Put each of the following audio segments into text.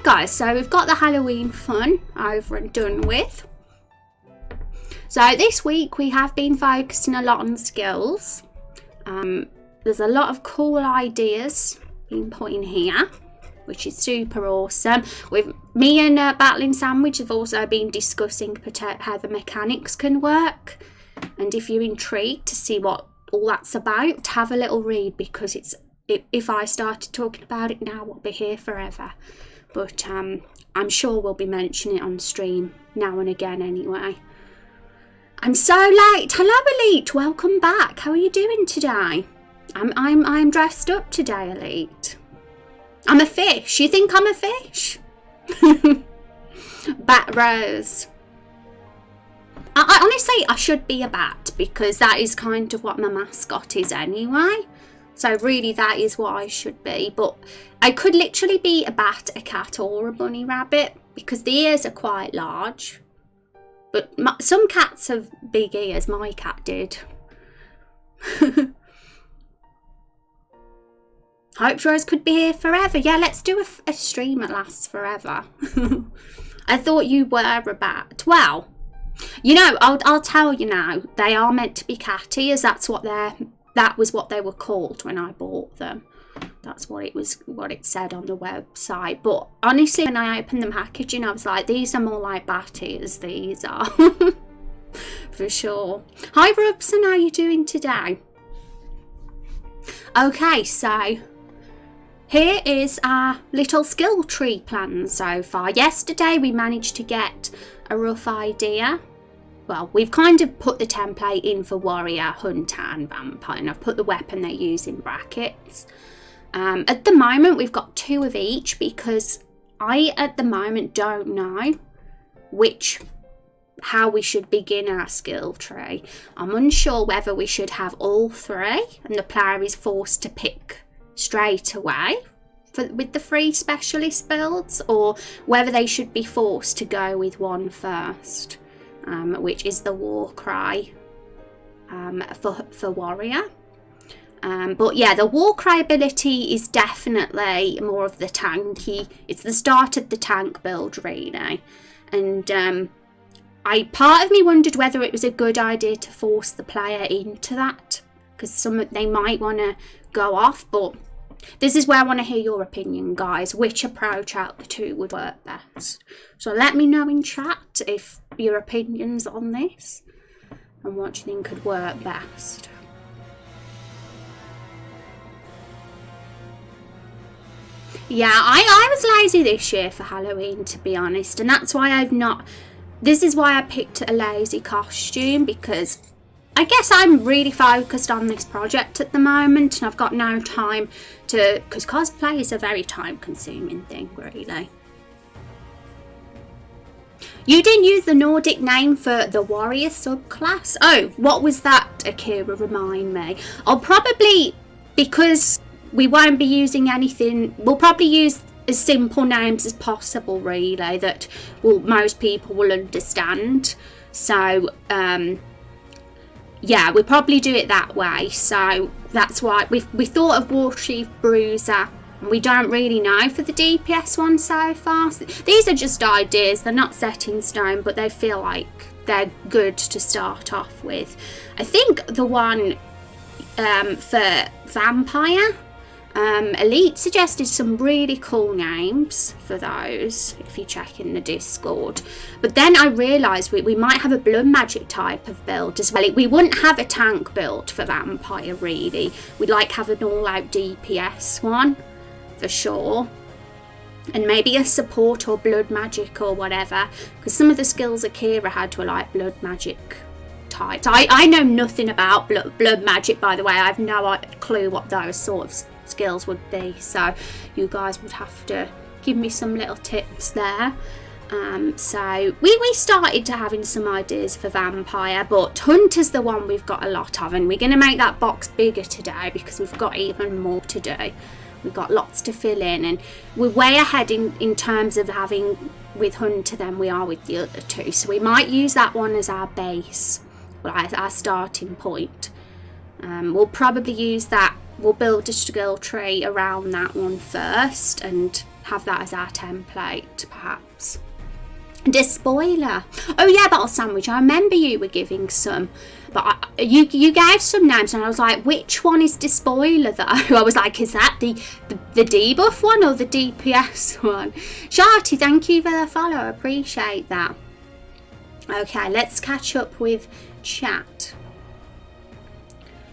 guys, so we've got the Halloween fun over and done with. So this week we have been focusing a lot on skills. There's a lot of cool ideas being put in here, which is super awesome. With me and Battling Sandwich have also been discussing how the mechanics can work. And if you're intrigued to see what all that's about, have a little read, because if I started talking about it now, we'll be here forever. But I'm sure we'll be mentioning it on stream now and again anyway. I'm so late. Hello, Elite. Welcome back. How are you doing today? I'm dressed up today, Elite. I'm a fish. You think I'm a fish? Bat Rose. Honestly, I should be a bat, because that is kind of what my mascot is anyway. So really that is what I should be. But I could literally be a bat, a cat, or a bunny rabbit, because the ears are quite large. But some cats have big ears. My cat did. Hope Rose could be here forever. Yeah, let's do a stream that lasts forever. I thought you were a bat. Well, you know, I'll tell you now. They are meant to be cat ears. That was what they were called when I bought them. That's what it said on the website. But honestly, when I opened the packaging, I was like, these are more like bat ears. These are. For sure. Hi, Robson. How are you doing today? Okay, so here is our little skill tree plan so far. Yesterday, we managed to get a rough idea. Well, we've kind of put the template in for warrior, hunter and vampire, and I've put the weapon they use in brackets. At the moment, we've got 2 of each, because I, at the moment, don't know how we should begin our skill tree. I'm unsure whether we should have all 3, and the player is forced to pick straight away with the 3 specialist builds, or whether they should be forced to go with one first. Which is the war cry for warrior. But yeah, the war cry ability is definitely more of the tanky. It's the start of the tank build, really. And part of me wondered whether it was a good idea to force the player into that, because they might want to go off. But this is where I want to hear your opinion, guys. Which approach out the 2 would work best? So let me know in chat if your opinions on this and what you think could work best. Yeah, I was lazy this year for Halloween, to be honest, and that's why this is why I picked a lazy costume, because I guess I'm really focused on this project at the moment, and I've got no time because cosplay is a very time-consuming thing, really. You didn't use the Nordic name for the warrior subclass? Oh, what was that, Akira? Remind me. I'll probably, because we won't be using anything, we'll probably use as simple names as possible, really, that most people will understand. So, yeah, we'll probably do it that way. So that's why we thought of War Chief Bruiser. We don't really know for the DPS one so far. These are just ideas. They're not set in stone, but they feel like they're good to start off with. I think the one for Vampire, Elite suggested some really cool names for those, if you check in the Discord. But then I realised we might have a blood magic type of build as well. We wouldn't have a tank build for Vampire, really. We'd like have an all-out DPS one, for sure. And maybe a support or blood magic or whatever, because some of the skills Akira had were like blood magic types. I know nothing about blood magic, by the way. I have no clue what those sort of skills would be, so you guys would have to give me some little tips there. So we started to having some ideas for Vampire, but Hunter's the one we've got a lot of, and we're going to make that box bigger today because we've got even more to do. We've got lots to fill in, and we're way ahead in terms of having with Hunter than we are with the other 2, so we might use that one as our base, well, as our starting point. We'll probably use that. We'll build a skill tree around that one first and have that as our template, perhaps. Despoiler. Oh yeah, Battle Sandwich. I remember you were giving some, but you gave some names, and I was like, which one is Despoiler though? I was like, is that the debuff one or the DPS one? Sharty, thank you for the follow. I appreciate that. Okay, let's catch up with chat.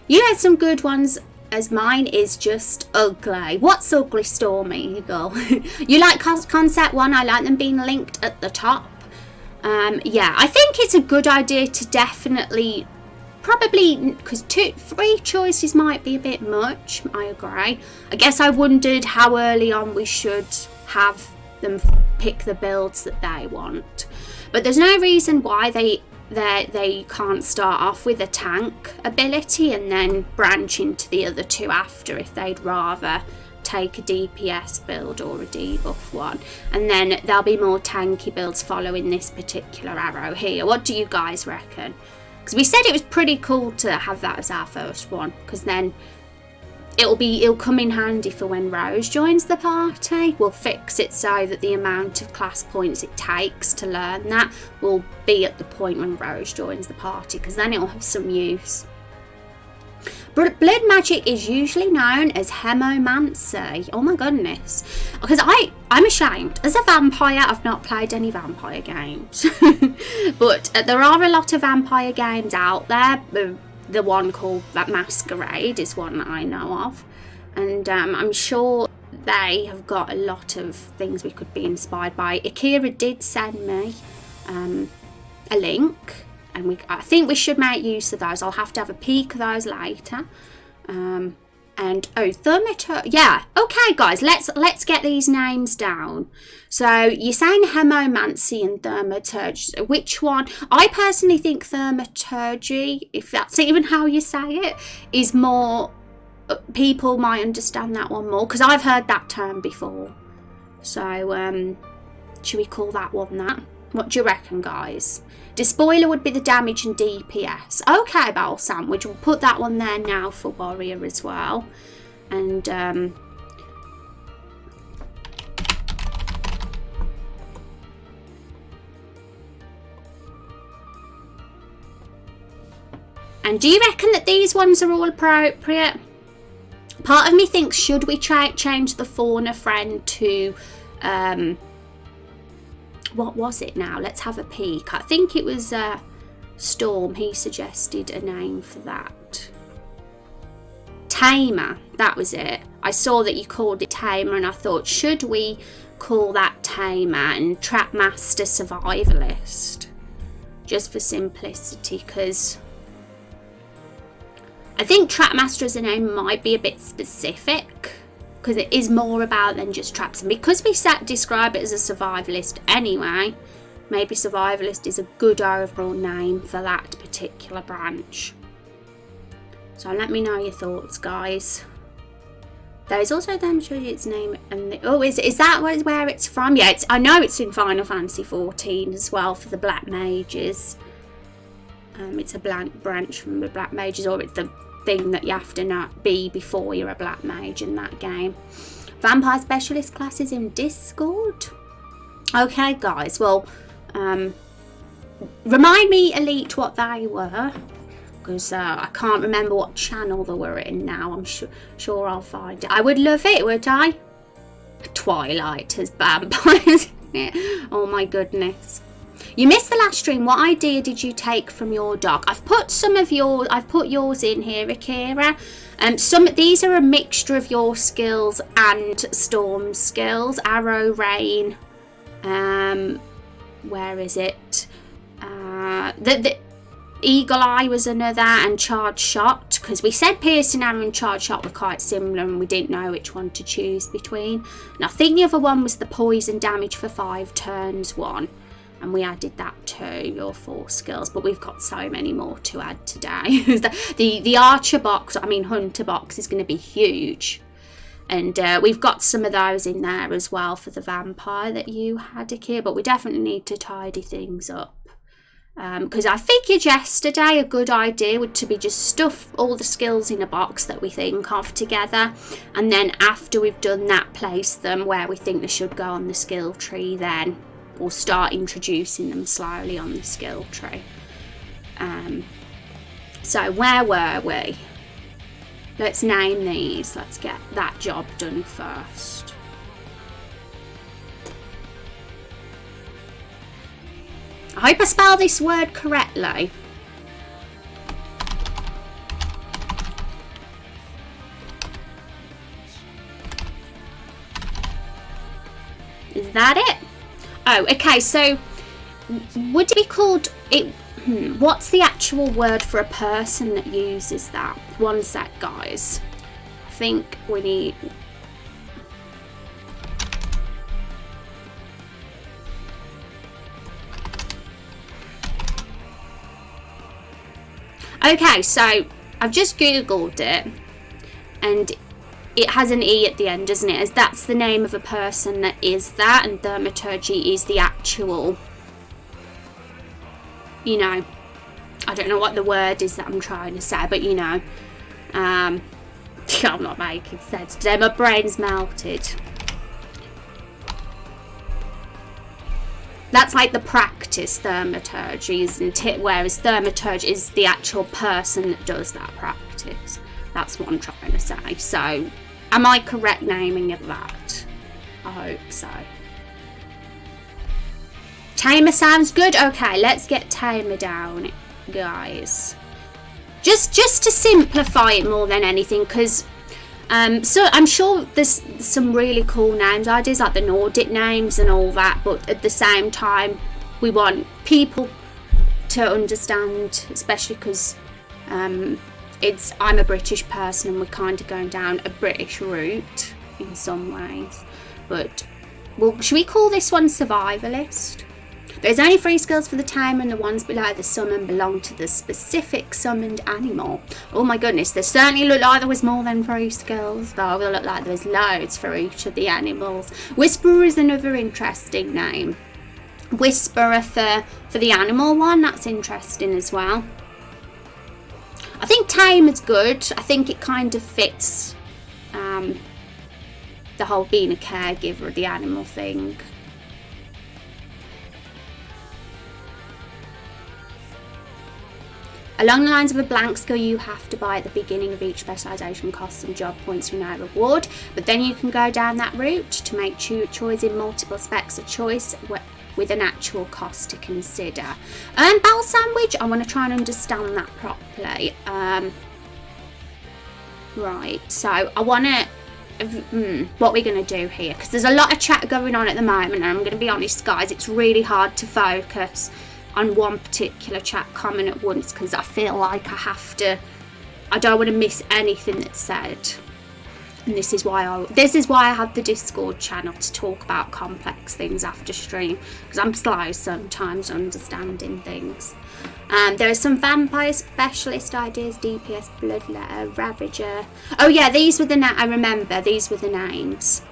You had some good ones, as mine is just ugly. What's ugly, Storm Eagle? You like concept one? I like them being linked at the top. Yeah, I think it's a good idea to definitely, probably, because 3 choices might be a bit much. I agree. I guess I wondered how early on we should have them pick the builds that they want. But there's no reason why they can't start off with a tank ability and then branch into the other 2 after, if they'd rather take a DPS build or a debuff one, and then there'll be more tanky builds following this particular arrow here. What do you guys reckon? Because we said it was pretty cool to have that as our first one, because then it'll come in handy for when Rose joins the party. We'll fix it so that the amount of class points it takes to learn that will be at the point when Rose joins the party, because then it'll have some use. Blood magic is usually known as hemomancy. Oh my goodness. Because I'm ashamed. As a vampire, I've not played any vampire games. But there are a lot of vampire games out there. The one called Masquerade is one that I know of, and I'm sure they have got a lot of things we could be inspired by. Akira did send me a link, and I think we should make use of those. I'll have to have a peek of those later. And oh, Thermaturge. Yeah, okay guys, let's get these names down. So you're saying hemomancy and thaumaturgy. Which one? I personally think thaumaturgy, if that's even how you say it, is more, people might understand that one more, because I've heard that term before. So should we call that one that? What do you reckon, guys? Despoiler would be the damage and DPS. Okay, Battle Sandwich. We'll put that one there now for Warrior as well. And do you reckon that these ones are all appropriate? Part of me thinks, should we change the fauna friend to what was it now? Let's have a peek. I think it was Storm. He suggested a name for that. Tamer. That was it. I saw that you called it Tamer, and I thought, should we call that Tamer and Trapmaster Survivalist? Just for simplicity, because I think Trapmaster as a name might be a bit specific, because it is more about than just traps, and because we describe it as a survivalist anyway, maybe survivalist is a good overall name for that particular branch. So let me know your thoughts, guys. There is also its name, and is that where it's from? Yeah, I know it's in Final Fantasy 14 as well for the Black Mages. It's a branch from the Black Mages, or it's the thing that you have to be before you're a Black Mage in that game. Vampire Specialist classes in Discord. Okay, guys. Well, remind me, Elite, what they were, because I can't remember what channel they were in now. I'm sure I'll find it. I would love it, would I? Twilight as vampires. Oh my goodness. You missed the last stream. What idea did you take from your doc? I've put yours in here, Akira. These are a mixture of your skills and Storm's skills. Arrow, Rain. Where is it? The Eagle Eye was another, and Charge Shot, because we said Piercing Arrow and Charge Shot were quite similar, and we didn't know which one to choose between. And I think the other one was the Poison Damage for 5 turns one. And we added that to your 4 skills, but we've got so many more to add today. the Archer box, Hunter box, is going to be huge, and we've got some of those in there as well for the vampire that you had, Akira. But we definitely need to tidy things up Because I figured yesterday a good idea would to be just stuff all the skills in a box that we think of together, and then after we've done that, place them where we think they should go on the skill tree. Then we'll start introducing them slowly on the skill tree. So where were we? Let's name these. Let's get that job done first. I hope I spell this word correctly. Is that it? Oh, okay, so would it be called it? What's the actual word for a person that uses that? One sec, guys. I think we need... Okay, so I've just googled it, and it has an E at the end, doesn't it? As that's the name of a person that is that, and thaumaturgy is the actual, you know, I don't know what the word is that I'm trying to say, but you know, I'm not making sense today. My brain's melted. That's like the practice thaumaturgy, isn't it? Whereas thaumaturgy is the actual person that does that practice. That's what I'm trying to say. So, am I correct naming of that? I hope so. Tamer sounds good. Okay, let's get Tamer down, guys. Just to simplify it more than anything, because so I'm sure there's some really cool names ideas, like the Nordic names and all that, but at the same time we want people to understand, especially because I'm a British person and we're kind of going down a British route in some ways. But well, should we call this one survivalist? There's only 3 skills for the tamer, and the ones below the summon belong to the specific summoned animal. Oh my goodness, there certainly looked like there was more than 3 skills, though. It looked like there was loads for each of the animals. Whisperer is another interesting name. Whisperer for the animal one, that's interesting as well. I think tamer's good. I think it kind of fits the whole being a caregiver of the animal thing. Along the lines of a blank skill you have to buy at the beginning of each specialisation costs some job points for no reward, but then you can go down that route to make choice in multiple specs of choice with an actual cost to consider. Bell sandwich, I want to try and understand that properly. Right, so I want to... what we're going to do here, because there's a lot of chat going on at the moment, and I'm going to be honest, guys, it's really hard to focus on one particular chat comment at once, because I feel like I don't want to miss anything that's said. And this is why I have the Discord channel, to talk about complex things after stream, because I'm slow sometimes understanding things. There are some vampire specialist ideas: DPS, Bloodletter, Ravager. Oh yeah, these were I remember these were the names.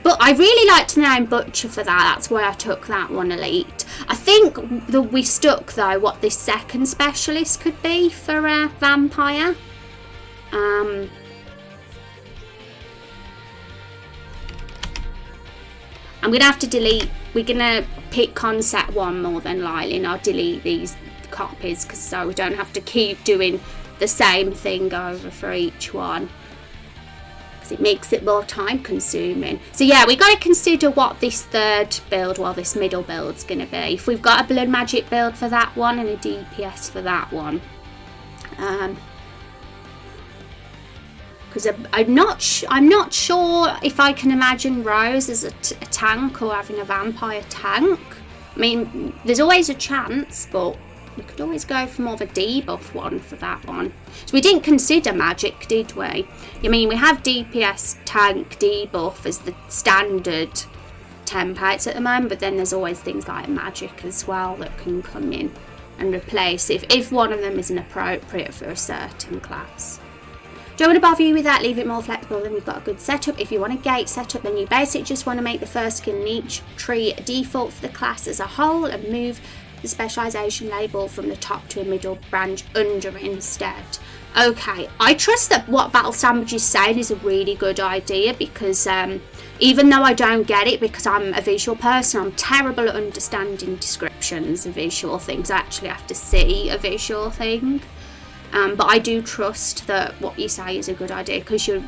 But I really liked the name Butcher for that. That's why I took that one elite. I think that we stuck, though, what this second specialist could be for a vampire. I'm going to have to delete... We're going to pick concept 1 more than likely, and I'll delete these copies so we don't have to keep doing the same thing over for each one. It makes it more time consuming. So yeah, we got to consider what this third build, this middle build's going to be. If we've got a blood magic build for that one and a DPS for that one, because I'm not sure if I can imagine Rose as a tank or having a vampire tank. I mean, there's always a chance, but we could always go for more of a debuff one for that one. So we didn't consider magic, did we? I mean, we have DPS tank debuff as the standard templates at the moment, but then there's always things like magic as well that can come in and replace if one of them isn't appropriate for a certain class. Don't want to bother you with that, leave it more flexible, then you've got a good setup. If you want a gate setup, then you basically just want to make the first skill in each tree default for the class as a whole and move the specialisation label from the top to a middle branch under instead. Okay, I trust that what Battle Sandwich is saying is a really good idea, because even though I don't get it because I'm a visual person, I'm terrible at understanding descriptions of visual things. I actually have to see a visual thing. But I do trust that what you say is a good idea, because you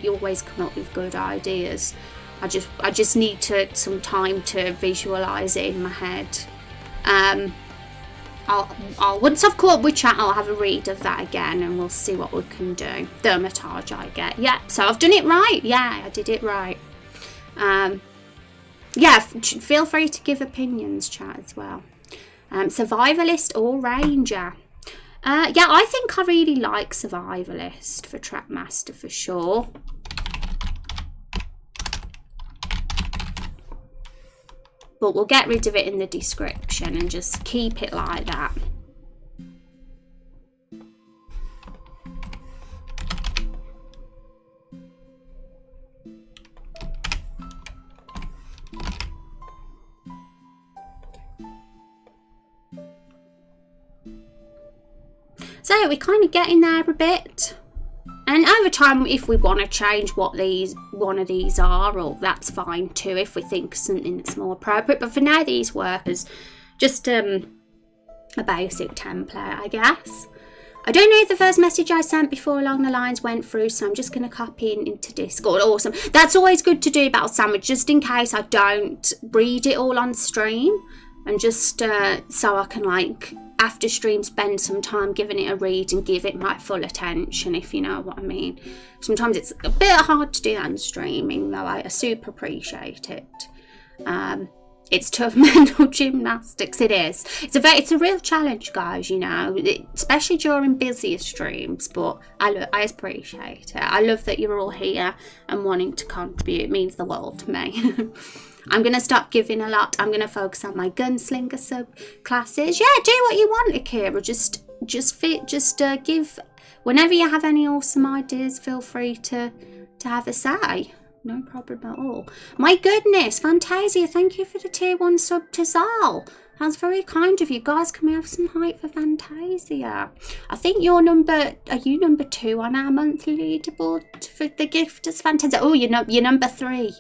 always come up with good ideas. I just need some time to visualise it in my head. I'll once I've caught up with chat, I'll have a read of that again and we'll see what we can do. Thermatage I get. Yeah, so I've done it right. Yeah, I did it right. Yeah, feel free to give opinions, chat, as well. Survivalist or Ranger? Yeah, I think I really like Survivalist for Trackmaster for sure. But we'll get rid of it in the description and just keep it like that. So we're kind of getting there a bit. And over time, if we want to change what one of these are, or that's fine too, if we think something that's more appropriate. But for now, these work as just a basic template, I guess. I don't know if the first message I sent before along the lines went through, so I'm just going to copy it into Discord. Awesome. That's always good to do, Battle Sandwich, just in case I don't read it all on stream. And just so I can, like, after stream, spend some time giving it a read and give it my full attention, if you know what I mean. Sometimes it's a bit hard to do that on streaming, though I super appreciate it. It's tough mental gymnastics, it is. It's a real challenge, guys, you know, especially during busier streams, but I appreciate it. I love that you're all here and wanting to contribute. It means the world to me. I'm going to stop giving a lot. I'm going to focus on my gunslinger sub-classes. Yeah, do what you want, Akira. Just give... Whenever you have any awesome ideas, feel free to have a say. No problem at all. My goodness, Fantasia, thank you for the tier 1 sub to Zal. That's very kind of you. Guys, can we have some hype for Fantasia? I think are you number 2 on our monthly leaderboard for the gifters, Fantasia? Oh, you're number 3.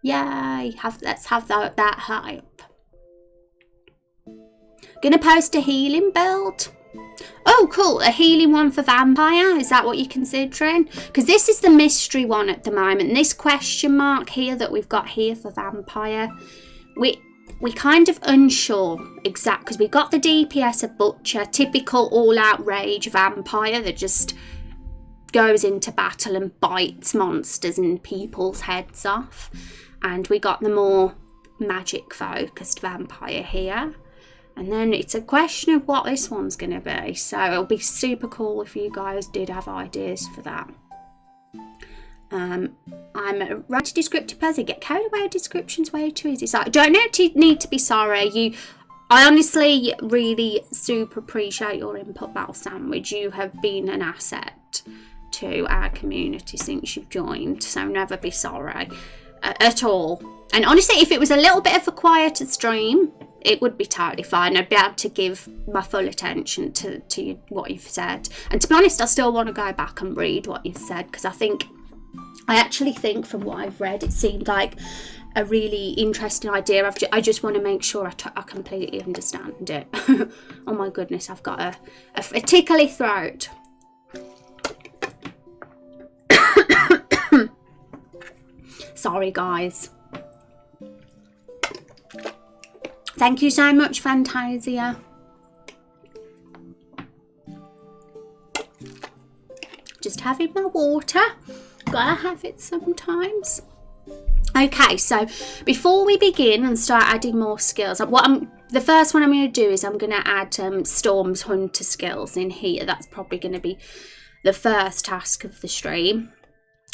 Yay, let's have that hype. Gonna post a healing build. Oh, cool, a healing one for vampire. Is that what you're considering? Because this is the mystery one at the moment. This question mark here that we've got here for vampire, we kind of unsure exact, because we got the DPS of butcher, typical all-out rage vampire that just goes into battle and bites monsters and people's heads off. And we got the more magic focused vampire here. And then it's a question of what this one's going to be. So it'll be super cool if you guys did have ideas for that. I'm a write a descriptive person. Get carried away with descriptions way too easy. So I don't need to be sorry. I honestly really super appreciate your input, Battle Sandwich. You have been an asset to our community since you've joined. So never be sorry. At all. And honestly, if it was a little bit of a quieter stream, it would be totally fine. I'd be able to give my full attention to what you've said. And to be honest, I still want to go back and read what you've said, because I actually think from what I've read, it seemed like a really interesting idea. I just want to make sure I completely understand it. Oh my goodness, I've got a tickly throat. Sorry, guys. Thank you so much, Fantasia. Just having my water. Gotta have it sometimes. Okay, so before we begin and start adding more skills, the first one I'm going to do is I'm going to add Storm's Hunter skills in here. That's probably going to be the first task of the stream.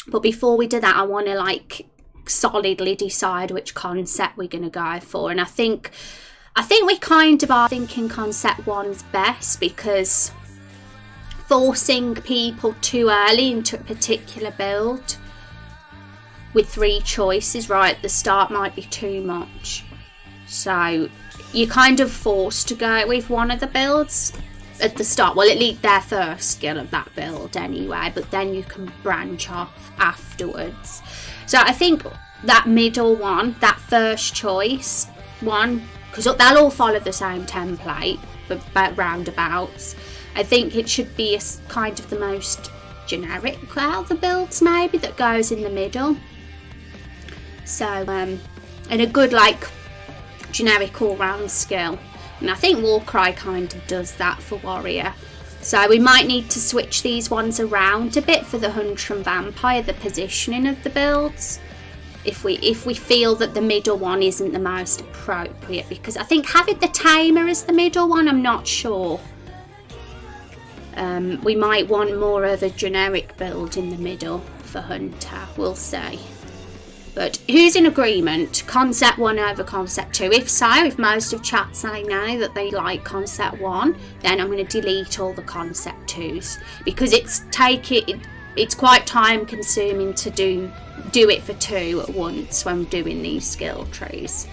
But before we do that, I want to solidly decide which concept we're going to go for. And I think we kind of are thinking concept 1's best, because forcing people too early into a particular build with 3 choices right at the start might be too much. So you're kind of forced to go with one of the builds at the start. Well, at least their first skill of that build anyway, but then you can branch off afterwards. So I think that middle one, that first choice one, because they'll all follow the same template but roundabouts, I think it should be a kind of the most generic out of the builds maybe that goes in the middle. So and a good like generic all-round skill, and I think Warcry kind of does that for Warrior. So we might need to switch these ones around a bit for the Hunter and Vampire, the positioning of the builds, if we feel that the middle one isn't the most appropriate, because I think having the Tamer as the middle one, I'm not sure. We might want more of a generic build in the middle for Hunter, we'll see. But who's in agreement? Concept 1 over Concept 2? If so, if most of chat say no, that they like Concept 1, then I'm going to delete all the Concept 2s, because it's quite time consuming to do it for 2 at once when doing these skill trees.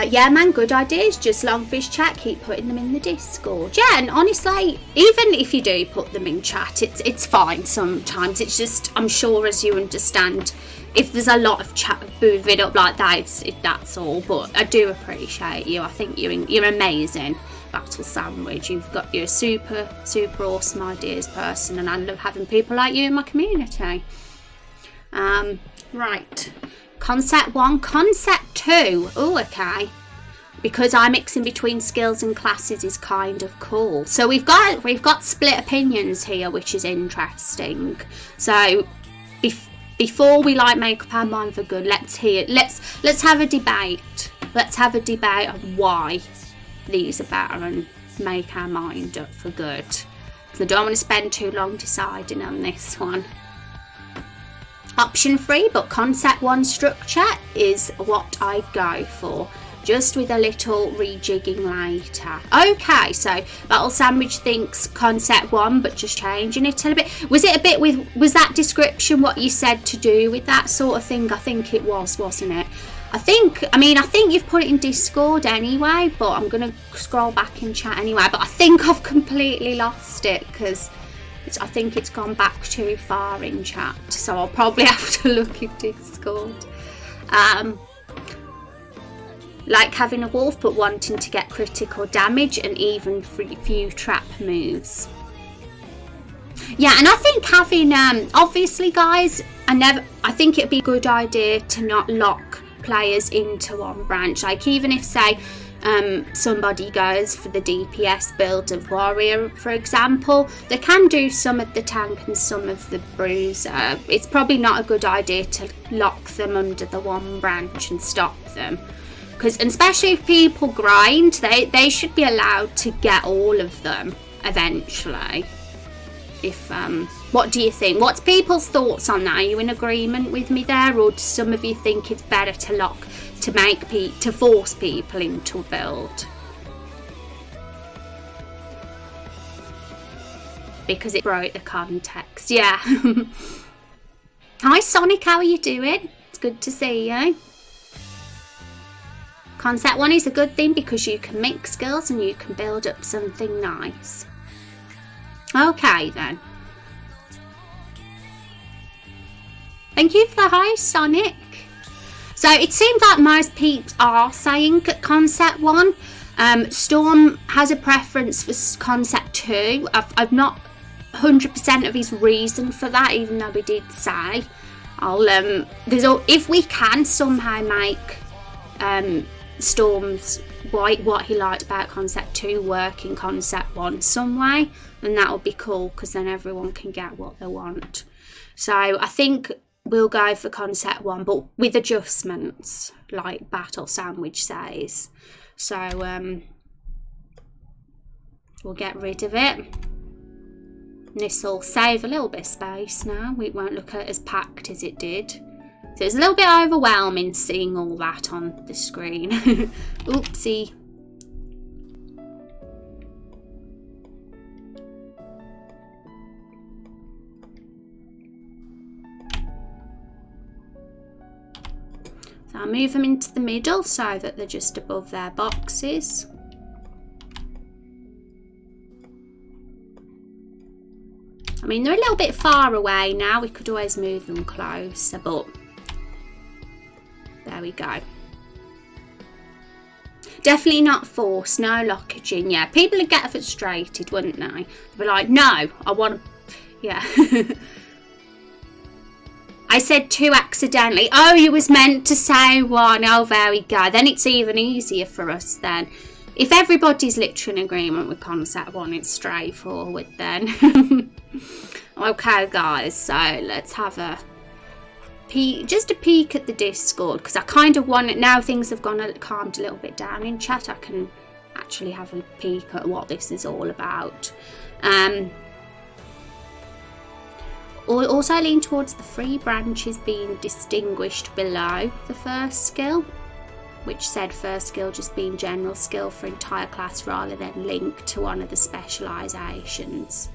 Yeah man, good ideas. Just Longfish chat, keep putting them in the Discord. Yeah, and honestly, even if you do put them in chat, it's fine sometimes. It's just, I'm sure as you understand, if there's a lot of chat moving up like that, that's all. But I do appreciate you. I think you're amazing, Battle Sandwich. You've got your super awesome ideas person, and I love having people like you in my community. Right. Concept 1, Concept 2. Oh, okay. Because I'm mixing between skills and classes is kind of cool. So we've got split opinions here, which is interesting. So before we make up our mind for good, let's have a debate. Let's have a debate on why these are better and make our mind up for good. So I don't want to spend too long deciding on this one. Option 3, but Concept 1 structure is what I'd go for, just with a little rejigging later. Okay, so Battle Sandwich thinks Concept 1, but just changing it a little bit. Was that description what you said to do with that sort of thing? I think it was, wasn't it? I think you've put it in Discord anyway, but I'm going to scroll back in chat anyway. But I think I've completely lost it, because I think it's gone back too far in chat, so I'll probably have to look in Discord. Like having a wolf but wanting to get critical damage and even few trap moves. Yeah, and I think having obviously guys, I think it'd be a good idea to not lock players into one branch. Like even if say somebody goes for the DPS build of Warrior, for example, they can do some of the tank and some of the bruiser. It's probably not a good idea to lock them under the one branch and stop them, because especially if people grind, they should be allowed to get all of them eventually. If what do you think? What's people's thoughts on that? Are you in agreement with me there, or do some of you think it's better to force people into a build because it broke the context? Yeah. Hi Sonic, how are you doing? It's good to see you. Concept 1 is a good thing because you can mix skills and you can build up something nice. Okay then. Thank you for the hi Sonic. So it seems like most peeps are saying Concept 1. Storm has a preference for Concept 2. I've not 100% of his reason for that, even though we did say. If we can somehow make Storm's what he liked about Concept 2 work in Concept 1 some way, then that would be cool, because then everyone can get what they want. So I think we'll go for Concept 1, but with adjustments, like Battle Sandwich says. So we'll get rid of it. This will save a little bit of space now. It won't look as packed as it did. So it's a little bit overwhelming seeing all that on the screen. Oopsie. So I'll move them into the middle so that they're just above their boxes. I mean, they're a little bit far away now. We could always move them closer, but there we go. Definitely not forced, no lockaging. Yeah, people would get frustrated, wouldn't they? They'd be like, no, I want to, yeah. I said 2 accidentally. Oh, you was meant to say 1. Oh, there we go. Then it's even easier for us then. If everybody's literally in agreement with concept 1, it's straightforward then. Okay, guys, so let's have a peek, just a peek at the Discord, because I kind of want it, now things have calmed a little bit down in chat, I can actually have a peek at what this is all about. Also lean towards the 3 branches being distinguished below the first skill, which said first skill just being general skill for entire class rather than linked to one of the specialisations.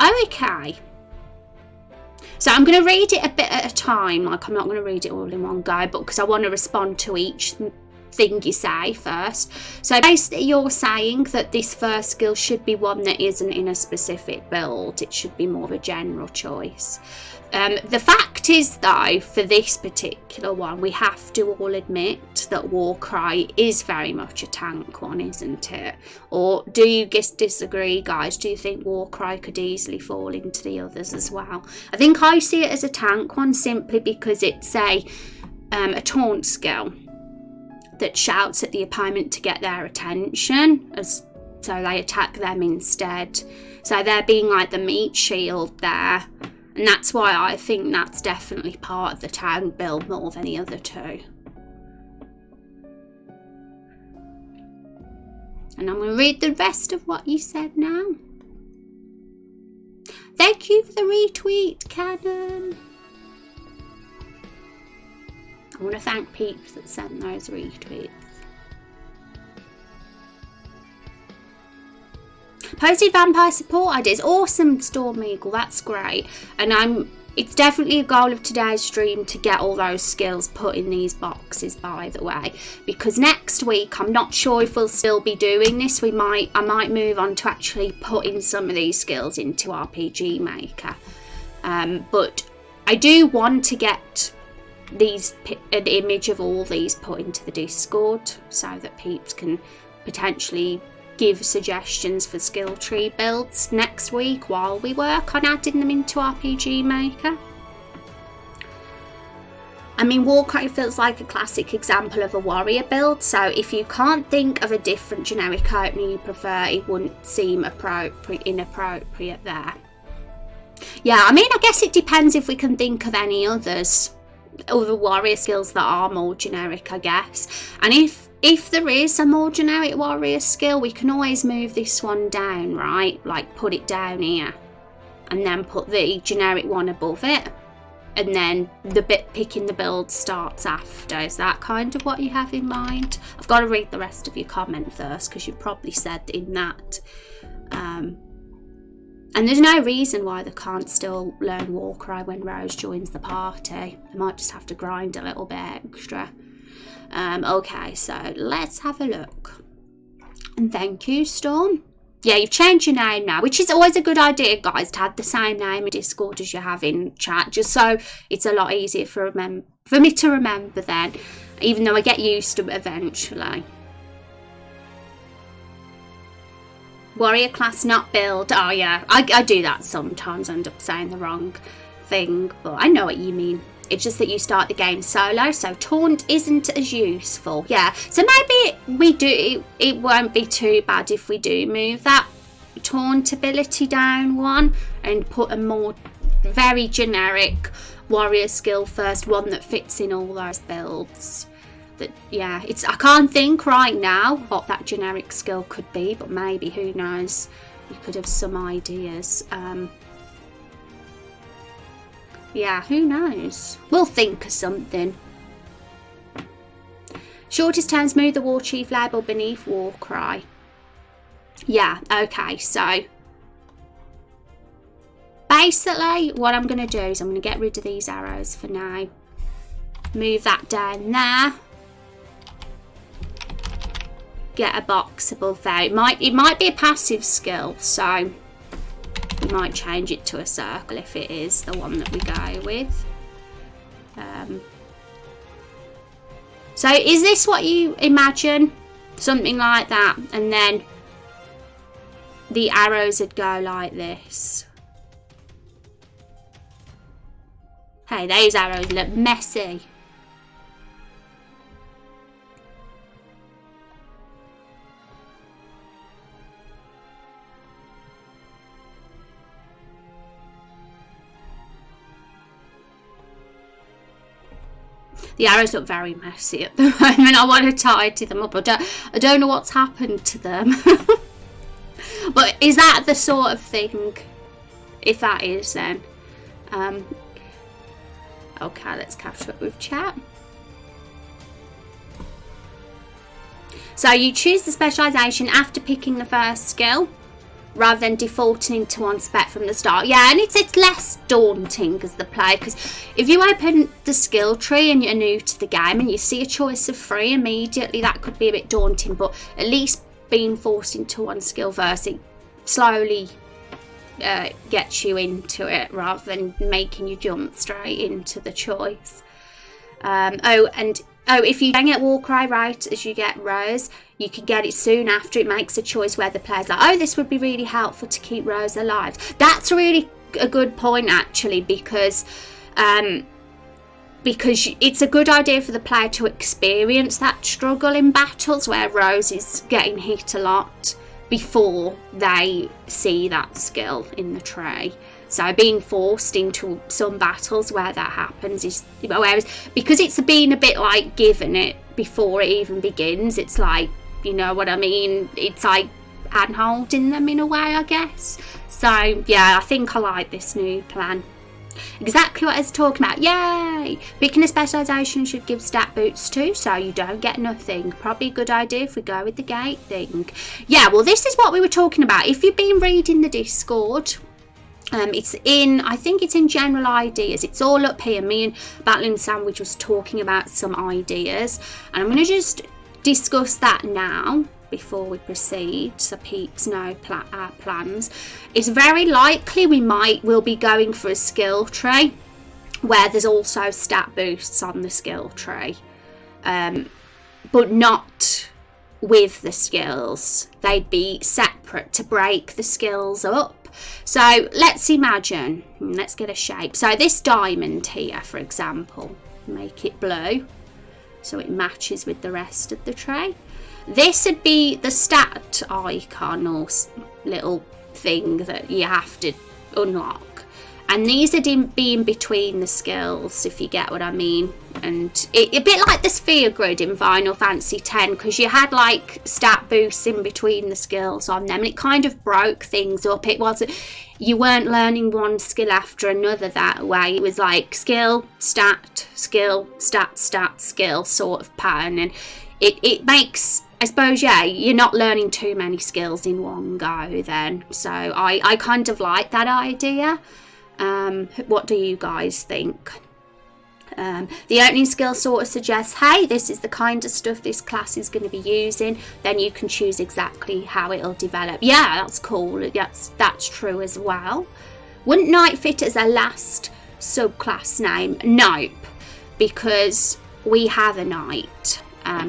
Okay, so I'm going to read it a bit at a time, like I'm not going to read it all in one go, but because I want to respond to each thing you say first. So basically you're saying that this first skill should be one that isn't in a specific build, it should be more of a general choice. The fact is though, for this particular one, we have to all admit that Warcry is very much a tank one, isn't it? Or do you disagree, guys? Do you think Warcry could easily fall into the others as well? I think I see it as a tank one simply because it's a taunt skill that shouts at the opponent to get their attention, so they attack them instead. So they're being like the meat shield there. And that's why I think that's definitely part of the tank build more than the other 2. And I'm going to read the rest of what you said now. Thank you for the retweet, Cannon. I want to thank peeps that sent those retweets. Posted vampire support ideas. Awesome, Storm Eagle, that's great. And it's definitely a goal of today's stream to get all those skills put in these boxes, by the way, because next week I'm not sure if we'll still be doing this. I might move on to actually putting some of these skills into RPG Maker, but I do want to get an image of all these put into the Discord so that peeps can potentially give suggestions for skill tree builds next week while we work on adding them into RPG Maker. I mean, Warcry feels like a classic example of a warrior build, so if you can't think of a different generic opening you prefer, it wouldn't seem inappropriate there. Yeah, I mean, I guess it depends if we can think of any other warrior skills that are more generic, I guess. And if there is a more generic warrior skill, we can always move this one down, right? Like put it down here and then put the generic one above it. And then the bit picking the build starts after. Is that kind of what you have in mind? I've got to read the rest of your comment first because you probably said in that. And there's no reason why they can't still learn Warcry when Rose joins the party. They might just have to grind a little bit extra. Okay, so let's have a look. And thank you, Storm. Yeah, you've changed your name now, which is always a good idea, guys, to have the same name in Discord as you have in chat, just so it's a lot easier for me to remember then, even though I get used to it eventually. Warrior class, not build. Oh yeah, I do that sometimes. I end up saying the wrong thing, but I know what you mean. It's just that you start the game solo, so taunt isn't as useful. Yeah, so maybe it won't be too bad if we do move that taunt ability down one and put a more very generic warrior skill first, one that fits in all those builds. That, yeah, I can't think right now what that generic skill could be, but maybe, who knows, we could have some ideas. Yeah, who knows? We'll think of something. Shortest turn, smooth the War Chief label beneath Warcry. Yeah, okay, so basically what I'm going to do is I'm going to get rid of these arrows for now. Move that down there. Get a box above there. It might be a passive skill, so we might change it to a circle if it is the one that we go with. So is this what you imagine? Something like that, and then the arrows would go like this. Hey, those arrows look messy. The arrows look very messy at the moment. I want to tidy them up. I don't know what's happened to them. But is that the sort of thing? If that is, then okay, let's catch up with chat. So you choose the specialisation after picking the first skill, rather than defaulting into one spec from the start. Yeah, and it's less daunting as the player, because if you open the skill tree and you're new to the game and you see a choice of 3 immediately, that could be a bit daunting. But at least being forced into one skill first, it slowly gets you into it rather than making you jump straight into the choice. If you don't get Warcry right as you get Rose, you can get it soon after. It makes a choice where the player's like, oh, this would be really helpful to keep Rose alive. That's really a good point, actually, because it's a good idea for the player to experience that struggle in battles where Rose is getting hit a lot before they see that skill in the tray. So being forced into some battles where that happens is, whereas because it's been a bit like giving it before it even begins, it's like, you know what I mean, it's like hand-holding them in a way, I guess. So yeah, I think I like this new plan. Exactly what I was talking about. Yay! Picking a specialisation should give stat boots too, so you don't get nothing. Probably a good idea if we go with the gate thing. Yeah, well, this is what we were talking about. If you've been reading the Discord, I think it's in general ideas. It's all up here. Me and Battling Sandwich was talking about some ideas, and I'm going to just discuss that now before we proceed, so peeps know our plans. It's very likely we'll be going for a skill tree where there's also stat boosts on the skill tree, but not with the skills. They'd be separate to break the skills up. So let's imagine, let's get a shape. So this diamond here, for example, make it blue so it matches with the rest of the tray. This would be the stat icon or little thing that you have to unlock. And these would be in between the skills, if you get what I mean. And a bit like the sphere grid in Final Fantasy X, because you had like stat boosts in between the skills on them. And it kind of broke things up. It wasn't, you weren't learning one skill after another that way. It was like skill, stat, stat, skill sort of pattern. And it makes, I suppose, yeah, you're not learning too many skills in one go then. So I kind of like that idea. What do you guys think? The opening skill sort of suggests, hey, this is the kind of stuff this class is going to be using. Then you can choose exactly how it'll develop. Yeah, that's cool. That's true as well. Wouldn't Knight fit as a last subclass name? Nope, because we have a Knight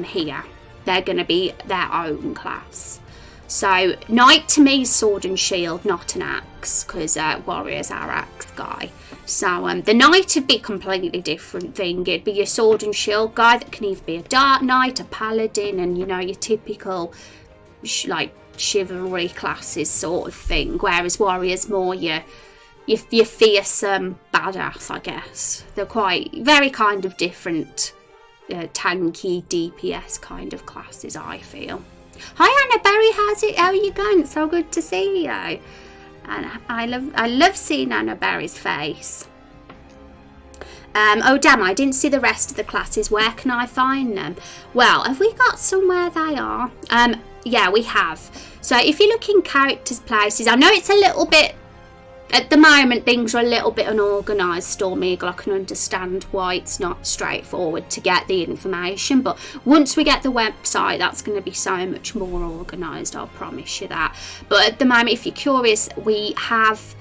here. They're going to be their own class. So Knight to me is sword and shield, not an axe, because Warrior's our axe guy. So the Knight would be a completely different thing. It'd be your sword and shield guy that can either be a Dark Knight, a Paladin, and, you know, your typical like chivalry classes sort of thing. Whereas Warrior's more your fearsome badass, I guess. They're very kind of different tanky DPS kind of classes, I feel. Hi Anna Berry, how are you going? It's so good to see you. And I love seeing Anna Berry's face. Oh damn, I didn't see the rest of the classes. Where can I find them? Well, have we got somewhere they are? Yeah, we have. So if you look in characters places, I know it's a little bit at the moment things are a little bit unorganised, Storm Eagle. I can understand why it's not straightforward to get the information, but once we get the website, that's going to be so much more organised, I'll promise you that. But at the moment, if you're curious, we have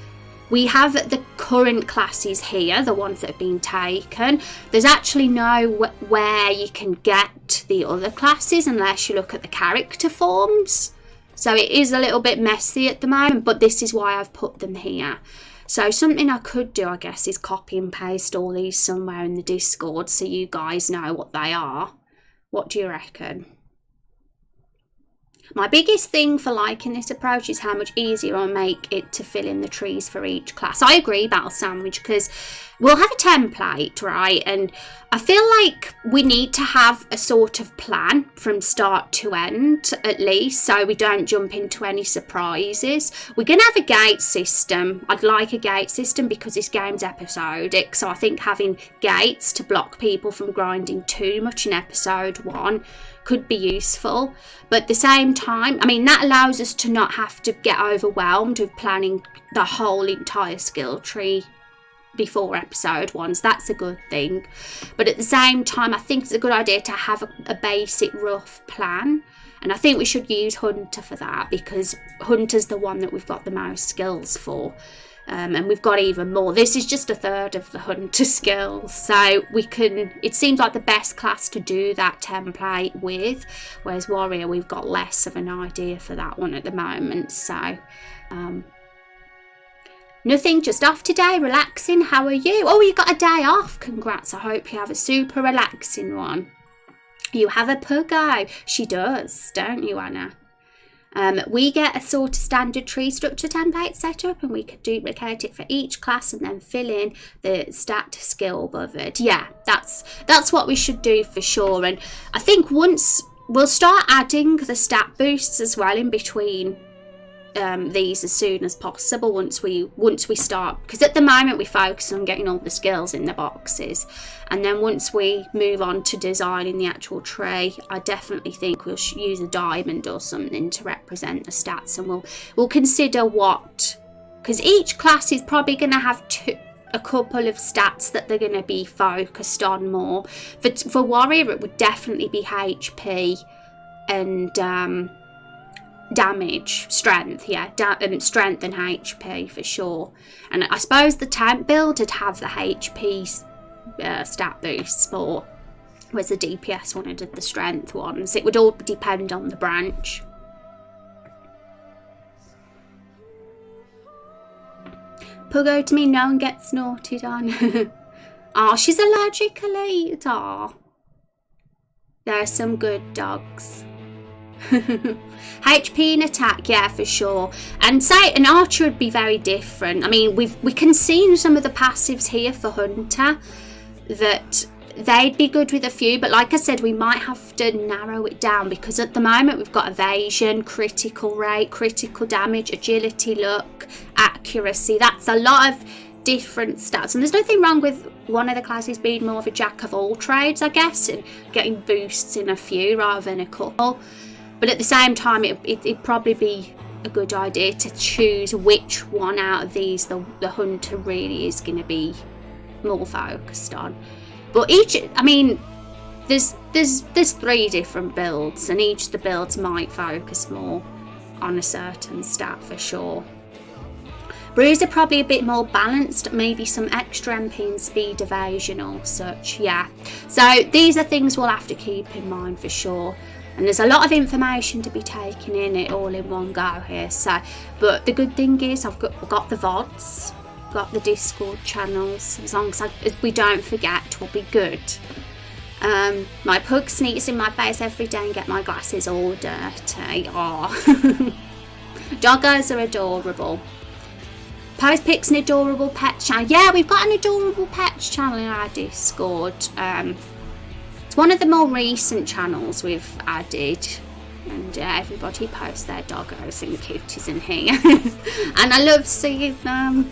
the current classes here, the ones that have been taken. There's actually no where you can get the other classes unless you look at the character forms. So it is a little bit messy at the moment, but this is why I've put them here. So something I could do, I guess, is copy and paste all these somewhere in the Discord so you guys know what they are. What do you reckon? My biggest thing for liking this approach is how much easier I'll make it to fill in the trees for each class. I agree, Battle Sandwich, because we'll have a template, right? And I feel like we need to have a sort of plan from start to end, at least, so we don't jump into any surprises. We're going to have a gate system. I'd like a gate system because this game's episodic, so I think having gates to block people from grinding too much in episode 1 could be useful. But at the same time, I mean, that allows us to not have to get overwhelmed with planning the whole entire skill tree before episode 1, so that's a good thing. But at the same time, I think it's a good idea to have a basic rough plan, and I think we should use Hunter for that, because Hunter's the one that we've got the most skills for, and we've got even more. This is just a third of the Hunter skills, so we can, it seems like the best class to do that template with, whereas Warrior, we've got less of an idea for that one at the moment. So nothing, just off today, relaxing. How are you? Oh, you got a day off. Congrats. I hope you have a super relaxing one. You have a puggo. She does, don't you, Anna? We get a sort of standard tree structure template set up, and we could duplicate it for each class and then fill in the stat skill above it. Yeah, that's what we should do for sure. And I think once we'll start adding the stat boosts as well in between these as soon as possible once we start, because at the moment we focus on getting all the skills in the boxes, and then once we move on to designing the actual tree, I definitely think we'll use a diamond or something to represent the stats, and we'll consider what, because each class is probably going to have a couple of stats that they're going to be focused on more. For Warrior, it would definitely be HP and damage, strength, yeah, strength and HP for sure. And I suppose the tank build would have the HP stat boosts more, whereas the DPS one did the strength ones. It would all depend on the branch. Puggo to me, no one gets snorted on. Oh, she's allergic, Elite. Oh, there are some good dogs. HP and attack, yeah, for sure. And say an archer would be very different. I mean, we can see in some of the passives here for Hunter that they'd be good with a few, but like I said, we might have to narrow it down, because at the moment we've got evasion, critical rate, critical damage, agility, luck, accuracy. That's a lot of different stats, and there's nothing wrong with one of the classes being more of a jack of all trades, I guess, and getting boosts in a few rather than a couple. But at the same time, it'd probably be a good idea to choose which one out of these the Hunter really is going to be more focused on. But I mean, there's 3 different builds, and each of the builds might focus more on a certain stat for sure. Bruiser probably a bit more balanced, maybe some extra MP and speed evasion or such, yeah. So these are things we'll have to keep in mind for sure. And there's a lot of information to be taken in it all in one go here. So, but the good thing is I've got the VODs, got the Discord channels. As long as we don't forget, we'll be good. My pug sneaks in my face every day and get my glasses all dirty. Oh. Doggos are adorable. Post pics an adorable pet channel. Yeah, we've got an adorable pets channel in our Discord. It's one of the more recent channels we've added, and everybody posts their doggos and cuties in here. And I love seeing them.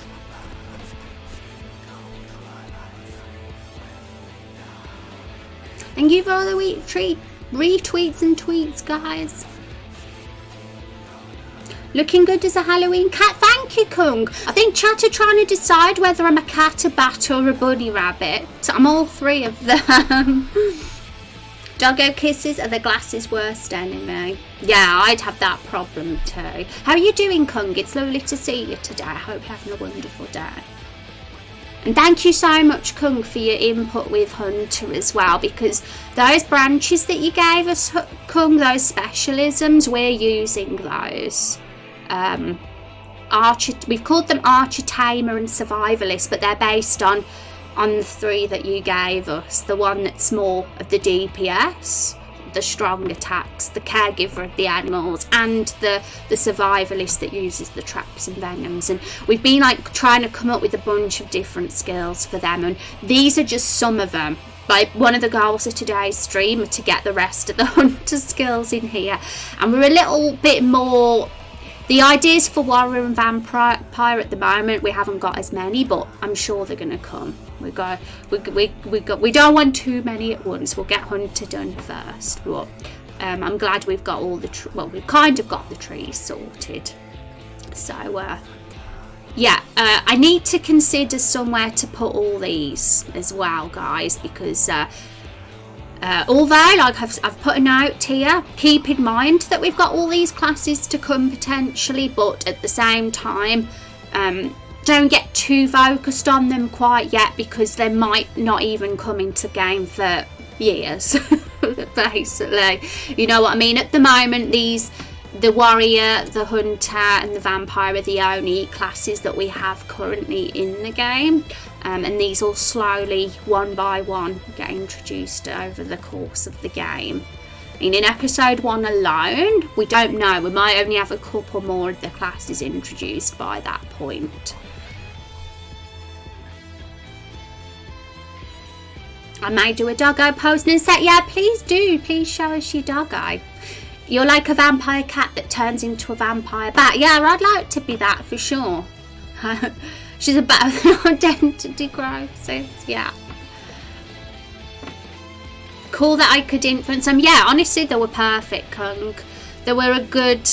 Thank you for all the retweets and tweets, guys. Looking good as a Halloween cat. Thank you, Kung. I think chat are trying to decide whether I'm a cat, a bat or a bunny rabbit. I'm all three of them. Doggo kisses are the glasses' worst enemy. Yeah, I'd have that problem too. How are you doing, Kung? It's lovely to see you today. I hope you're having a wonderful day. And thank you so much, Kung, for your input with Hunter as well, because those branches that you gave us, Kung, those specialisms, we're using those. Archer, we've called them Archer, Tamer and Survivalist, but they're based on the three that you gave us. The one that's more of the DPS, the strong attacks, the caregiver of the animals, and the survivalist that uses the traps and venoms. And we've been like trying to come up with a bunch of different skills for them, and these are just some of them. But one of the goals of today's stream are to get the rest of the hunter skills in here, and we're a little bit more. The ideas for warrior and vampire at the moment, we haven't got as many, but I'm sure they're going to come. We don't want too many at once. We'll get hunter done first. But I'm glad we've got all the we've kind of got the trees sorted. So yeah, I need to consider somewhere to put all these as well, guys, because although, like I've put a note here, keep in mind that we've got all these classes to come potentially, but at the same time, don't get too focused on them quite yet, because they might not even come into game for years, basically. You know what I mean? At the moment, the warrior, the hunter and the vampire are the only classes that we have currently in the game. And these will slowly, one by one, get introduced over the course of the game. And in episode 1 alone, we don't know. We might only have a couple more of the classes introduced by that point. I may do a doggo post and say, yeah, please do. Please show us your doggo. You're like a vampire cat that turns into a vampire bat. Yeah, I'd like to be that for sure. She's a bat with an identity crisis. Yeah. Cool that I could influence them. Yeah, honestly, they were perfect, Kung. They were a good,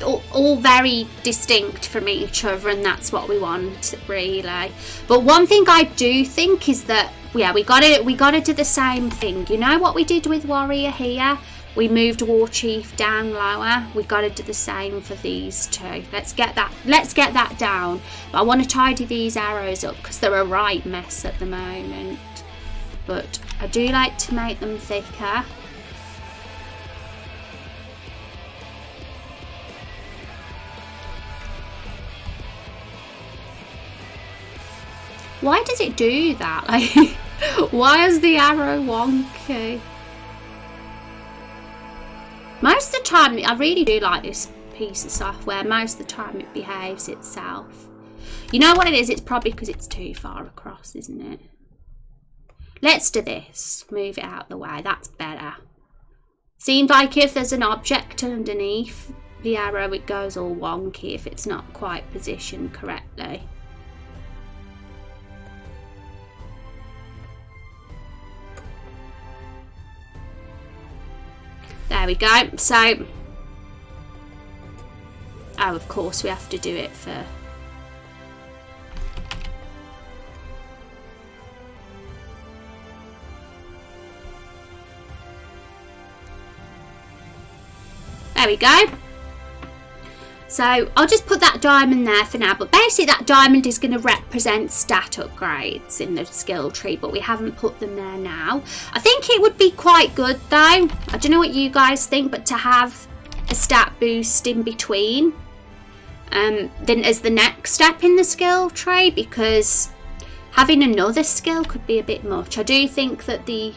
all very distinct from each other, and that's what we want, really. But one thing I do think is that, yeah, we gotta do the same thing. You know what we did with Warrior here? We moved War Chief down lower. We've got to do the same for these two. Let's get that down. But I want to tidy these arrows up because they're a right mess at the moment. But I do like to make them thicker. Why does it do that? Like, why is the arrow wonky? Most of the time, I really do like this piece of software. Most of the time it behaves itself. You know what it is? It's probably because it's too far across, isn't it? Let's do this. Move it out the way. That's better. Seems like if there's an object underneath the arrow, it goes all wonky if it's not quite positioned correctly. There we go. So, oh, of course we have to do it for. There we go. So I'll just put that diamond there for now, but basically that diamond is going to represent stat upgrades in the skill tree, but we haven't put them there now. I think it would be quite good though, I don't know what you guys think, but to have a stat boost in between then as the next step in the skill tree, because having another skill could be a bit much. I do think that the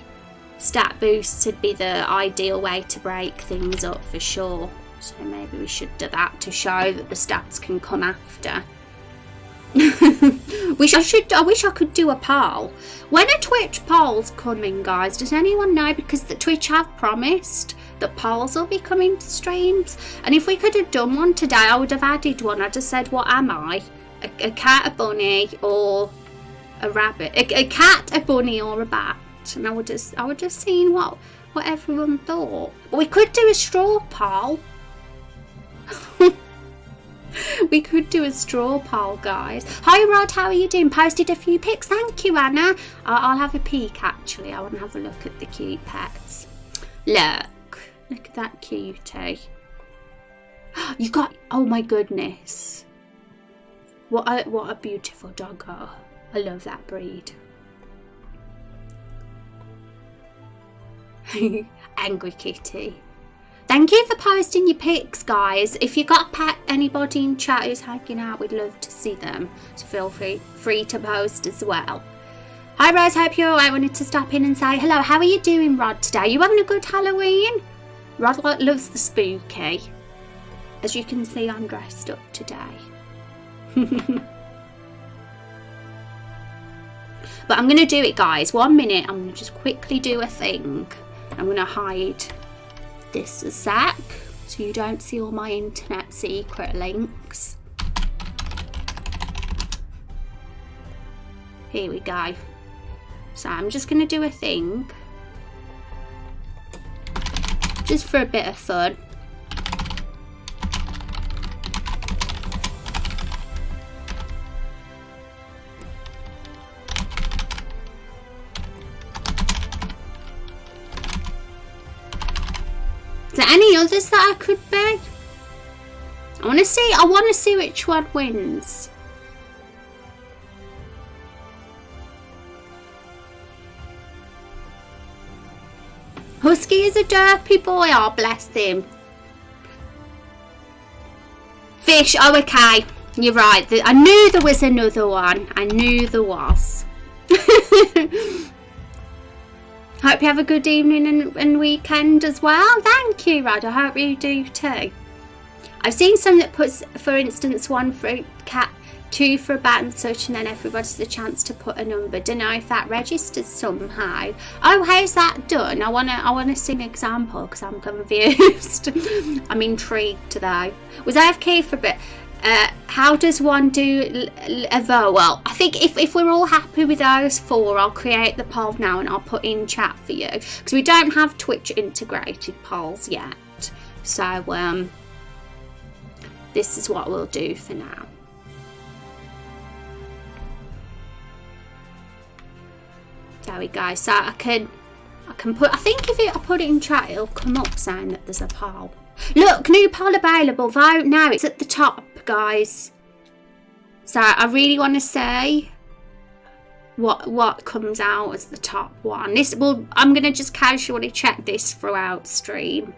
stat boosts would be the ideal way to break things up for sure. So maybe we should do that to show that the stats can come after. I wish I could do a poll. When are Twitch polls coming, guys? Does anyone know? Because the Twitch have promised that polls will be coming to streams. And if we could have done one today, I would have added one. I just said, what am I? A cat, a bunny, or a rabbit? A cat, a bunny, or a bat? And I would just seen what everyone thought. But we could do a straw poll. We could do a straw poll, guys. Hi Rod, how are you doing? Posted a few pics. Thank you, Anna. I'll have a peek actually. I want to have a look at the cute pets. Look at that cutie. You've got, oh my goodness. What a beautiful doggo. I love that breed. Angry kitty. Thank you for posting your pics, guys. If you got a pet, anybody in chat who's hanging out, we'd love to see them. So feel free to post as well. Hi Rose, hope you're alright. I wanted to stop in and say hello. How are you doing, Rod, today? You having a good Halloween? Rod loves the spooky. As you can see, I'm dressed up today. But I'm going to do it, guys. 1 minute. I'm going to just quickly do a thing. I'm going to hide this a sec so you don't see all my internet secret links. Here we go. So I'm just going to do a thing. Just for a bit of fun. Is there any others that I could be? I want to see which one wins. Husky is a derpy boy. Oh, bless him. Fish. Oh, okay. You're right. I knew there was another one. I knew there was. Hope you have a good evening and weekend as well. Thank you, Rod. I hope you do too. I've seen some that puts, for instance, 1 for a cat, 2 for a bat and such, and then everybody's the chance to put a number. Don't know if that registers somehow. Oh, how's that done? I wanna see an example because I'm confused. I'm intrigued today. Was AFK for a bit? How does one do a vote? Well, I think if we're all happy with those 4, I'll create the poll now and I'll put in chat for you because we don't have Twitch integrated polls yet. So this is what we'll do for now. There we go. So I can put. I think if I put it in chat, it'll come up saying that there's a poll. Look, new poll available. Vote now. It's at the top, guys. So I really want to say what comes out as the top one. I'm gonna just casually check this throughout stream.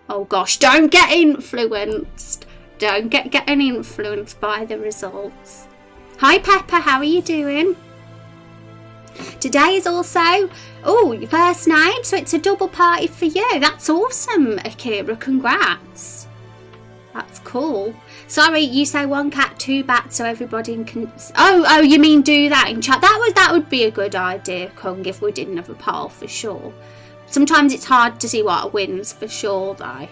Oh gosh, don't get influenced. Don't get getting influenced by the results. Hi Pepper, how are you doing? Today is also, your first night, so it's a double party for you. That's awesome, Akira. Congrats. That's cool. Sorry, you say 1 cat, 2 bats, so everybody can. Oh, you mean do that in chat? That would be a good idea, Kung, if we didn't have a poll for sure. Sometimes it's hard to see what wins for sure, though.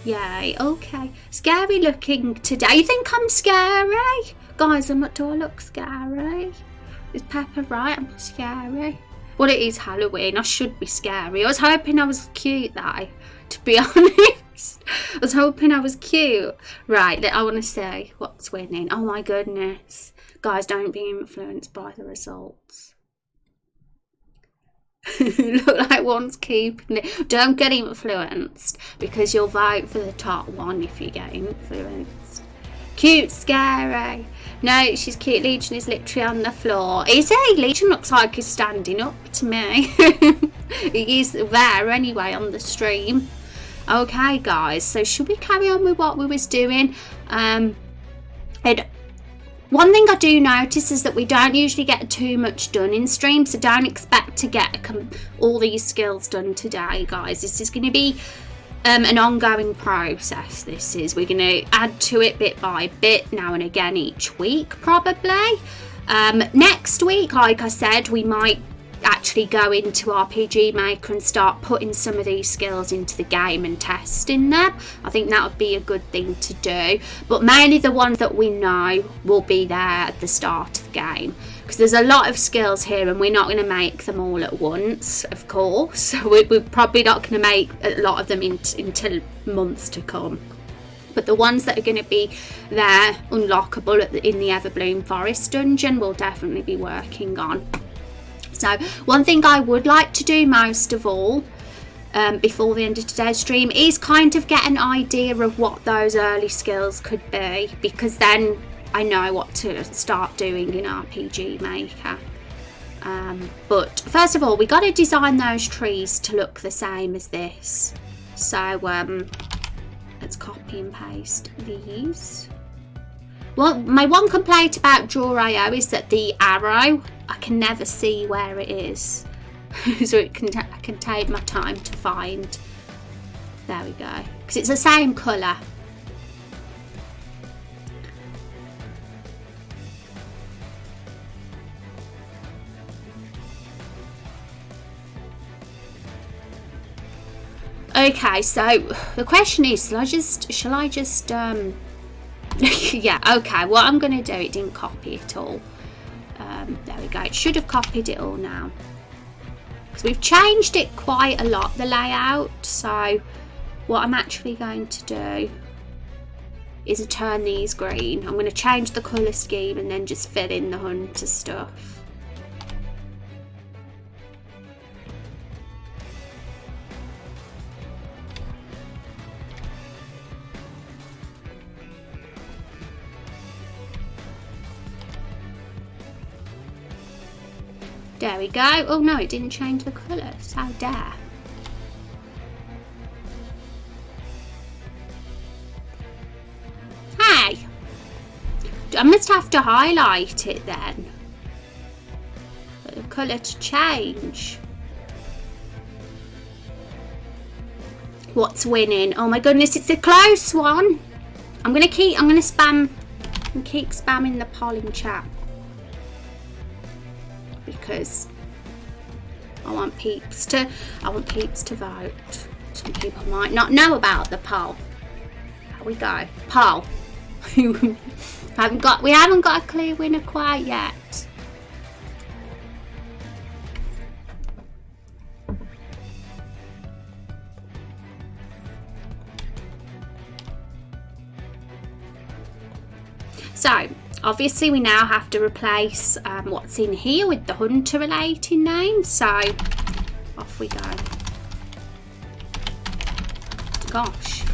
Yay. Okay. Scary looking today. You think I'm scary, guys? Do I look scary? Is Pepper right? I'm scary. Well, it is Halloween. I should be scary. I was hoping I was cute, though, to be honest. I was hoping I was cute. Right, I want to say what's winning. Oh, my goodness. Guys, don't be influenced by the results. Look like one's keeping it. Don't get influenced because you'll vote for the top one if you get influenced. Cute, scary. No, she's cute. Legion is literally on the floor. Is he? Legion looks like he's standing up to me. He is there anyway on the stream. Okay, guys. So should we carry on with what we was doing? And one thing I do notice is that we don't usually get too much done in stream, so don't expect to get all these skills done today, guys. This is going to be an ongoing process. We're going to add to it bit by bit now and again each week probably. Next week, like I said, we might actually go into RPG Maker and start putting some of these skills into the game and testing them. I think that would be a good thing to do, but mainly the ones that we know will be there at the start of the game, because there's a lot of skills here and we're not going to make them all at once, of course. We're probably not going to make a lot of them until months to come. But the ones that are going to be there unlockable in the Everbloom Forest dungeon we'll definitely be working on. So one thing I would like to do most of all before the end of today's stream is kind of get an idea of what those early skills could be, because then I know what to start doing in RPG Maker. But first of all, we got to design those trees to look the same as this. So let's copy and paste these. Well, my one complaint about Draw.io is that the arrow, I can never see where it is. So I can take my time to find. There we go. Because it's the same colour. Okay, so the question is, shall I just yeah, okay, what I'm going to do, it didn't copy it all. There we go, it should have copied it all now. Because we've changed it quite a lot, the layout, so what I'm actually going to do is to turn these green. I'm going to change the colour scheme and then just fill in the hunter stuff. There we go. Oh no, it didn't change the colours. How dare. Hey! I must have to highlight it then. For the colour to change. What's winning? Oh my goodness, it's a close one. I'm gonna keep spamming the poll in chat. Because I want peeps to vote. Some people might not know about the poll. Here we go. Poll. we haven't got a clear winner quite yet. So obviously we now have to replace what's in here with the hunter relating name, so off we go. Gosh.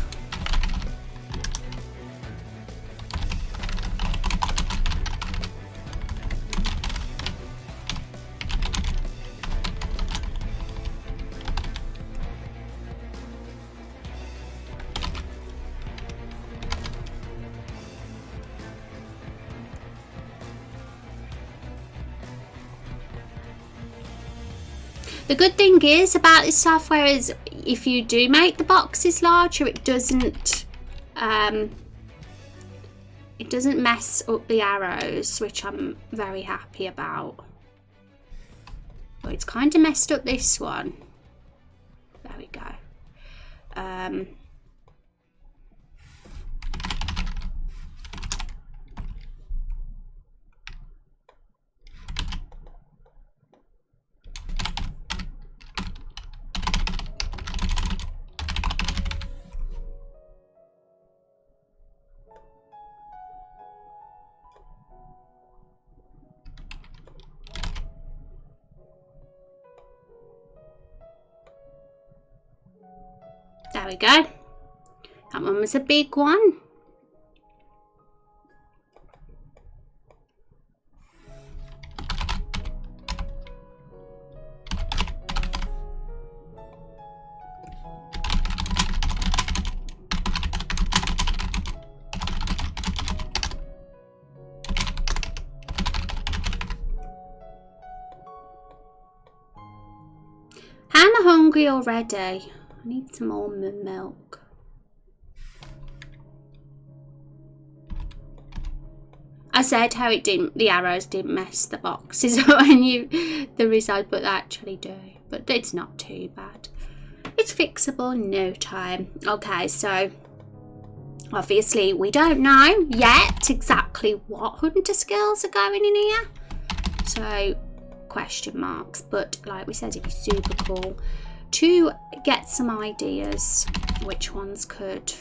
The good thing is about this software is if you do make the boxes larger, it doesn't mess up the arrows, which I'm very happy about. But it's kind of messed up this one. There we go. There we go. That one was a big one. How am I hungry already? I need some more milk. I said how it didn't, the arrows didn't mess the boxes up. I knew the result, but they actually do. But it's not too bad. It's fixable in no time. Okay, so obviously we don't know yet exactly what hunter skills are going in here. So question marks, but like we said, it'd be super cool to get some ideas which ones could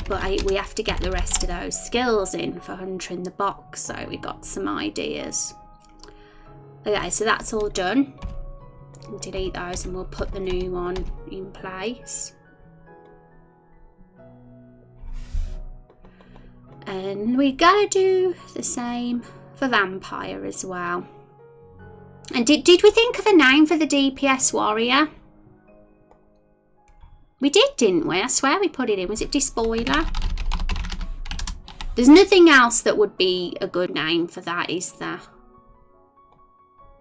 But we have to get the rest of those skills in for Hunter in the Box, so we got some ideas. Okay, so that's all done. We'll delete those and we'll put the new one in place. And we gotta do the same for Vampire as well. And did we think of a name for the DPS warrior? We did, didn't we? I swear we put it in. Was it Despoiler? There's nothing else that would be a good name for that, is there?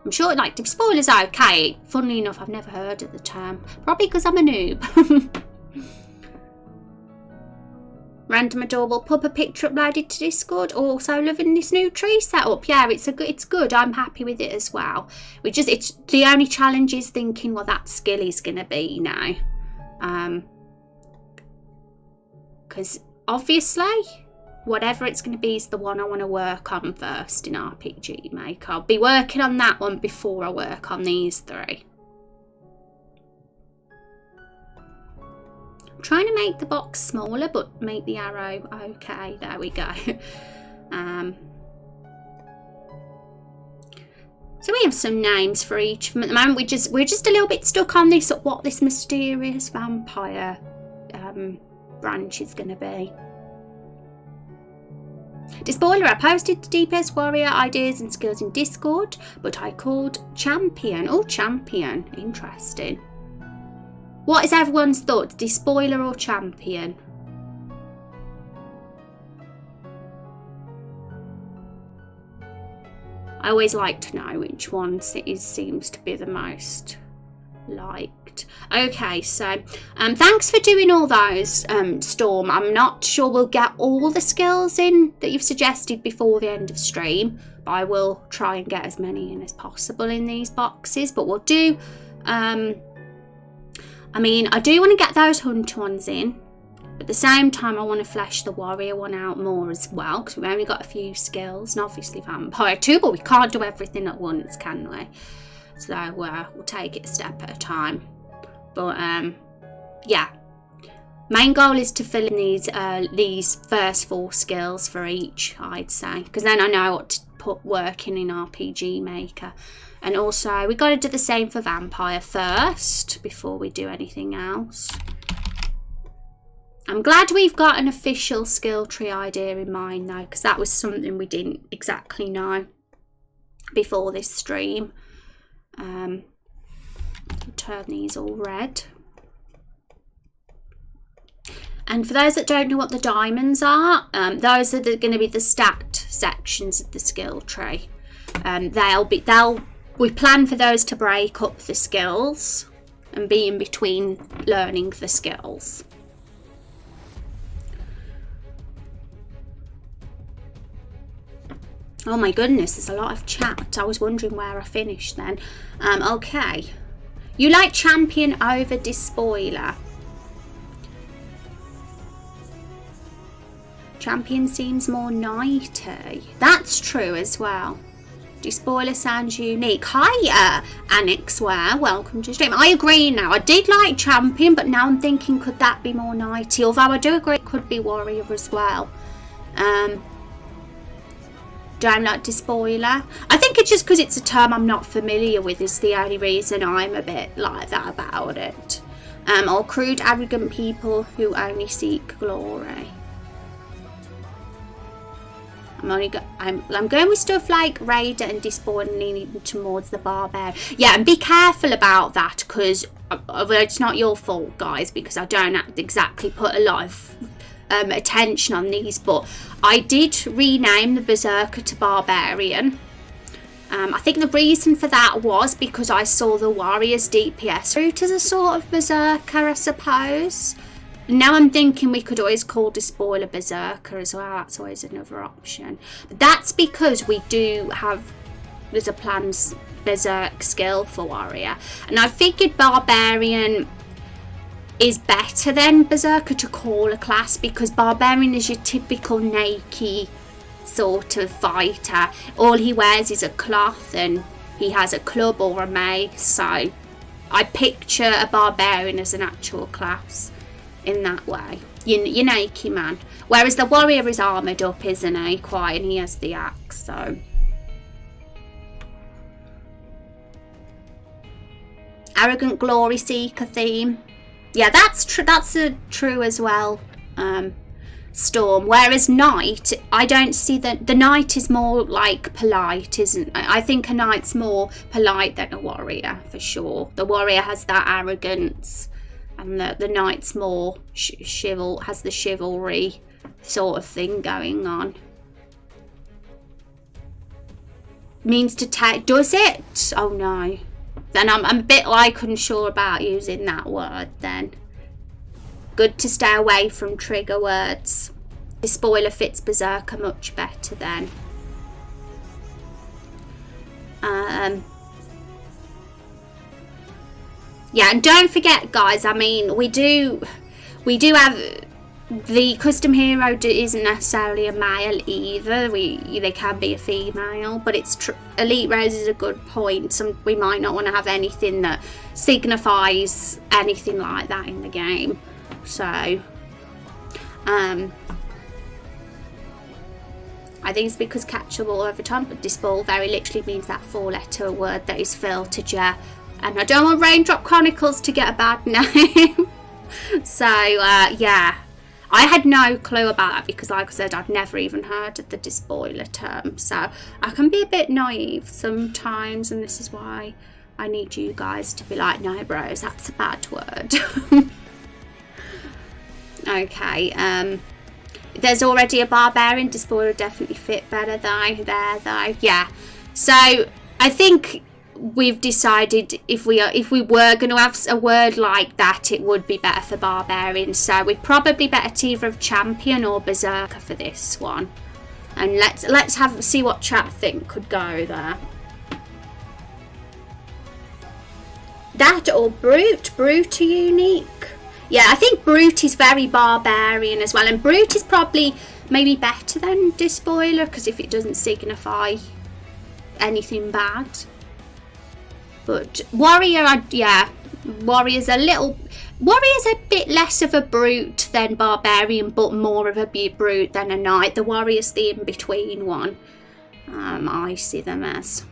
I'm sure, like, Despoiler's okay. Funnily enough, I've never heard of the term. Probably because I'm a noob. Random adorable pup, picture uploaded to Discord. Also loving this new tree setup. Yeah, it's good. I'm happy with it as well. It's the only challenge is thinking what that skill is going to be now. Because obviously whatever it's going to be is the one I want to work on first in RPG Maker. I'll be working on that one before I work on these three. I'm trying to make the box smaller but make the arrow okay. There we go. So we have some names for each of them at the moment. We're just a little bit stuck on this, what this mysterious vampire branch is going to be. Despoiler, I posted DPS warrior ideas and skills in Discord, but I called champion. Oh, champion. Interesting. What is everyone's thoughts? Despoiler or champion? I always like to know which one seems to be the most liked. Okay, so thanks for doing all those, Storm. I'm not sure we'll get all the skills in that you've suggested before the end of stream, but I will try and get as many in as possible in these boxes. But we'll do, I mean, I do want to get those Hunter ones in. At the same time, I want to flesh the warrior one out more as well, because we've only got a few skills, and obviously vampire too, but we can't do everything at once, can we? So we'll take it a step at a time. But yeah, main goal is to fill in these first 4 skills for each, I'd say, because then I know what to put working in RPG Maker. And also we've got to do the same for vampire first before we do anything else. I'm glad we've got an official skill tree idea in mind though, because that was something we didn't exactly know before this stream. Turn these all red. And for those that don't know what the diamonds are, those are going to be the stat sections of the skill tree. We plan for those to break up the skills and be in between learning the skills. Oh my goodness, there's a lot of chat. I was wondering where I finished then. Okay. You like champion over despoiler. Champion seems more knighty. That's true as well. Despoiler sounds unique. Hi, Annexware. Welcome to stream. I agree now. I did like champion, but now I'm thinking, could that be more knighty? Although I do agree it could be warrior as well. Don't like despoiler. I think it's just because it's a term I'm not familiar with is the only reason I'm a bit like that about it. Or crude, arrogant people who only seek glory. I'm going with stuff like Raider and Despoiler and leaning towards the barbarian. Yeah, and be careful about that because it's not your fault, guys, because I don't exactly put a lot of attention on these, but I did rename the Berserker to Barbarian. I think the reason for that was because I saw the Warrior's DPS route as a sort of Berserker, I suppose. Now I'm thinking we could always call Despoiler Berserker as well. That's always another option. But that's because we do have, there's a planned Berserk skill for Warrior. And I figured Barbarian is better than Berserker to call a class because Barbarian is your typical naked sort of fighter. All he wears is a cloth and he has a club or a mace. So I picture a Barbarian as an actual class. in that way. You're naked, man. Whereas the warrior is armoured up, isn't he? Quite, and he has the axe, so. Arrogant glory seeker theme. Yeah, that's true. That's true as well. Storm. Whereas knight, I don't see that. The knight is more like polite, isn't? I think a knight's more polite than a warrior for sure. The warrior has that arrogance, and the knight's more has the chivalry sort of thing going on. Means to take. Does it? Oh no. Then I'm a bit like unsure about using that word then. Good to stay away from trigger words. The spoiler fits Berserker much better then. Yeah, and don't forget guys, I mean, we do have the custom hero isn't necessarily a male either. They can be a female, but it's Elite Rose is a good point. We might not want to have anything that signifies anything like that in the game. So, I think it's because catchable over time, but Disball very literally means that 4-letter word that is filtered, yeah. And I don't want Raindrop Chronicles to get a bad name. So, yeah. I had no clue about that because, like I said, I'd never even heard of the despoiler term. So I can be a bit naive sometimes, and this is why I need you guys to be like, no, bros, that's a bad word. Okay, there's already a barbarian. Despoiler definitely fit better though. Yeah. So I think we've decided if we were going to have a word like that, it would be better for barbarian. So we'd probably better to either have champion or berserker for this one. And let's see what chat think could go there. That or brute are unique. Yeah, I think brute is very barbarian as well, and brute is probably maybe better than despoiler because if it doesn't signify anything bad. But warrior, warrior's a bit less of a brute than barbarian, but more of a brute than a knight. The warrior's the in-between one. I see them as.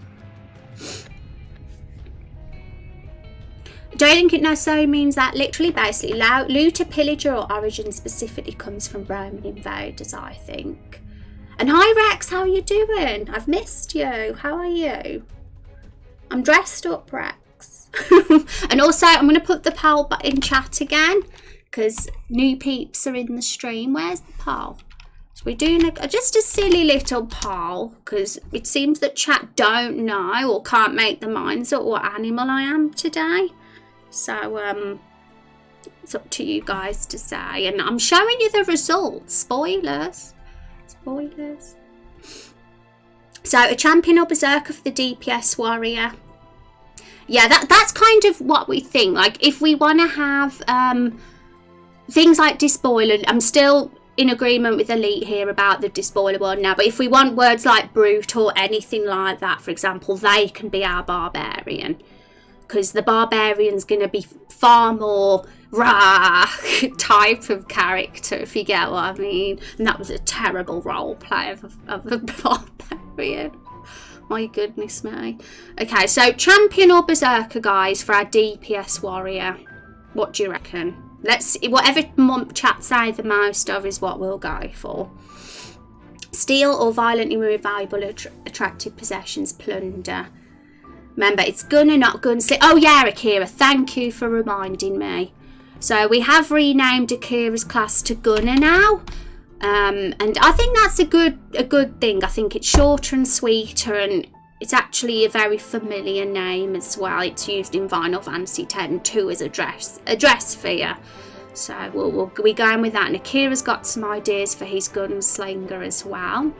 Don't think it necessarily means that literally. Basically, looter, pillager, or origin specifically comes from Roman invaders, I think. And hi Rex, how are you doing? I've missed you. How are you? I'm dressed up, Rex. And also, I'm going to put the poll in chat again because new peeps are in the stream. Where's the poll? So we're doing just a silly little poll because it seems that chat don't know or can't make their minds up what animal I am today. So it's up to you guys to say, and I'm showing you the results. Spoilers. So a champion or berserker for the DPS warrior. Yeah, that's kind of what we think. Like if we want to have things like despoiler, I'm still in agreement with Elite here about the despoiler one now. But if we want words like brute or anything like that, for example, they can be our barbarian. Because the barbarian's going to be far more rah type of character, if you get what I mean. And that was a terrible role play of a barbarian. My goodness me. Okay, so champion or berserker, guys, for our DPS warrior. What do you reckon? Let's see. Whatever chat say the most of is what we'll go for. Steal or violently remove valuable attractive possessions, plunder. Remember, it's gunner, not gun. Oh yeah, Akira, thank you for reminding me. So we have renamed Akira's class to gunner now. And I think that's a good thing. I think it's shorter and sweeter, and it's actually a very familiar name as well. It's used in Final Fantasy X-2 as a dress fear. So we'll be going with that. And Akira's got some ideas for his gunslinger as well.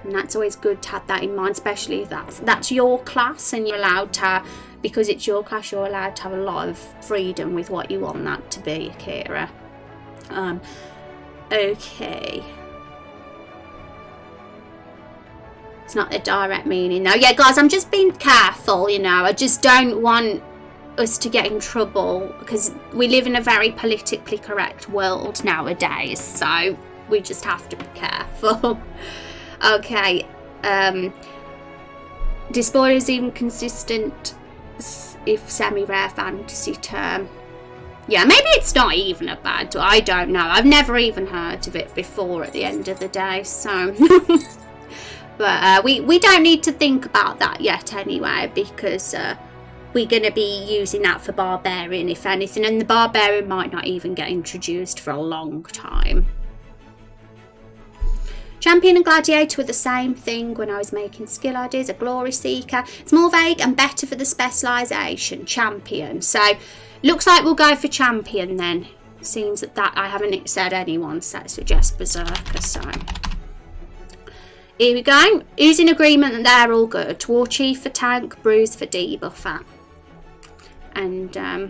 And that's always good to have that in mind, especially if that's your class and you're allowed to, because it's your class, you're allowed to have a lot of freedom with what you want that to be, Akira. Okay. It's not a direct meaning though. Yeah, guys, I'm just being careful, you know. I just don't want us to get in trouble, because we live in a very politically correct world nowadays, so we just have to be careful. Okay, Despoiler is inconsistent if semi-rare fantasy term. Yeah, maybe it's not even a bad, I don't know. I've never even heard of it before at the end of the day, so. But we don't need to think about that yet anyway, because we're going to be using that for Barbarian, if anything. And the Barbarian might not even get introduced for a long time. Champion and Gladiator were the same thing when I was making skill ideas. A Glory Seeker. It's more vague and better for the specialisation. Champion. So, looks like we'll go for Champion then. Seems that I haven't said anyone suggest Berserker, so. Here we go. Who's in agreement that they're all good? War Chief for tank, Bruise for debuffer. And, I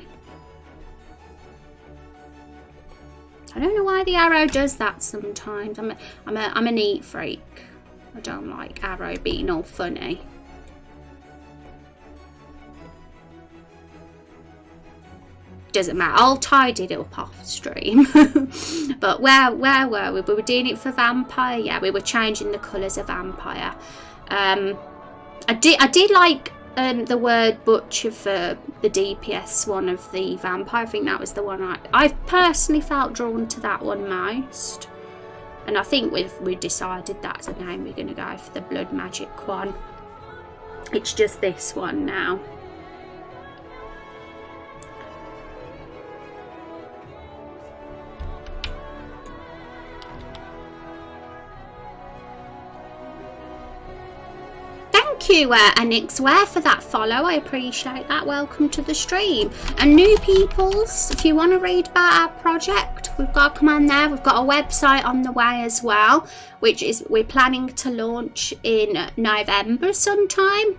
don't know why the arrow does that sometimes. I'm a neat freak. I don't like arrow being all funny. Doesn't matter. I'll tidy it up off stream. But where were we? We were doing it for Vampire. Yeah, we were changing the colours of Vampire. I did like the word Butcher for the DPS one of the Vampire. I think that was the one I personally felt drawn to that one most. And I think we decided that's the name we're going to go for the Blood Magic one. It's just this one now. Thank you, Anixware, for that follow. I appreciate that. Welcome to the stream. And new peoples, if you want to read about our project, we've got a command there. We've got a website on the way as well, which is we're planning to launch in November sometime.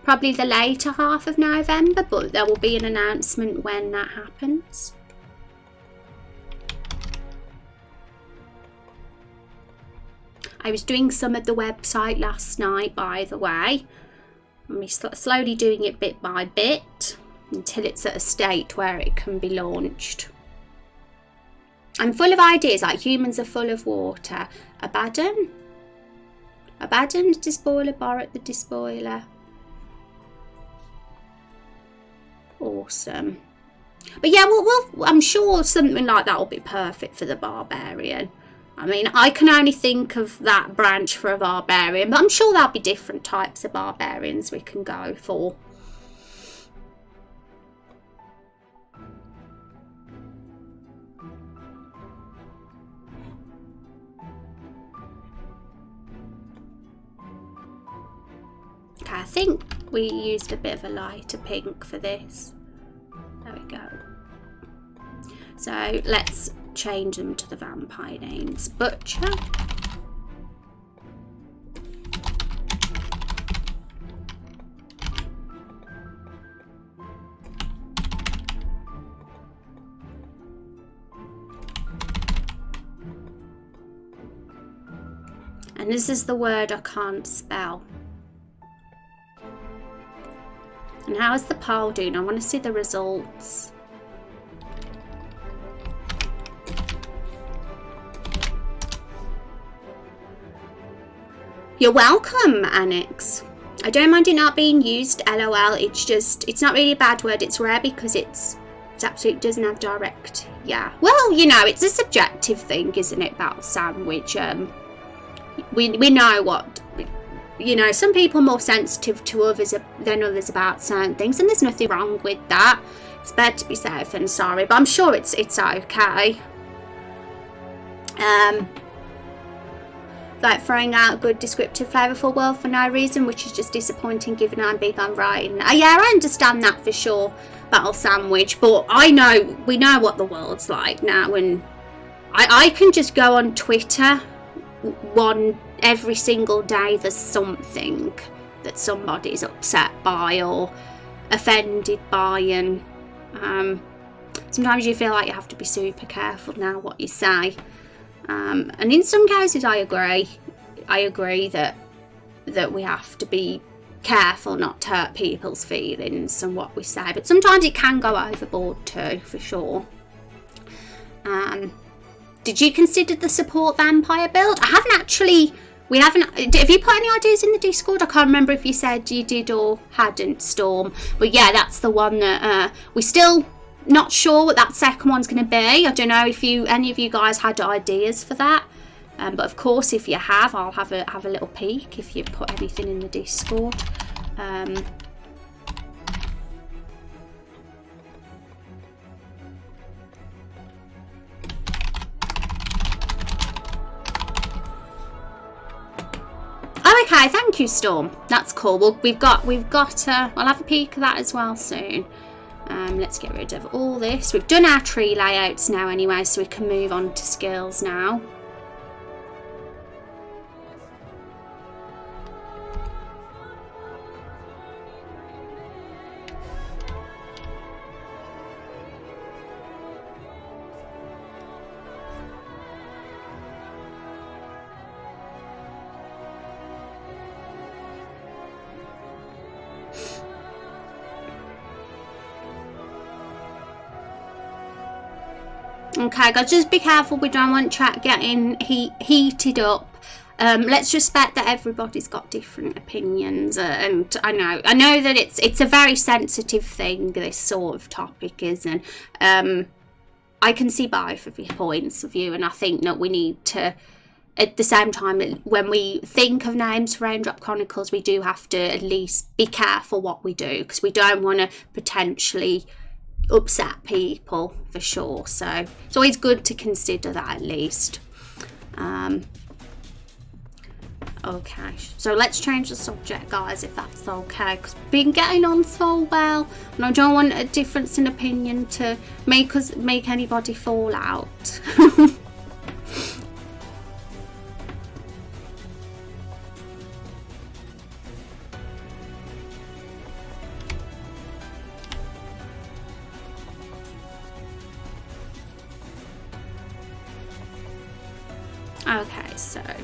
Probably the later half of November, but there will be an announcement when that happens. I was doing some of the website last night, by the way. I'm slowly doing it bit by bit until it's at a state where it can be launched. I'm full of ideas, like humans are full of water. Abaddon? Abaddon, Despoiler, Borat the Despoiler. Awesome. But yeah, I'm sure something like that will be perfect for the Barbarian. I mean, I can only think of that branch for a Barbarian, but I'm sure there'll be different types of Barbarians we can go for. Okay, I think we used a bit of a lighter pink for this. There we go. So let's change them to the vampire names. Butcher. And this is the word I can't spell. And how is the poll doing? I want to see the results. You're welcome, Annex. I don't mind it not being used, LOL. It's not really a bad word. It's rare because it absolutely doesn't have direct. Yeah. Well, you know, it's a subjective thing, isn't it, about sandwich? We know what, you know, some people are more sensitive to others than others about certain things, and there's nothing wrong with that. It's better to be safe than sorry, but I'm sure it's okay. Like throwing out a good descriptive flavourful word for no reason, which is just disappointing given I'm big on writing. Yeah, I understand that for sure, Battle Sandwich, but we know what the world's like now, and I can just go on Twitter every single day there's something that somebody's upset by or offended by, and sometimes you feel like you have to be super careful now what you say. And in some cases I agree that we have to be careful not to hurt people's feelings and what we say, but sometimes it can go overboard too, for sure. Did you consider the support vampire build? I haven't actually. Have you put any ideas in the Discord? I can't remember if you said you did or hadn't, Storm. But yeah, that's the one that we're still not sure what that second one's going to be. I don't know if any of you guys had ideas for that. But of course, if you have, I'll have a little peek if you put anything in the Discord. Oh, okay, thank you, Storm. That's cool. Well, we've got. I'll have a peek of that as well soon. Let's get rid of all this. We've done our tree layouts now anyway, so we can move on to skills now. Okay, guys, just be careful. We don't want chat getting heated up. Let's respect that everybody's got different opinions, and I know that it's a very sensitive thing, this sort of topic is, and I can see both of your points of view, and I think that we need to, at the same time, when we think of names for Raindrop Chronicles, we do have to at least be careful what we do, because we don't want to potentially upset people, for sure. So it's always good to consider that at least. Okay, so let's change the subject, guys, if that's okay, because we've been getting on so well, and I don't want a difference in opinion to make anybody fall out. Okay, so I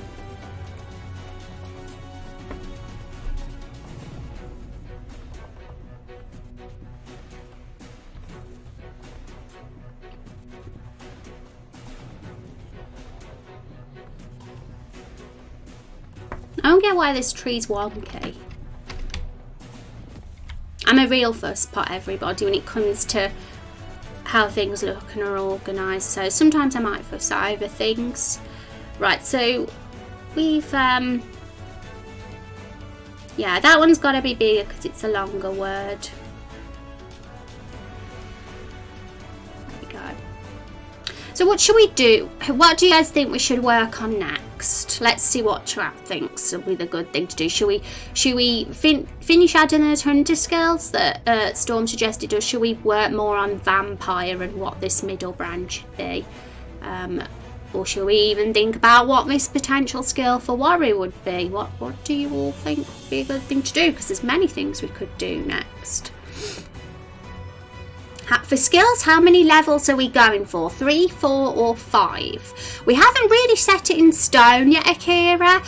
don't get why this tree's wonky. I'm a real fuss pot, everybody, when it comes to how things look and are organised, so sometimes I might fuss over things. Right, so we've, yeah, that one's got to be bigger because it's a longer word. There we go. So what should we do? What do you guys think we should work on next? Let's see what chat thinks would be the good thing to do. Should we finish adding those hunter skills that Storm suggested, or should we work more on vampire and what this middle branch should be? Or should we even think about what this potential skill for warrior would be? What do you all think would be a good thing to do? Because there's many things we could do next. For skills, how many levels are we going for? 3, 4 or 5? We haven't really set it in stone yet, Akira.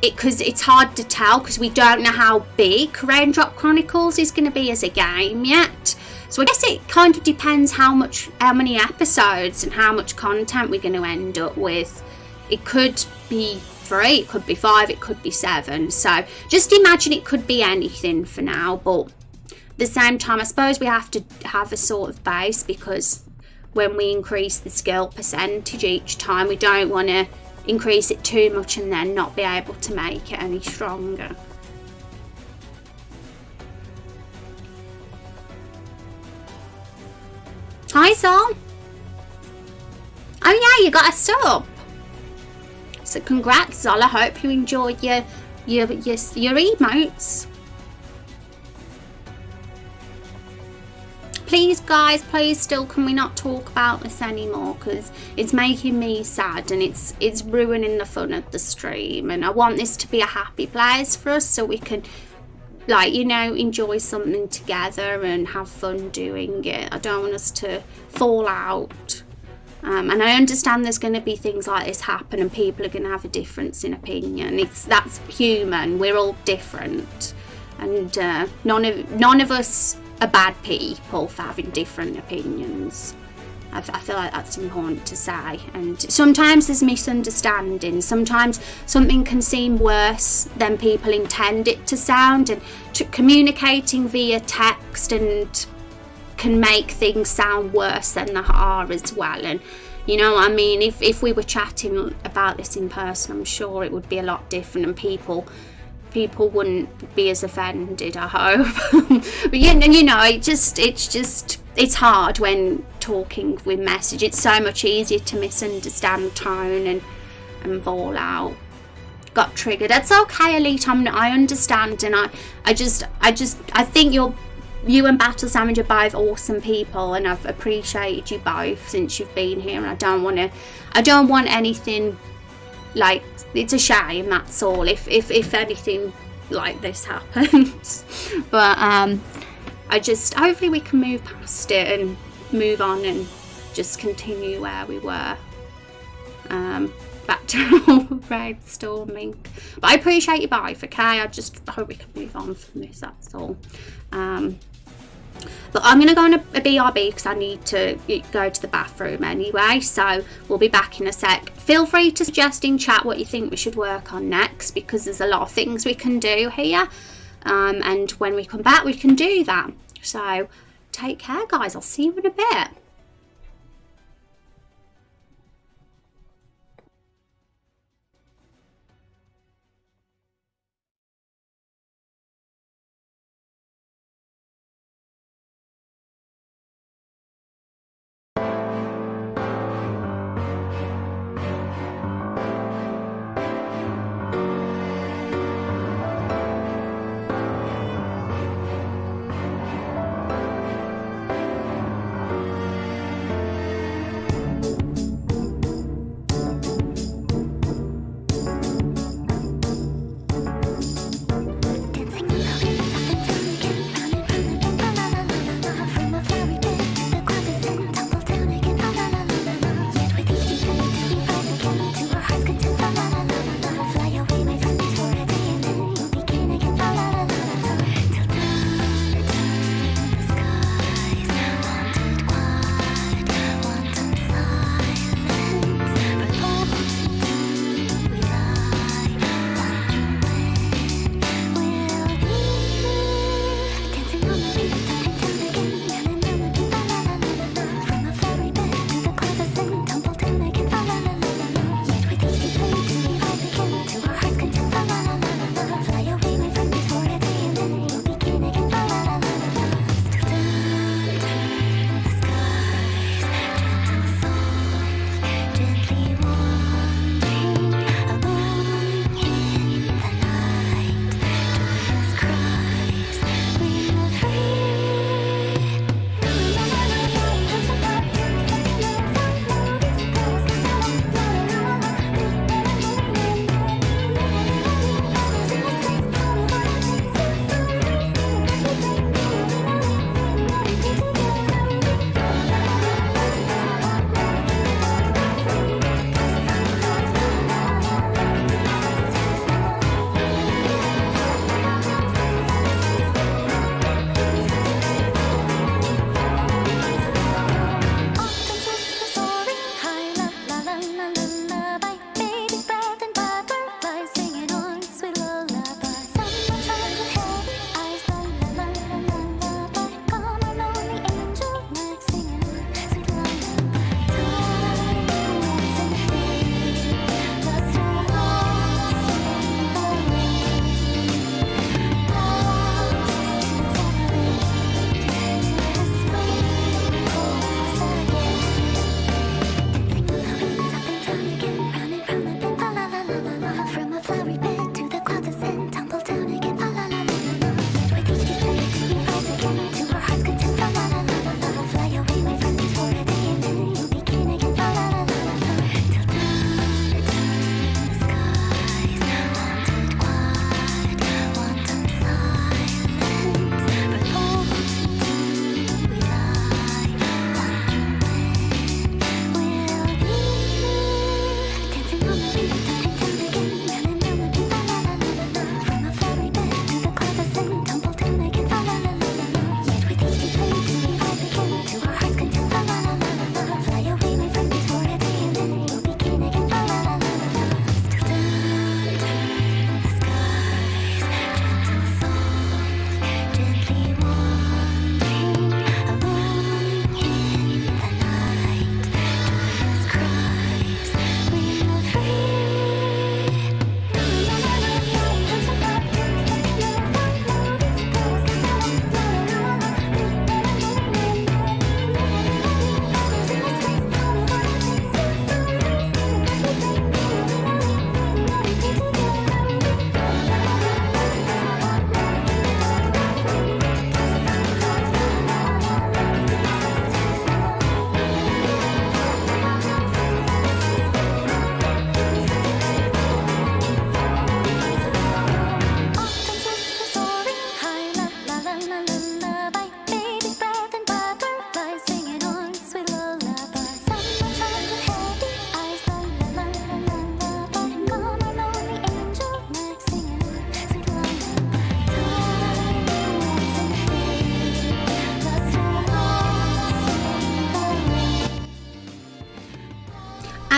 Because it's hard to tell because we don't know how big Raindrop Chronicles is going to be as a game yet. So I guess it kind of depends how many episodes and how much content we're going to end up with. It could be 3, it could be 5, it could be 7. So just imagine it could be anything for now. But at the same time, I suppose we have to have a sort of base, because when we increase the skill percentage each time, we don't want to increase it too much and then not be able to make it any stronger. Hi, Sol. Oh yeah, you got a sub. So congrats, Sol. I hope you enjoyed your emotes. Please, guys, please, still, can we not talk about this anymore? Because it's making me sad and it's ruining the fun of the stream. And I want this to be a happy place for us, so we can, like, you know, enjoy something together and have fun doing it. I don't want us to fall out. And I understand there's going to be things like this happen and people are going to have a difference in opinion. That's human. We're all different, and none of us are bad people for having different opinions. I feel like that's important to say. And sometimes there's misunderstandings. Sometimes something can seem worse than people intend it to sound, and communicating via text and can make things sound worse than they are as well. And you know, I mean, if we were chatting about this in person, I'm sure it would be a lot different, and people wouldn't be as offended, I hope. But you know, it's hard when talking with message. It's so much easier to misunderstand tone and fall out. Got triggered. That's okay, Elite. I understand, and I think you and Battle Sandwich are both awesome people, and I've appreciated you both since you've been here, and I don't want anything like, it's a shame, that's all, if anything like this happens. But hopefully we can move past it and move on and just continue where we were, back to brainstorming. But I appreciate you both, okay? I just hope we can move on from this, that's all. But I'm going to go on a BRB because I need to go to the bathroom anyway, so we'll be back in a sec. Feel free to suggest in chat what you think we should work on next, because there's a lot of things we can do here, and when we come back we can do that. So take care, guys. I'll see you in a bit.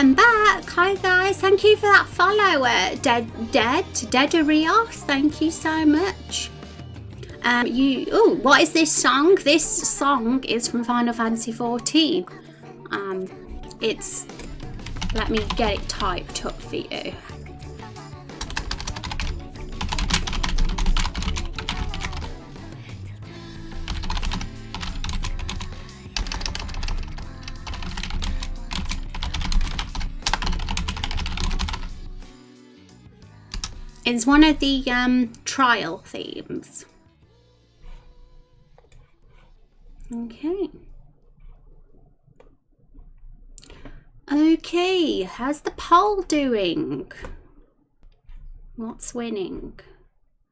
I'm back. Hi guys, thank you for that follow. Dedarios, thank you so much. What is this song? This song is from Final Fantasy 14. Let me get it typed up for you. It's one of the trial themes. Okay. Okay, how's the poll doing? What's winning?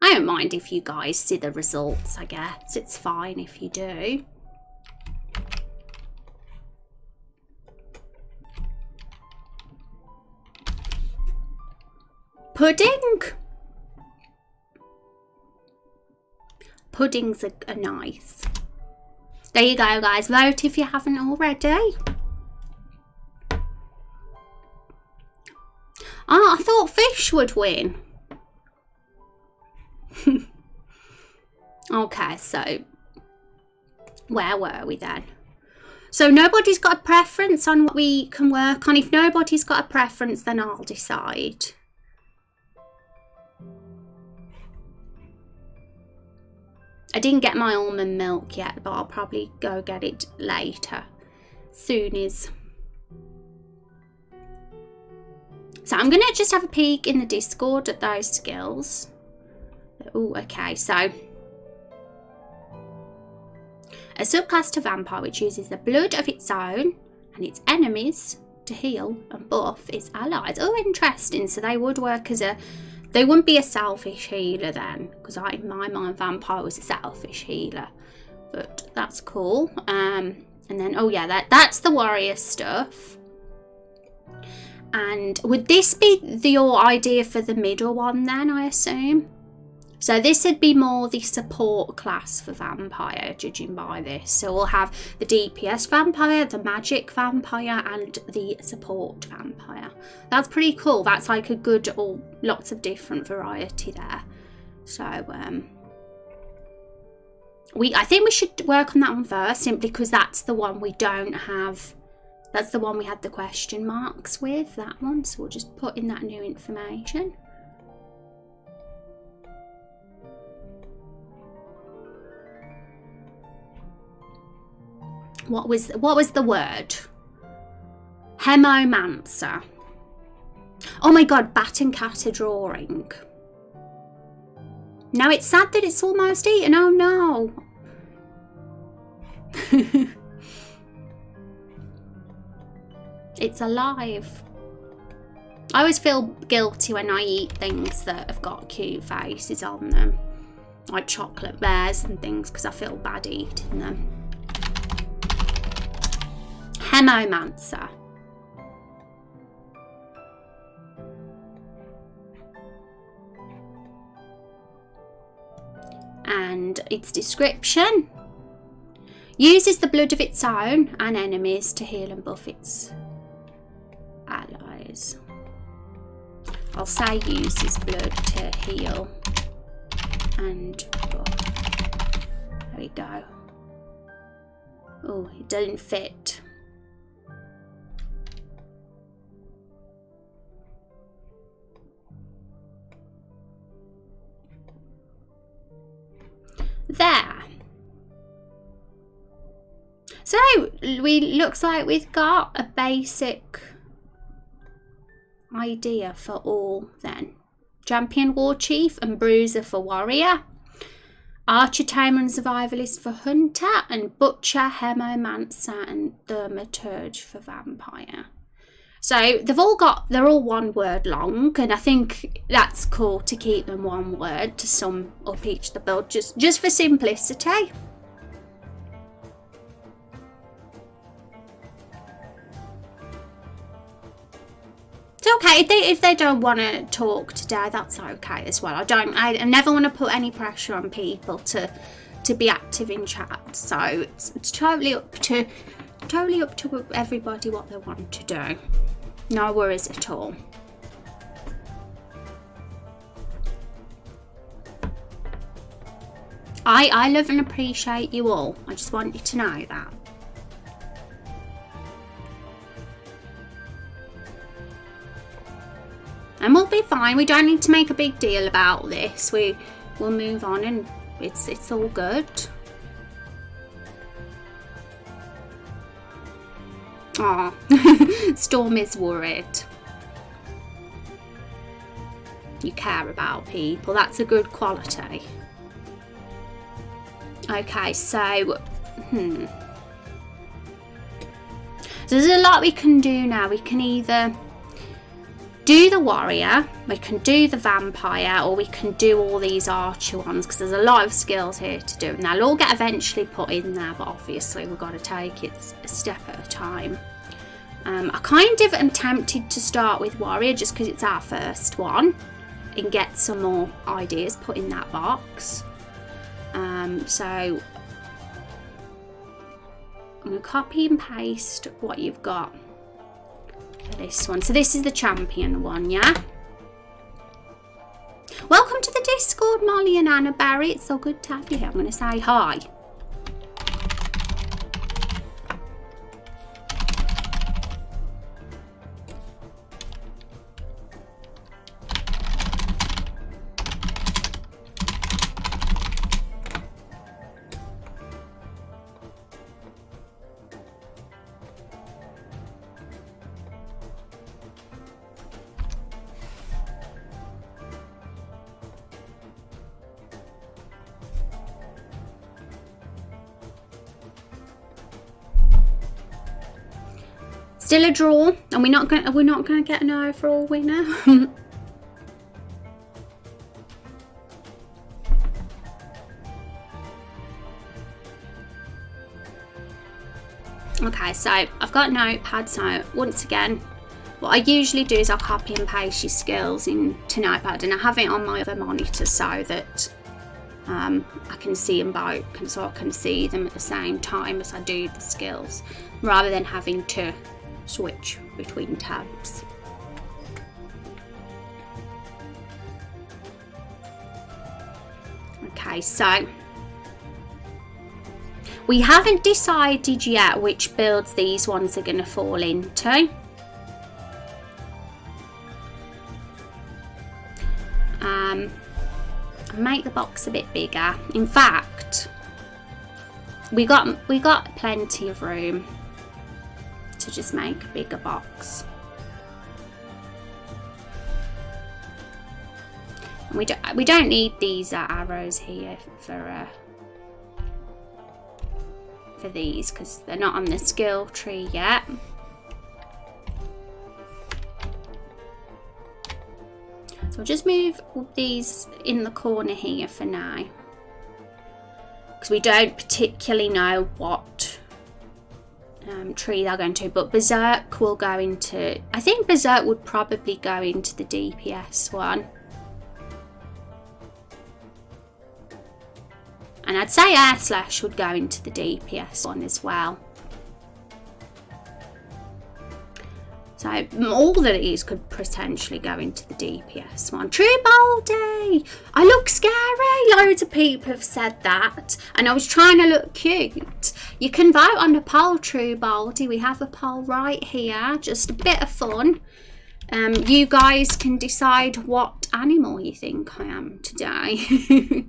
I don't mind if you guys see the results, I guess. It's fine if you do. Pudding? Puddings are nice. There you go, guys. Vote if you haven't already. Oh, I thought fish would win. Okay, so where were we then? So nobody's got a preference on what we can work on. If nobody's got a preference, then I'll decide. I didn't get my almond milk yet, but I'll probably go get it later. Soon is. So I'm going to just have a peek in the Discord at those skills. Oh, okay. So a subclass to vampire which uses the blood of its own and its enemies to heal and buff its allies. Oh, interesting. So they would work as a... They wouldn't be a selfish healer then, because in my mind, vampire was a selfish healer. But that's cool. And then, oh yeah, that's the warrior stuff. And would this be your idea for the middle one then, I assume? So this would be more the support class for vampire, judging by this. So we'll have the DPS vampire, the magic vampire, and the support vampire. That's pretty cool. That's like a good, or lots of different variety there. So I think we should work on that one first, simply because that's the one we don't have. That's the one we had the question marks with, that one. So we'll just put in that new information. What was the word? Hemomancer. Oh my god, bat and cat are drawing. Now it's sad that it's almost eaten. Oh no. It's alive. I always feel guilty when I eat things that have got cute faces on them. Like chocolate bears and things, because I feel bad eating them. Hemomancer. And its description: uses the blood of its own and enemies to heal and buff its allies. I'll say uses blood to heal and buff. There we go. Oh, it doesn't fit. There. So looks like we've got a basic idea for all then. Champion War Chief and Bruiser for Warrior. Archer, Tamer and Survivalist for Hunter. And Butcher, Hemomancer and Thaumaturge for Vampire. So they're all one word long, and I think that's cool to keep them one word to sum up each the build, just for simplicity. It's okay if they don't want to talk today. That's okay as well. I never want to put any pressure on people to be active in chat. So it's totally up to everybody what they want to do. No worries at all. I love and appreciate you all. I just want you to know that. And we'll be fine. We don't need to make a big deal about this. We'll move on and it's all good. Aw, Storm is worried. You care about people. That's a good quality. Okay, so there's a lot we can do now. We can either do the warrior, we can do the vampire, or we can do all these archer ones, because there's a lot of skills here to do, and they'll all get eventually put in there, but obviously we've got to take it a step at a time. I kind of am tempted to start with warrior just because it's our first one and get some more ideas put in that box. So I'm going to copy and paste what you've got for this one. So this is the champion one, yeah? Welcome to the Discord, Molly and Anna Barry. It's so good to have you here. I'm going to say hi. Still a draw, and we're not gonna get an overall winner. Okay, so I've got a notepad, so once again, what I usually do is I'll copy and paste your skills into notepad, and I have it on my other monitor so that I can see them both, so I can see them at the same time as I do the skills, rather than having to switch between tabs. Okay, so we haven't decided yet which builds these ones are going to fall into. Make the box a bit bigger. In fact, we got plenty of room to just make a bigger box. And we don't need these arrows here for these because they're not on the skill tree yet. So I'll just move these in the corner here for now, because we don't particularly know what tree they're going to, but Berserk will go into, I think Berserk would probably go into the DPS one. And I'd say Air Slash would go into the DPS one as well. So all of these could potentially go into the DPS one. True Baldy! I look scary! Loads of people have said that. And I was trying to look cute. You can vote on the poll, True Baldy. We have a poll right here. Just a bit of fun. You guys can decide what animal you think I am today.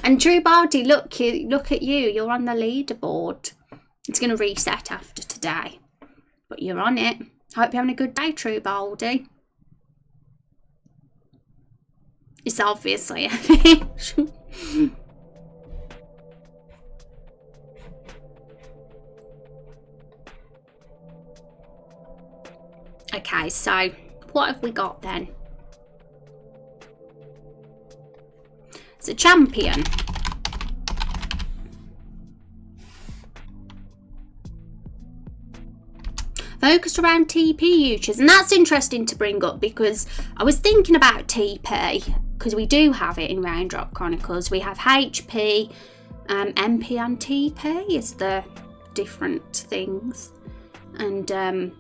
And True Baldy, look at you. You're on the leaderboard. It's going to reset after today. But you're on it. Hope you're having a good day, True Baldy. It's obviously a fish. Okay, so what have we got then? It's a champion. Focused around TP users, and that's interesting to bring up because I was thinking about TP because we do have it in Raindrop Chronicles. We have HP, MP and TP is the different things, and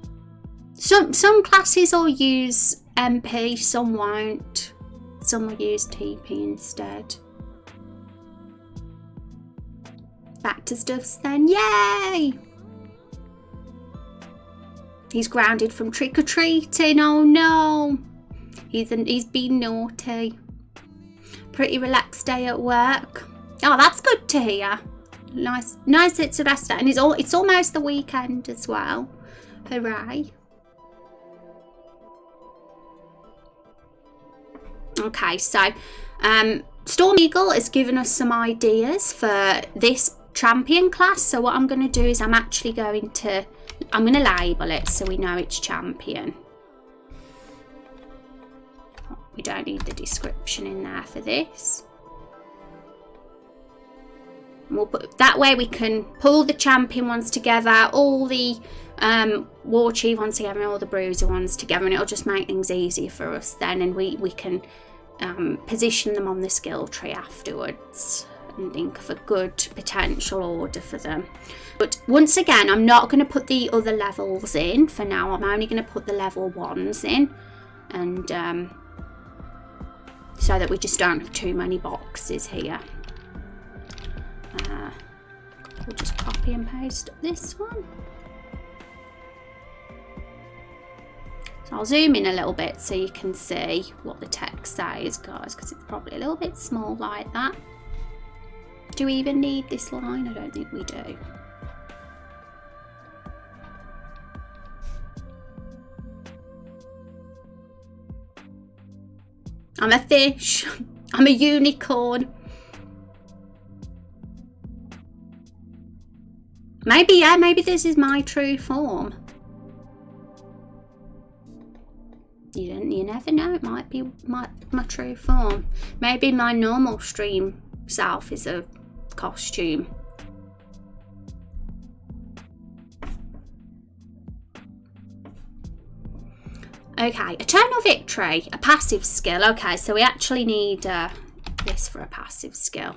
Some classes will use MP, some won't. Some will use TP instead. Back to stuffs then. Yay! He's grounded from trick-or-treating. Oh no! He's been naughty. Pretty relaxed day at work. Oh, that's good to hear. Nice it's a rest day. And it's almost the weekend as well. Hooray. Okay, so Storm Eagle has given us some ideas for this champion class. So what I'm going to do is I'm going to label it so we know it's champion. We don't need the description in there for this. And we'll put that way we can pull the champion ones together, all the war chief ones together, and all the bruiser ones together, and it'll just make things easier for us then, and we can position them on the skill tree afterwards and think of a good potential order for them. But once again, I'm not going to put the other levels in for now. I'm only going to put the level 1s in, and so that we just don't have too many boxes here. We'll just copy and paste this one. So I'll zoom in a little bit so you can see what the text says, guys, because it's probably a little bit small like that. Do we even need this line? I don't think we do. I'm a fish. I'm a unicorn. Maybe this is my true form. You never know. It might be my true form. Maybe my normal stream self is a costume. Okay, Eternal Victory, a passive skill. Okay, so we actually need this for a passive skill.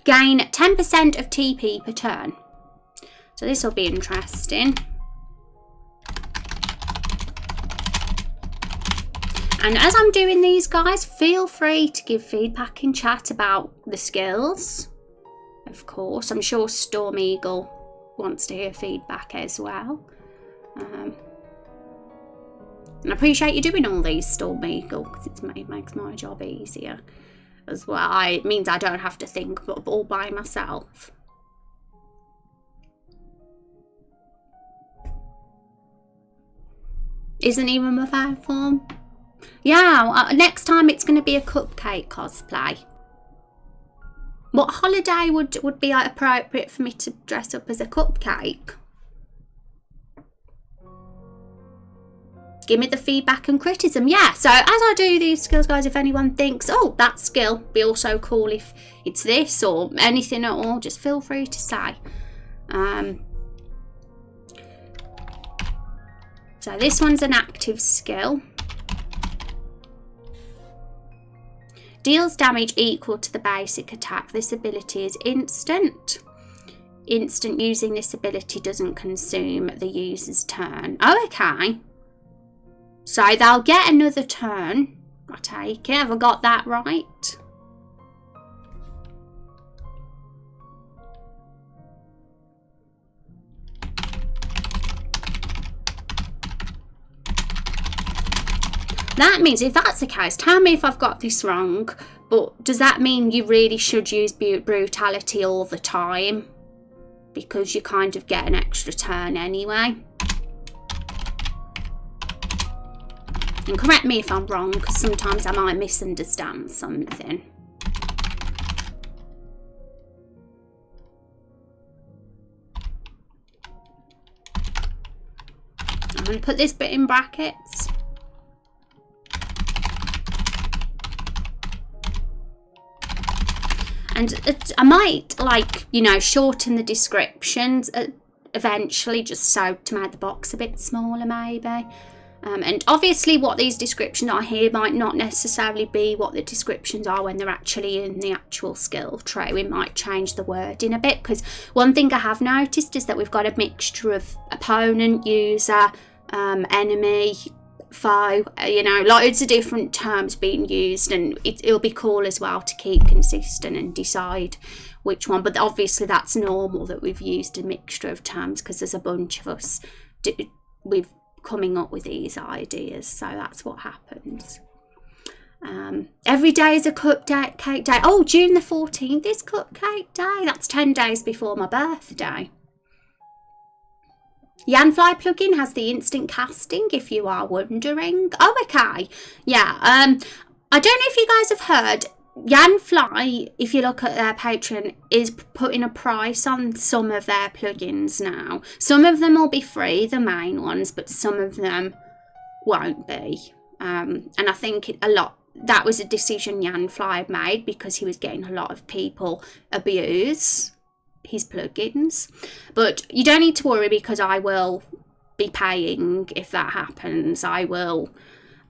Gain 10% of TP per turn. So this will be interesting. And as I'm doing these, guys, feel free to give feedback in chat about the skills. Of course, I'm sure Storm Eagle wants to hear feedback as well. And I appreciate you doing all these, Storm Eagle, because it makes my job easier as well. It means I don't have to think all by myself. Isn't even my favourite form. Yeah, next time it's going to be a cupcake cosplay. What holiday would be appropriate for me to dress up as a cupcake? Give me the feedback and criticism. Yeah, so as I do these skills, guys, if anyone thinks, oh, that skill be also cool if it's this or anything at all, just feel free to say. So this one's an active skill. Deals damage equal to the basic attack. This ability is instant. Instant using this ability doesn't consume the user's turn. Oh, okay. So they'll get another turn. I take it. Have I got that right? That means, if that's the case, tell me if I've got this wrong, but does that mean you really should use brutality all the time? Because you kind of get an extra turn anyway. And correct me if I'm wrong, because sometimes I might misunderstand something. I'm going to put this bit in brackets. And I might, like, you know, shorten the descriptions eventually, just so to make the box a bit smaller, maybe. And obviously what these descriptions are here might not necessarily be what the descriptions are when they're actually in the actual skill tree. We might change the wording a bit, because one thing I have noticed is that we've got a mixture of opponent, user, enemy, foe, you know, loads of different terms being used, and it'll be cool as well to keep consistent and decide which one. But obviously that's normal that we've used a mixture of terms, because there's a bunch of us we've coming up with these ideas, so that's what happens. Every day is a cupcake day. Oh, June the 14th is cupcake day. That's 10 days before my birthday. Yanfly plugin has the instant casting, if you are wondering. Oh, okay. Yeah, I don't know if you guys have heard, Yanfly, if you look at their Patreon, is putting a price on some of their plugins now. Some of them will be free, the main ones, but some of them won't be. And I think that was a decision Yanfly made, because he was getting a lot of people abuse his plugins. But you don't need to worry, because I will be paying if that happens.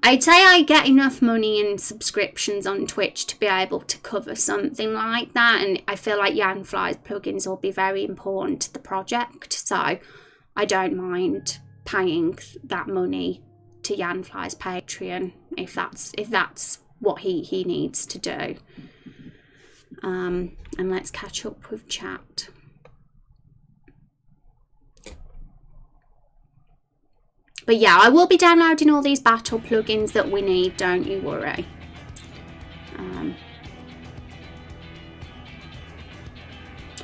I'd say I get enough money in subscriptions on Twitch to be able to cover something like that, and I feel like Yanfly's plugins will be very important to the project, so I don't mind paying that money to Yanfly's Patreon if that's what he needs to do. And let's catch up with chat. But yeah, I will be downloading all these battle plugins that we need, don't you worry.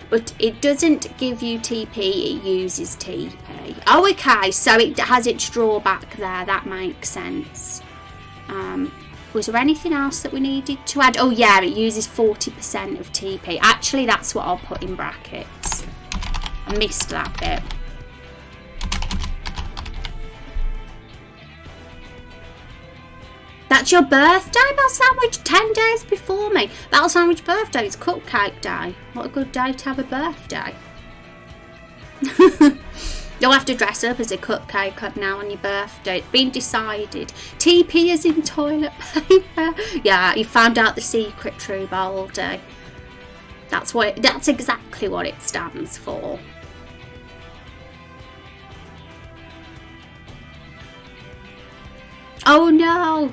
But it doesn't give you TP, it uses TP. Oh, okay, so it has its drawback there, that makes sense. Was there anything else that we needed to add? Oh yeah, it uses 40% of TP. Actually, that's what I'll put in brackets. I missed that bit. That's your birthday, Battle Sandwich? 10 days before me. Battle Sandwich birthday, it's cupcake day. What a good day to have a birthday. You'll have to dress up as a cupcake now on your birthday. It's been decided. TP is in toilet paper. Yeah, you found out the secret, True Baldy. That's exactly what it stands for. Oh no!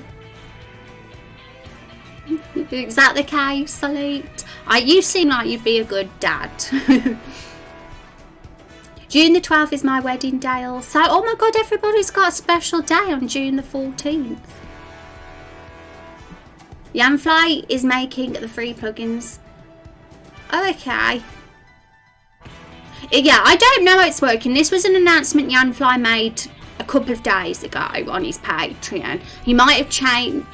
Is that the case, Salute? You seem like you'd be a good dad. June the 12th is my wedding day also. Oh my god, everybody's got a special day on June the 14th. Yanfly is making the free plugins. Oh, okay. Yeah, I don't know how it's working. This was an announcement Yanfly made a couple of days ago on his Patreon. He might have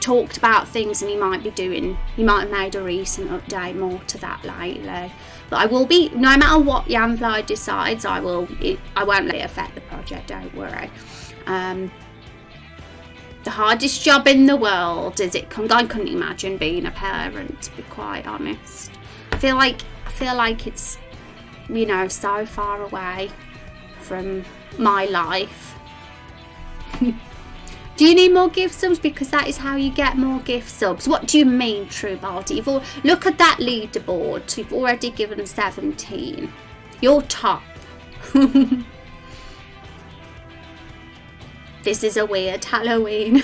talked about things, and he might have made a recent update more to that lately. But I will be, no matter what Yanfly decides, I won't let it affect the project, don't worry. The hardest job in the world is I couldn't imagine being a parent, to be quite honest. I feel like it's, you know, so far away from my life. Do you need more gift subs? Because that is how you get more gift subs. What do you mean, True Baldy? Look at that leaderboard. You've already given 17. You're top. This is a weird Halloween.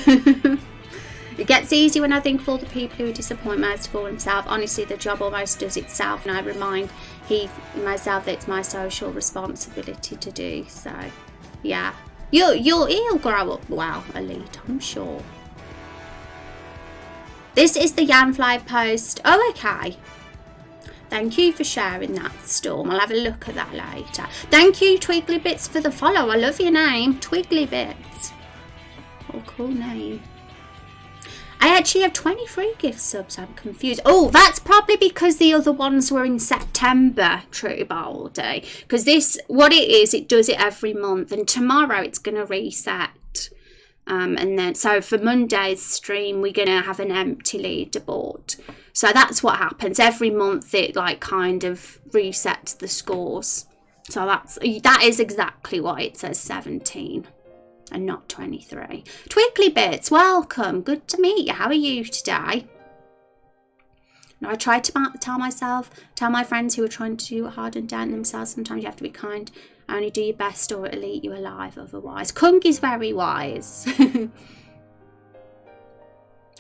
It gets easy when I think of all the people who disappoint most of all himself. Honestly, the job almost does itself, and I remind myself that it's my social responsibility to do so. Yeah. He'll grow up well, Elite, I'm sure. This is the Yanfly post. Oh, okay. Thank you for sharing that, Storm. I'll have a look at that later. Thank you, Twigglybits, for the follow. I love your name, Twigglybits. What a cool name. I actually have 23 gift subs. I'm confused. Oh, that's probably because the other ones were in September, True Baldy. Because what it is, it does it every month. And tomorrow it's going to reset. And then, so for Monday's stream, we're going to have an empty leaderboard. So that's what happens. Every month it kind of resets the scores. So that is exactly why it says 17. and not 23. Twiggly Bits, welcome. Good to meet you. How are you today? Now, I try to tell my friends who are trying to do hard and down themselves, sometimes you have to be kind. Only do your best or it'll eat you alive otherwise. Kung is very wise.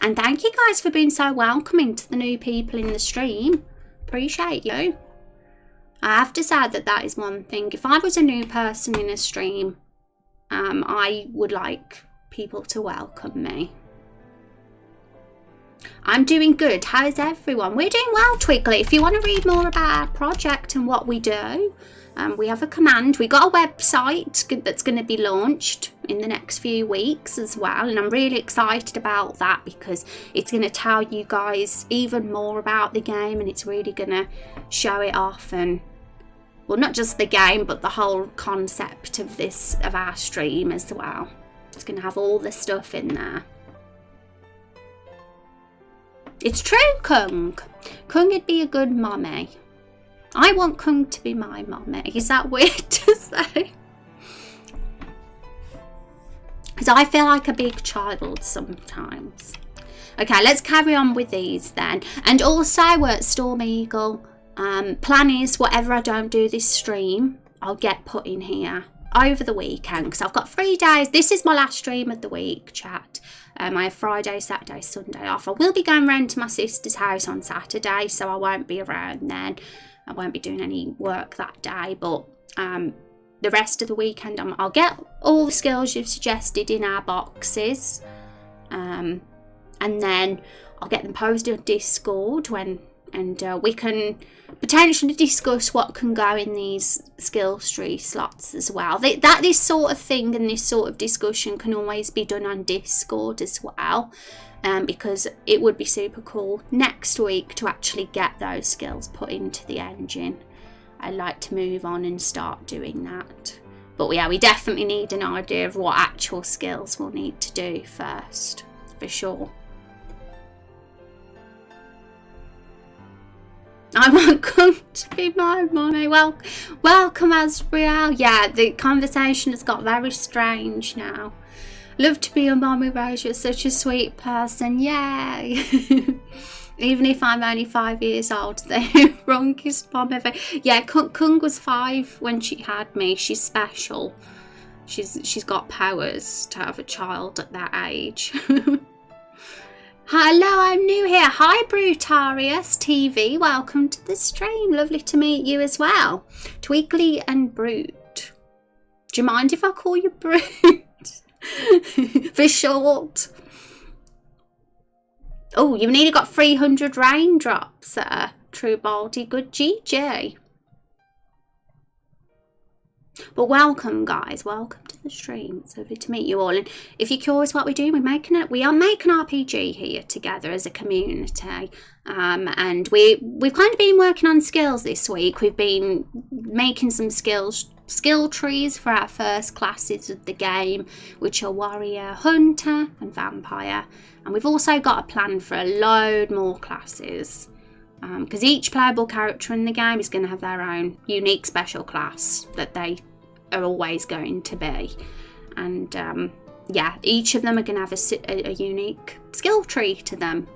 And thank you guys for being so welcoming to the new people in the stream. Appreciate you. I have to say that is one thing. If I was a new person in a stream, I would like people to welcome me. I'm doing good. How is everyone? We're doing well, Twiggly. If you want to read more about our project and what we do, we have a command. We got a website that's going to be launched in the next few weeks as well, and I'm really excited about that because it's going to tell you guys even more about the game, and it's really going to show it off, and well, not just the game but the whole concept of our stream as well. It's going to have all the stuff in there. It's true, Kung. Kung would be a good mummy. I want Kung to be my mummy. Is that weird to say? Because I feel like a big child sometimes. Okay, let's carry on with these then. And also, Storm Eagle, plan is whatever I don't do this stream, I'll get put in here over the weekend. Because I've got 3 days. This is my last stream of the week, chat. I have Friday, Saturday, Sunday off. I will be going round to my sister's house on Saturday, so I won't be around then. I won't be doing any work that day, but the rest of the weekend I'll get all the skills you've suggested in our boxes, and then I'll get them posted on Discord and we can potentially discuss what can go in these skills tree slots as well. This sort of thing and this sort of discussion can always be done on Discord as well. Because it would be super cool next week to actually get those skills put into the engine. I'd like to move on and start doing that. But yeah, we definitely need an idea of what actual skills we'll need to do first, for sure. I want Kung to be my mummy. Welcome, Asriel. Yeah, the conversation has got very strange now. Love to be your mummy, Rose. You're such a sweet person. Yay. Even if I'm only 5 years old, the wrongest mum ever. Yeah, Kung was 5 when she had me. She's special. She's got powers to have a child at that age. Hello, I'm new here. Hi, Brutarius TV. Welcome to the stream. Lovely to meet you as well. Twiggly and Brute. Do you mind if I call you Brute? For short. Oh, you've nearly got 300 raindrops, True Baldy. Good GG. But welcome, guys. Welcome to the stream. It's lovely to meet you all. And if you're curious what we do, we are making RPG here together as a community. And we've kind of been working on skills this week. We've been making some skill trees for our first classes of the game, which are warrior, hunter, and vampire. And we've also got a plan for a load more classes. Because each playable character in the game is going to have their own unique special class that they are always going to be. And yeah, each of them are going to have a unique skill tree to them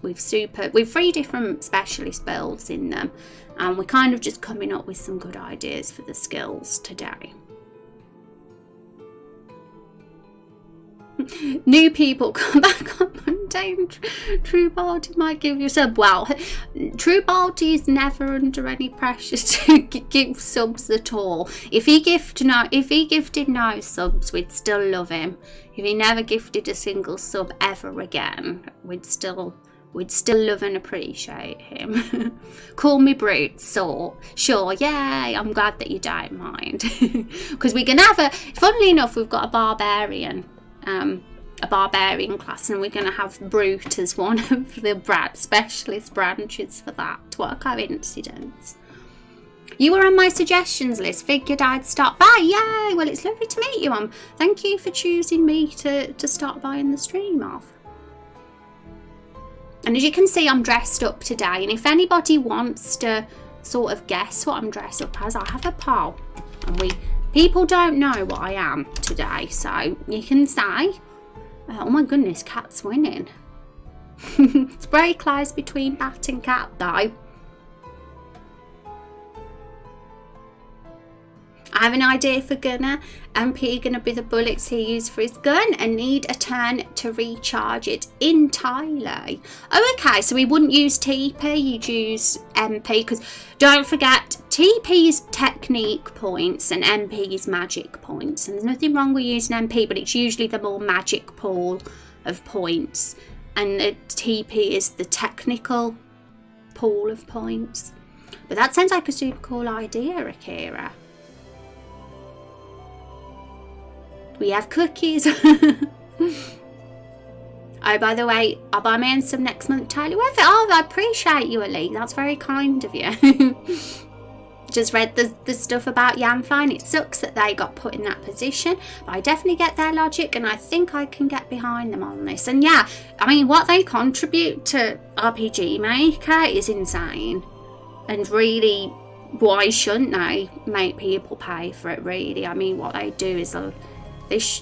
with 3 different specialist builds in them. And we're kind of just coming up with some good ideas for the skills today. New people come back on Monday. True Baldy might give you a sub. Well, True Baldy is never under any pressure to give subs at all. If he gifted no subs, we'd still love him. If he never gifted a single sub ever again, we'd still love and appreciate him. Call me Brute, so sure, yay, I'm glad that you don't mind. Because we can have funnily enough, we've got a barbarian class, and we're going to have Brute as one of the specialist branches for that. What a coincidence. You were on my suggestions list, figured I'd stop by. Yay, well, it's lovely to meet you. Thank you for choosing me to start by in the stream off. And as you can see, I'm dressed up today, and if anybody wants to sort of guess what I'm dressed up as, I have a poll, and we People don't know what I am today, so you can say, oh my goodness, cat's winning. It's very close between bat and cat though. I have an idea for Gunner. MP going to be the bullets he used for his gun and need a turn to recharge it entirely. Oh, okay, so we wouldn't use TP, you'd use MP, because don't forget, TP is technique points and MP is magic points. And there's nothing wrong with using MP, but it's usually the more magic pool of points. And the TP is the technical pool of points. But that sounds like a super cool idea, Akira. We have cookies. Oh, by the way, I'll buy me some next month, Tyler. Oh, I appreciate you, Ali. That's very kind of you. Just read the stuff about Yamfly, and it sucks that they got put in that position. But I definitely get their logic, and I think I can get behind them on this. And yeah, I mean, what they contribute to RPG Maker is insane. And really, why shouldn't they make people pay for it, really? I mean, what they do is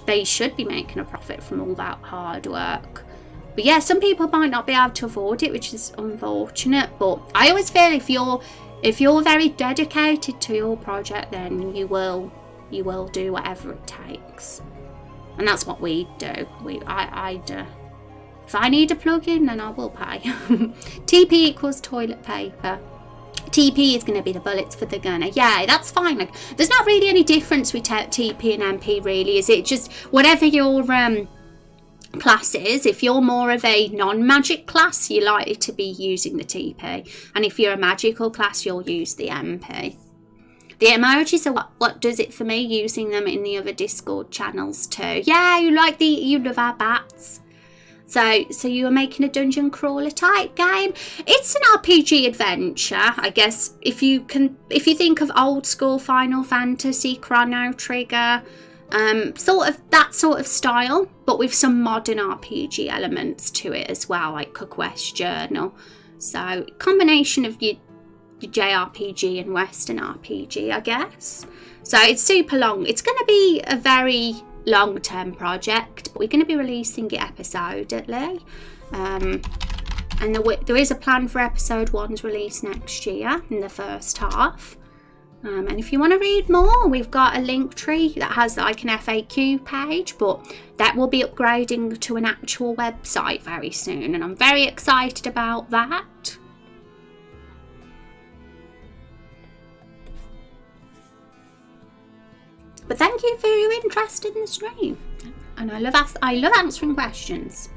they should be making a profit from all that hard work. But yeah, some people might not be able to afford it, which is unfortunate. But I always feel if you're very dedicated to your project, then you will do whatever it takes. And that's what we do. I do. If I need a plug-in, then I will pay. TP equals toilet paper. TP is going to be the bullets for the gunner. Yeah, that's fine. Like, there's not really any difference with TP and MP, really, is it? Just whatever your class is. If you're more of a non-magic class, you're likely to be using the TP, and if you're a magical class, you'll use the MP. The emojis are what does it for me, using them in the other Discord channels too. Yeah, you love our bats. So you were making a dungeon crawler type game. It's an RPG adventure, I guess. If you think of old school Final Fantasy, Chrono Trigger, sort of that sort of style, but with some modern RPG elements to it as well, like a quest journal. So combination of your JRPG and Western RPG, I guess. So it's super long. It's going to be a very long-term project, but we're going to be releasing it episodically, and there is a plan for episode 1's release next year in the first half, and if you want to read more, we've got a link tree that has like an FAQ page, but that will be upgrading to an actual website very soon, and I'm very excited about that. But thank you for your interest in the stream, and I love answering questions.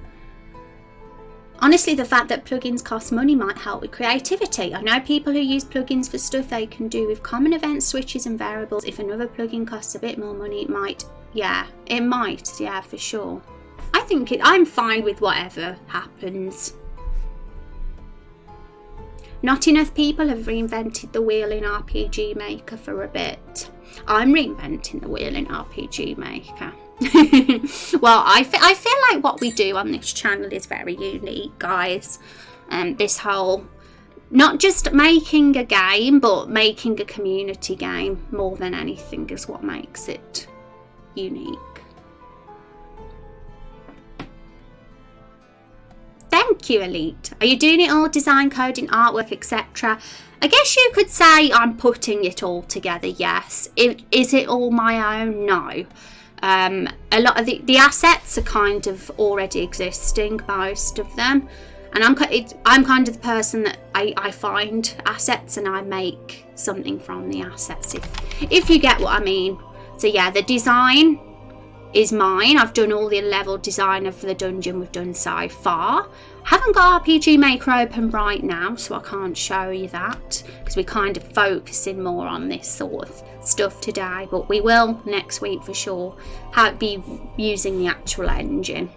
Honestly, the fact that plugins cost money might help with creativity. I know people who use plugins for stuff they can do with common events, switches and variables. If another plugin costs a bit more money, it might, for sure. I'm fine with whatever happens. Not enough people have reinvented the wheel in RPG Maker for a bit. I'm reinventing the wheel in RPG Maker. Well, I feel like what we do on this channel is very unique, guys. This whole, not just making a game, but making a community game more than anything is what makes it unique. Thank you, Elite. Are you doing it all? Design, coding, artwork, etc.? I guess you could say I'm putting it all together, yes. Is it all my own? No. A lot of the assets are kind of already existing, most of them. And I'm kind of the person that I find assets and I make something from the assets, if you get what I mean. So yeah, the design is mine. I've done all the level design of the dungeon we've done so far. Haven't got RPG Maker open right now, so I can't show you that because we're kind of focusing more on this sort of stuff today, but we will next week for sure be using the actual engine.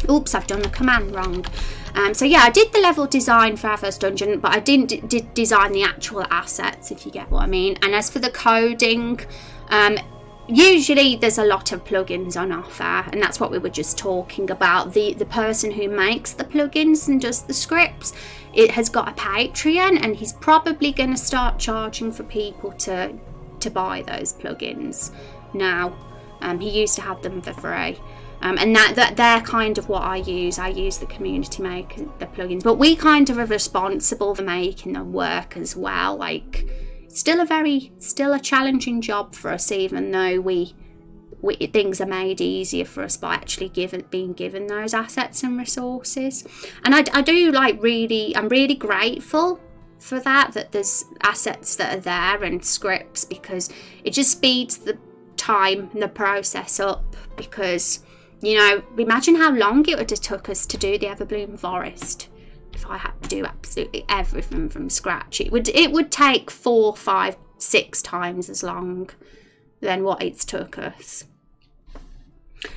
Oops, I've done the command wrong. So yeah, I did the level design for our first dungeon, but I didn't design the actual assets, if you get what I mean. And as for the coding, usually there's a lot of plugins on offer, and that's what we were just talking about. The person who makes the plugins and does the scripts, it has got a Patreon, and he's probably going to start charging for people to to buy those plugins now. He used to have them for free. And that they're kind of what I use. I use the community maker, the plugins, but we kind of are responsible for making them work as well. Like, still a challenging job for us, even though we things are made easier for us by actually being given those assets and resources. And I do I'm really grateful for that there's assets that are there and scripts, because it just speeds the time and the process up. Because, you know, imagine how long it would have took us to do the Everbloom Forest if I had to do absolutely everything from scratch. It would take 4, 5, 6 times as long than what it's took us.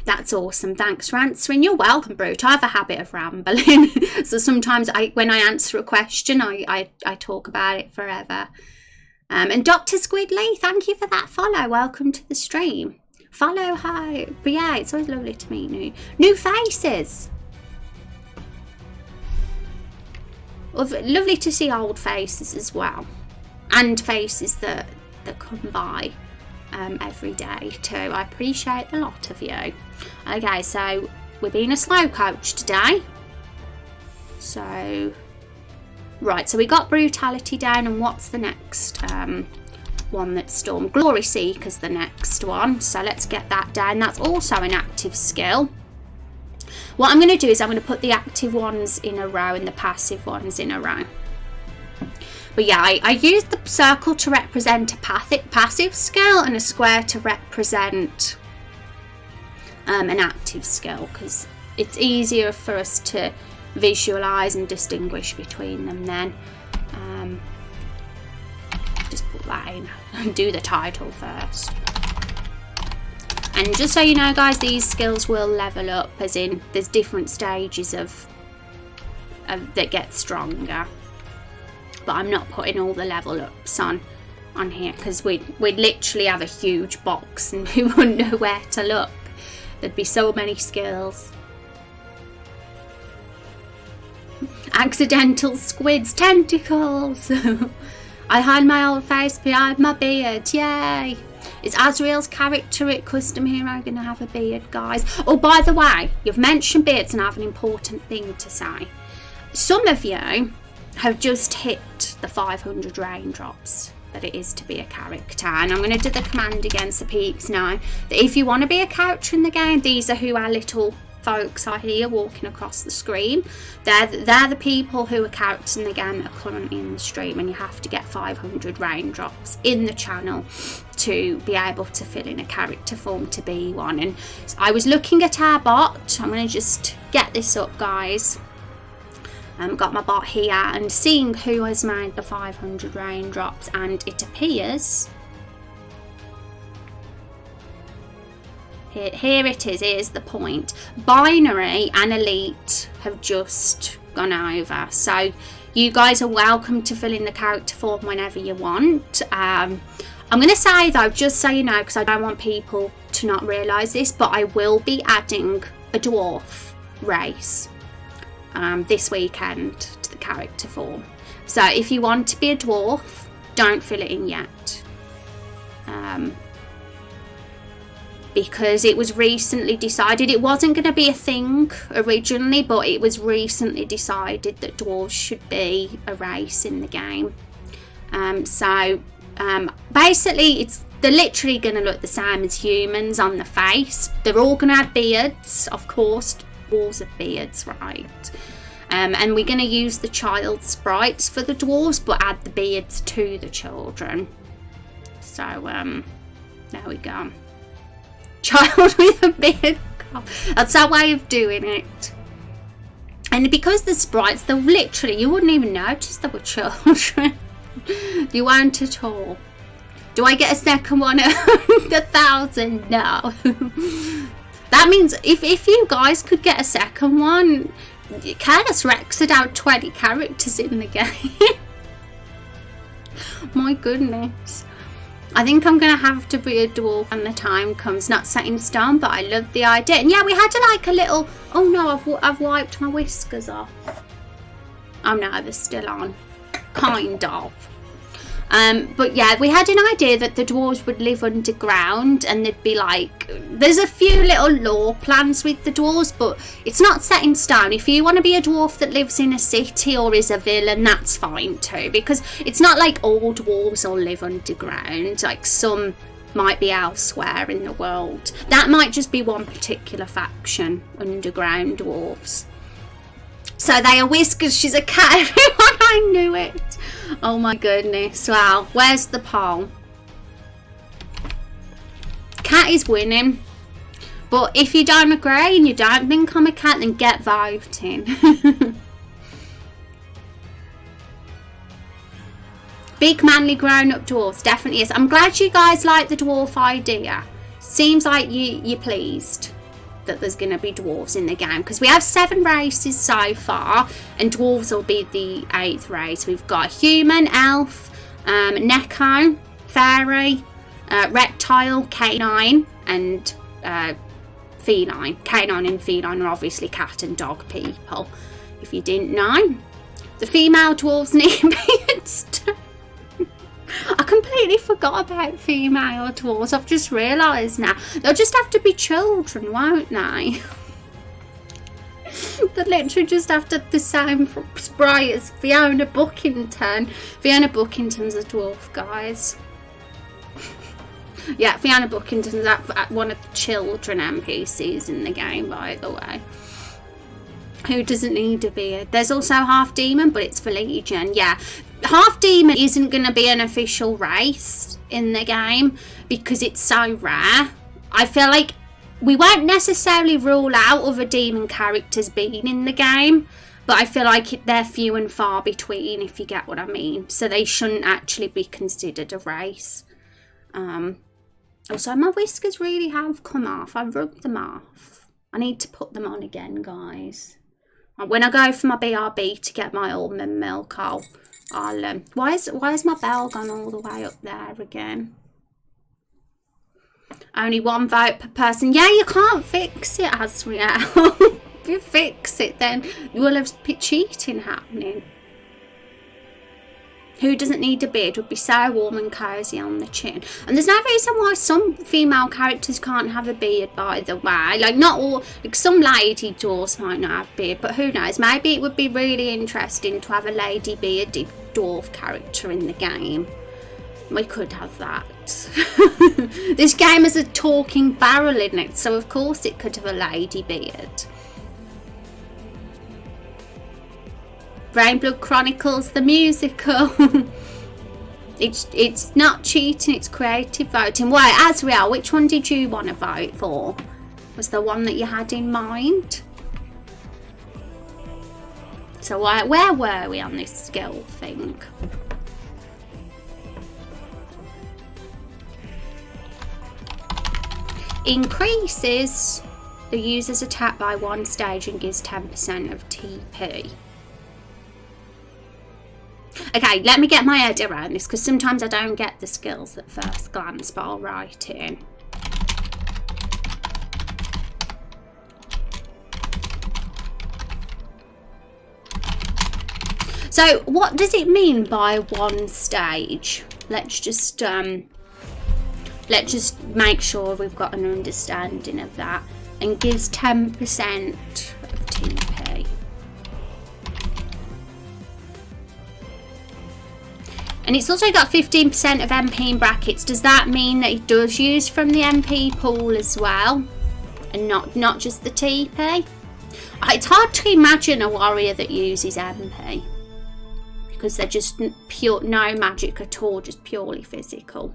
That's awesome. Thanks for answering. You're welcome, Brute. I have a habit of rambling. So sometimes when I answer a question, I talk about it forever. And Dr. Squidly, thank you for that follow. Welcome to the stream. Follow, hi. But yeah, it's always lovely to meet new faces. Lovely to see old faces as well. And faces that come by every day too. I appreciate a lot of you. Okay, so we're being a slow coach today. So, right, so we got brutality down, and what's the next one that's Storm? Glory Seeker's the next one. So let's get that down. That's also an active skill. What I'm going to do is I'm going to put the active ones in a row and the passive ones in a row. But yeah, I used the circle to represent a passive skill and a square to represent an active skill, because it's easier for us to visualise and distinguish between them then. Just put that in and do the title first. And just so you know, guys, these skills will level up, as in there's different stages of that get stronger. But I'm not putting all the level ups on here, because we'd literally have a huge box and we wouldn't know where to look. There'd be so many skills. Accidental squid's tentacles. I hide my old face behind my beard. Yay! Is Azriel's character at Custom Hero going to have a beard, guys? Oh, by the way, you've mentioned beards and I have an important thing to say. Some of you have just hit the 500 raindrops that it is to be a character, and I'm going to do the command again so peeps know that if you want to be a character in the game, these are who our little folks are here walking across the screen. They're the people who are characters in the game that are currently in the stream, and you have to get 500 raindrops in the channel to be able to fill in a character form to be one. And I was looking at our bot. I'm going to just get this up, guys. Got my bot here and seeing who has made the 500 raindrops, and it appears here it is. Here's the point. Binary and Elite have just gone over, so you guys are welcome to fill in the character form whenever you want. I'm going to say though, just so you know, because I don't want people to not realise this, but I will be adding a dwarf race this weekend to the character form. So if you want to be a dwarf, don't fill it in yet, because it was recently decided. It wasn't going to be a thing originally, but it was recently decided that dwarves should be a race in the game. Basically they're literally going to look the same as humans on the face. They're all going to have beards, of course. Dwarves have beards, right? And we're going to use the child sprites for the dwarves, but add the beards to the children. So there we go. Child with a beard. That's our way of doing it. And because the sprites, they're literally, you wouldn't even notice they were children. You won't at all. Do I get a second one at 1,000? No. That means if you guys could get a second one, Careless Rex would have 20 characters in the game. My goodness. I think I'm going to have to be a dwarf when the time comes. Not set in stone, but I love the idea. And yeah, we had like a little... Oh no, I've wiped my whiskers off. Oh no, they're still on. Kind of. But yeah, we had an idea that the dwarves would live underground, and there'd be like, there's a few little lore plans with the dwarves, but it's not set in stone. If you want to be a dwarf that lives in a city or is a villain, that's fine too, because it's not like all dwarves all live underground. Like, some might be elsewhere in the world. That might just be one particular faction, underground dwarves. So they are Whiskers, she's a cat, everyone, I knew it. Oh my goodness. Well, where's the poll? Cat is winning. But if you don't agree and you don't think I'm a cat, then get voting. Big manly grown up dwarves, definitely is. I'm glad you guys like the dwarf idea. Seems like you're pleased that there's going to be dwarves in the game, because we have 7 races so far, and dwarves will be the 8th race. We've got human, elf, Neko, fairy, reptile, canine, and feline. Canine and feline are obviously cat and dog people, if you didn't know. The female dwarves need beards too. I completely forgot about female dwarves. I've just realised now. They'll just have to be children, won't they? They'll literally just have to the same sprite as Fiona Bookington. Fiona Bookington's a dwarf, guys. Yeah, Fiona Bookington's one of the children NPCs in the game, by the way. Who doesn't need a beard? There's also half demon, but it's for Legion. Yeah, half demon isn't going to be an official race in the game because it's so rare. I feel like we won't necessarily rule out other demon characters being in the game, but I feel like they're few and far between, if you get what I mean. So they shouldn't actually be considered a race. Also, my whiskers really have come off. I rubbed them off. I need to put them on again, guys. When I go for my BRB to get my almond milk, I'll why is my bell gone all the way up there again? Only 1 vote per person. Yeah, you can't fix it, Azriel. If you fix it, then you will have cheating happening. Who doesn't need a beard would be so warm and cosy on the chin. And there's no reason why some female characters can't have a beard, by the way. Like, not all, like, some lady dwarfs might not have a beard, but who knows? Maybe it would be really interesting to have a lady bearded dwarf character in the game. We could have that. This game has a talking barrel in it, so of course it could have a lady beard. Raindrop Chronicles, the musical. It's not cheating, it's creative voting. Wait, Azriel, which one did you want to vote for? Was the one that you had in mind? So where were we on this skill thing? Increases the user's attack by 1 stage and gives 10% of TP. Okay, let me get my head around this, because sometimes I don't get the skills at first glance, but I'll write it in. So what does it mean by 1 stage? Let's just make sure we've got an understanding of that. And gives 10% of TP. And it's also got 15% of MP in brackets. Does that mean that it does use from the MP pool as well? And not just the TP? It's hard to imagine a warrior that uses MP. Because they're just pure, no magic at all, just purely physical.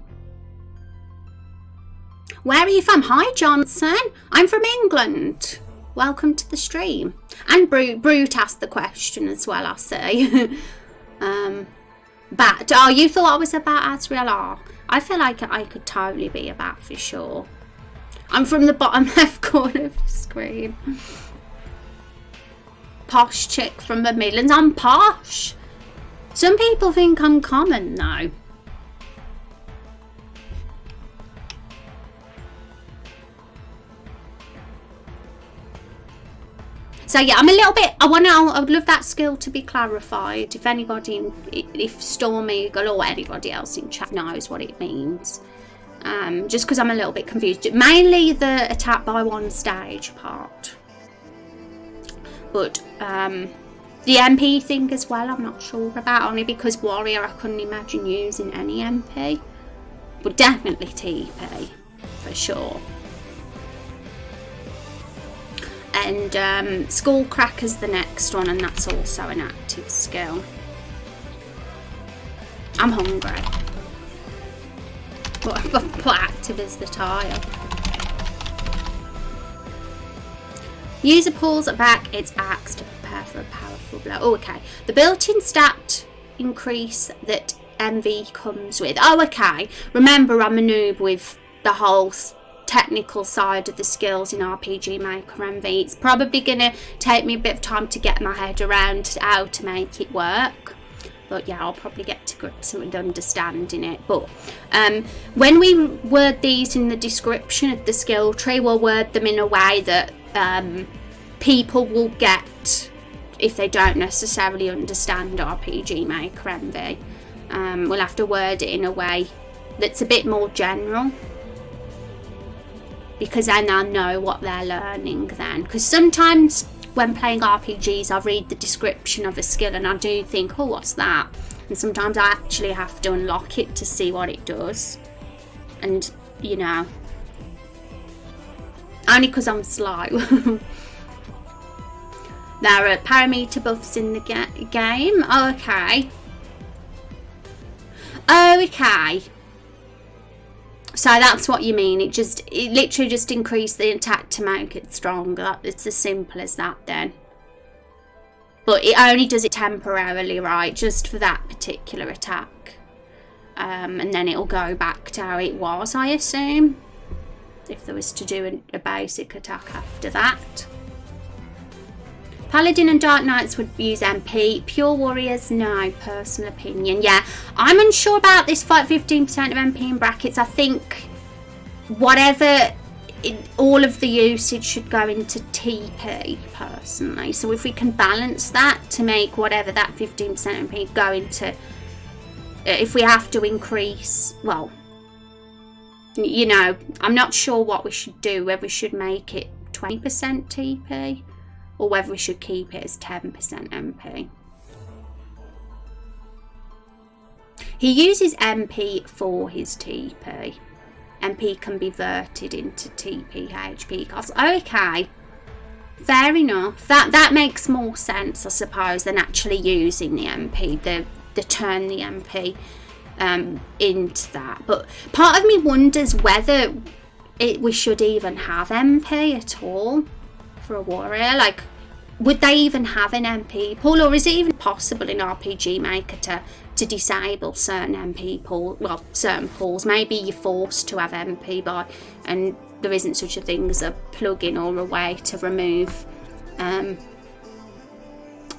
Where are you from? Hi, Johnson. I'm from England. Welcome to the stream. And Brute asked the question as well, I see. Bat. Oh, you thought I was a bat, Azriel? Oh, I feel like I could totally be a bat for sure. I'm from the bottom left corner of the screen. Posh chick from the Midlands. I'm posh. Some people think I'm common though. So yeah, I'm a little bit, I would love that skill to be clarified. If anybody, if Storm Eagle or anybody else in chat knows what it means. Just because I'm a little bit confused. Mainly the attack by one stage part. But the MP thing as well, I'm not sure about. Only because Warrior, I couldn't imagine using any MP. But definitely TP, for sure. And Skullcracker's the next one, and that's also an active skill. I'm hungry. But active is the tile. User pulls back its axe to prepare for a powerful blow. Oh, okay. The built-in stat increase that MV comes with. Oh, okay. Remember, I'm a noob with the whole technical side of the skills in RPG Maker MV. It's probably going to take me a bit of time to get my head around how to make it work. But yeah, I'll probably get to grips with understanding it. But when we word these in the description of the skill tree, we'll word them in a way that people will get if they don't necessarily understand RPG Maker MV. We'll have to word it in a way that's a bit more general, because then I'll know what they're learning then. Because sometimes when playing RPGs, I read the description of a skill and I do think, oh, what's that? And sometimes I actually have to unlock it to see what it does. And, you know, only because I'm slow. There are parameter buffs in the game. Oh, okay. Oh, okay. So that's what you mean. It literally just increased the attack to make it stronger. It's as simple as that then. But it only does it temporarily, right? Just for that particular attack. And then it'll go back to how it was, I assume. If there was to do a basic attack after that. Paladin and Dark Knights would use MP. Pure Warriors, no. Personal opinion. Yeah, I'm unsure about this 15% of MP in brackets. I think whatever, all of the usage should go into TP, personally. So if we can balance that to make whatever that 15% MP go into, if we have to increase, well, you know, I'm not sure what we should do, whether we should make it 20% TP. Or whether we should keep it as 10% MP. He uses MP for his TP. MP can be verted into TP HP costs. Okay, fair enough. That makes more sense, I suppose, than actually using the MP. The turn the MP into that. But part of me wonders whether we should even have MP at all for a warrior. Like, would they even have an MP pool, or is it even possible in RPG Maker to disable certain MP pool? Well, certain pools. Maybe you're forced to have MP by, and there isn't such a thing as a plugin or a way to remove it.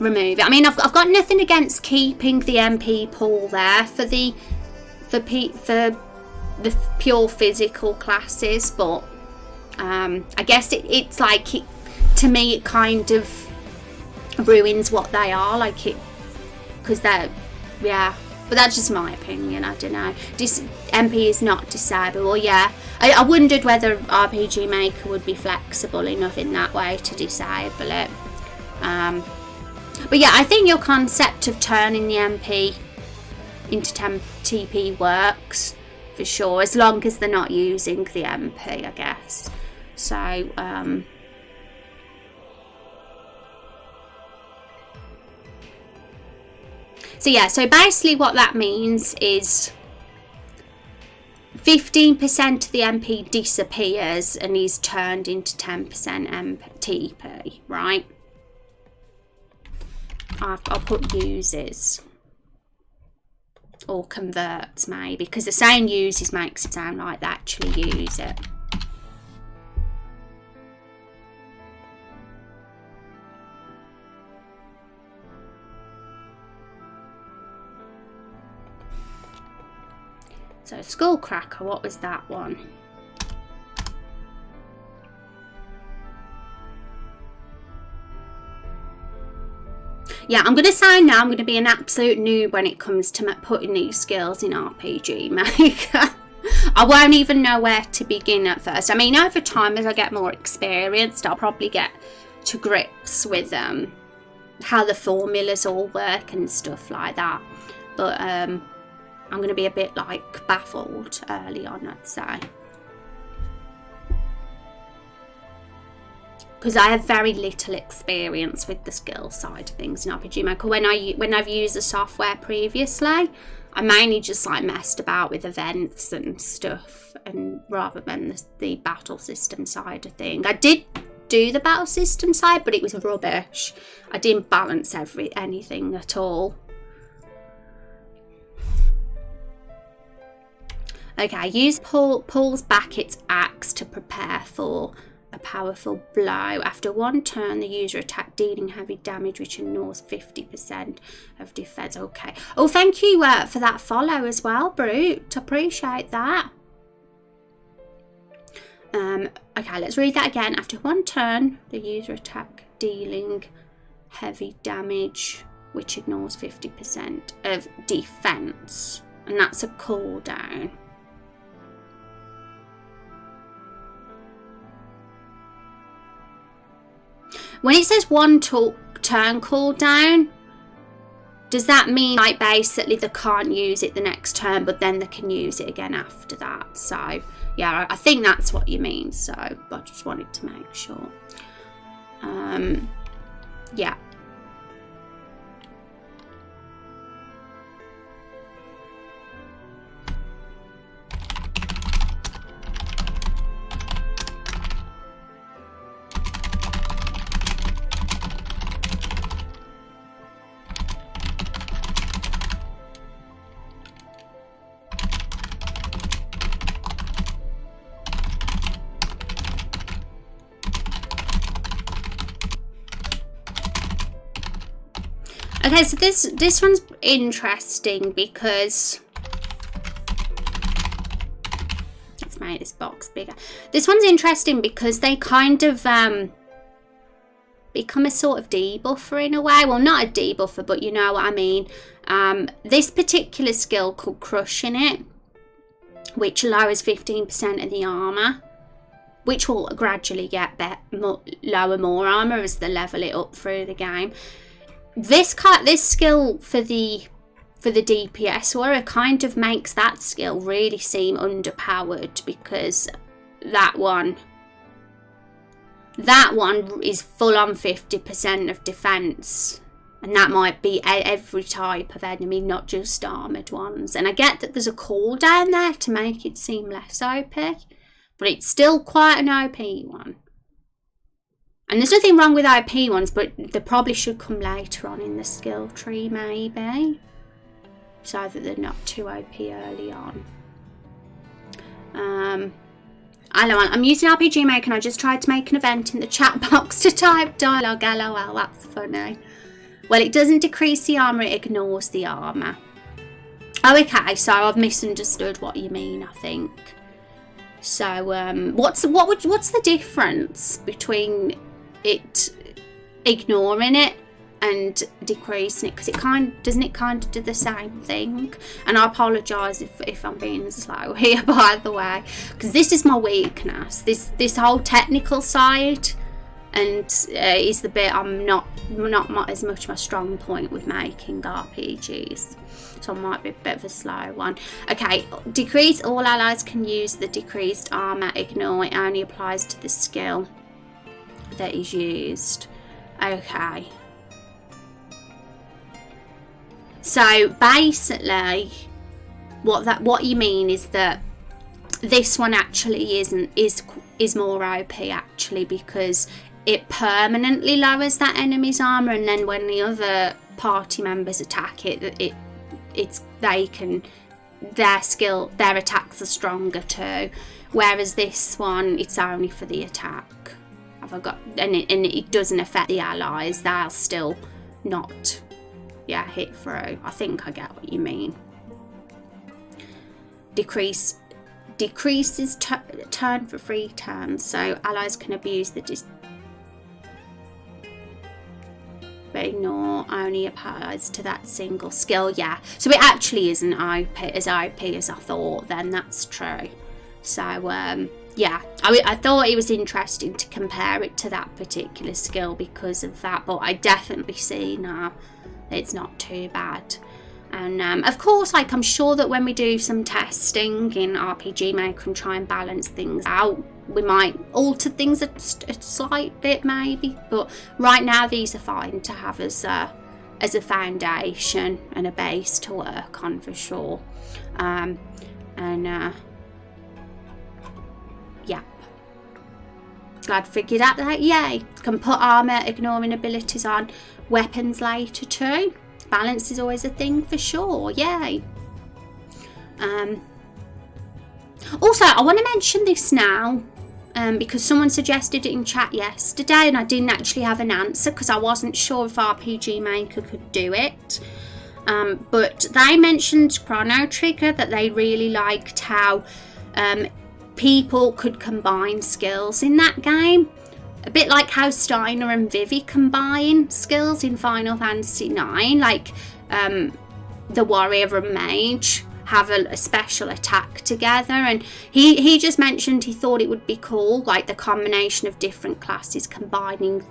I mean, I've got nothing against keeping the MP pool there for the pure physical classes, but I guess it's like to me it kind of ruins what they are, like it, because they're, yeah, but that's just my opinion. I don't know. MP is not disable. Yeah, I wondered whether RPG Maker would be flexible enough in that way to disable it. But yeah, I think your concept of turning the MP into TP works for sure, as long as they're not using the MP, I guess. So so yeah, so basically what that means is 15% of the MP disappears and is turned into 10% TP, right? I'll put uses. Or converts, maybe, because the saying uses makes it sound like they actually use it. So Skullcracker, what was that one? Yeah, I'm going to say now I'm going to be an absolute noob when it comes to putting these skills in RPG Maker. I won't even know where to begin at first. I mean, over time, as I get more experienced, I'll probably get to grips with how the formulas all work and stuff like that. But I'm going to be a bit like baffled early on, I'd say. Because I have very little experience with the skill side of things in RPG Maker. When I've used the software previously, I mainly just like messed about with events and stuff, and rather than the battle system side of things. I did do the battle system side, but it was rubbish. I didn't balance anything at all. Okay, use pulls back its axe to prepare for a powerful blow. After one turn, the user attack dealing heavy damage, which ignores 50% of defense. Okay. Oh, thank you for that follow as well, Brute. Appreciate that. Okay, let's read that again. After one turn, the user attack dealing heavy damage, which ignores 50% of defense. And that's a cooldown. When it says one turn cooldown, does that mean like basically they can't use it the next turn, but then they can use it again after that? So yeah, I think that's what you mean. So I just wanted to make sure. Yeah. Okay, so this one's interesting because let's make this box bigger. This one's interesting because they kind of become a sort of debuffer in a way. Well, not a debuffer, but you know what I mean. This particular skill called Crushing It, which lowers 15% of the armor, which will gradually get lower more armor as they level it up through the game. This skill for the DPS warrior kind of makes that skill really seem underpowered, because that one is full on 50% of defense, and that might be every type of enemy, not just armored ones. And I get that there's a cooldown there to make it seem less OP, but it's still quite an OP one. And there's nothing wrong with OP ones, but they probably should come later on in the skill tree, maybe, so that they're not too OP early on. I'm using RPG Maker, and I just tried to make an event in the chat box to type dialogue. LOL, that's funny. Well, it doesn't decrease the armor, it ignores the armor. Oh, okay, so I've misunderstood what you mean, I think. So, what's the difference between it ignoring it and decreasing it? Because doesn't it kind of do the same thing? And I apologise if I'm being slow here, by the way, because this is my weakness. This whole technical side, and is the bit I'm not as much my strong point with making RPGs. So I might be a bit of a slow one. Okay, decrease. All allies can use the decreased armor. Ignore. It only applies to the skill that is used. Okay. So basically, what you mean is that this one actually is more OP actually, because it permanently lowers that enemy's armor, and then when the other party members attack it, their attacks are stronger too. Whereas this one, it's only for the attack. And it doesn't affect the allies. They'll still not, hit through. I think I get what you mean. Decreases turn for 3 turns, so allies can abuse the be, nor only applies to that single skill. Yeah, so it actually isn't as OP as I thought then. That's true. So yeah, I thought it was interesting to compare it to that particular skill because of that, but I definitely see now it's not too bad. And of course, like, I'm sure that when we do some testing in RPG Maker and try and balance things out, we might alter things a slight bit maybe, but right now these are fine to have as a foundation and a base to work on for sure. Yeah, glad I figured out that. Yay, can put armor ignoring abilities on weapons later too. Balance is always a thing for sure. Yay. Also, I want to mention this now because someone suggested it in chat yesterday and I didn't actually have an answer because I wasn't sure if RPG Maker could do it. But they mentioned Chrono Trigger, that they really liked how people could combine skills in that game. A bit like how Steiner and Vivi combine skills in Final Fantasy IX, like the warrior and mage have a special attack together, and he just mentioned he thought it would be cool, like the combination of different classes combining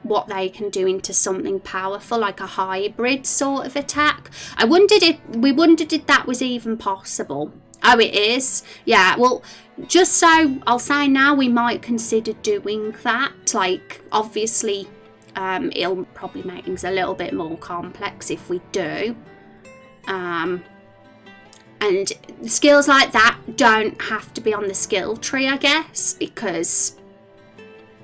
what they can do into something powerful, like a hybrid sort of attack. We wondered if that was even possible. Oh, it is? Yeah, well, just so I'll say now, we might consider doing that. Like, obviously, it'll probably make things a little bit more complex if we do. And skills like that don't have to be on the skill tree, I guess, because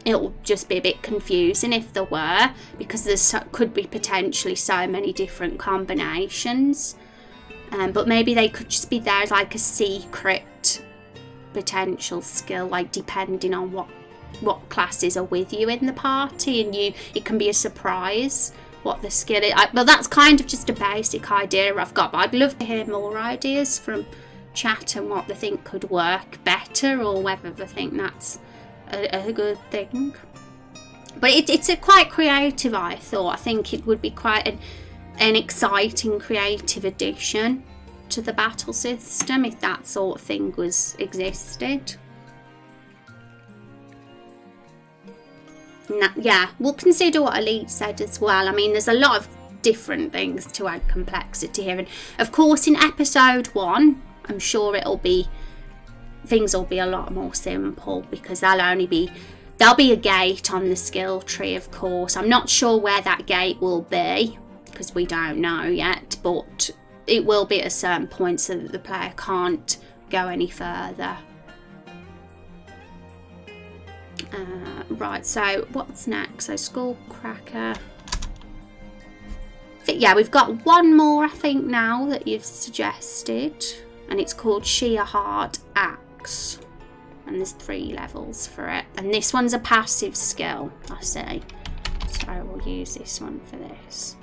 it'll just be a bit confusing if there were, because could be potentially so many different combinations. But maybe they could just be there as like a secret potential skill, like depending on what classes are with you in the party, and it can be a surprise what the skill is. Well, that's kind of just a basic idea I've got, but I'd love to hear more ideas from chat and what they think could work better, or whether they think that's a good thing. But it's a quite creative, I thought. I think it would be quite an exciting creative addition to the battle system if that sort of thing existed. Yeah, we'll consider what Elite said as well. I mean, there's a lot of different things to add complexity here, and of course in episode 1 I'm sure things will be a lot more simple, because there'll be a gate on the skill tree, of course. I'm not sure where that gate will be because we don't know yet, but it will be at a certain point so that the player can't go any further. Right, so what's next? So Skullcracker. Yeah, we've got one more, I think, now that you've suggested, and it's called Sheer Hard Axe, and there's 3 levels for it, and this one's a passive skill, I see, so we'll use this one for this.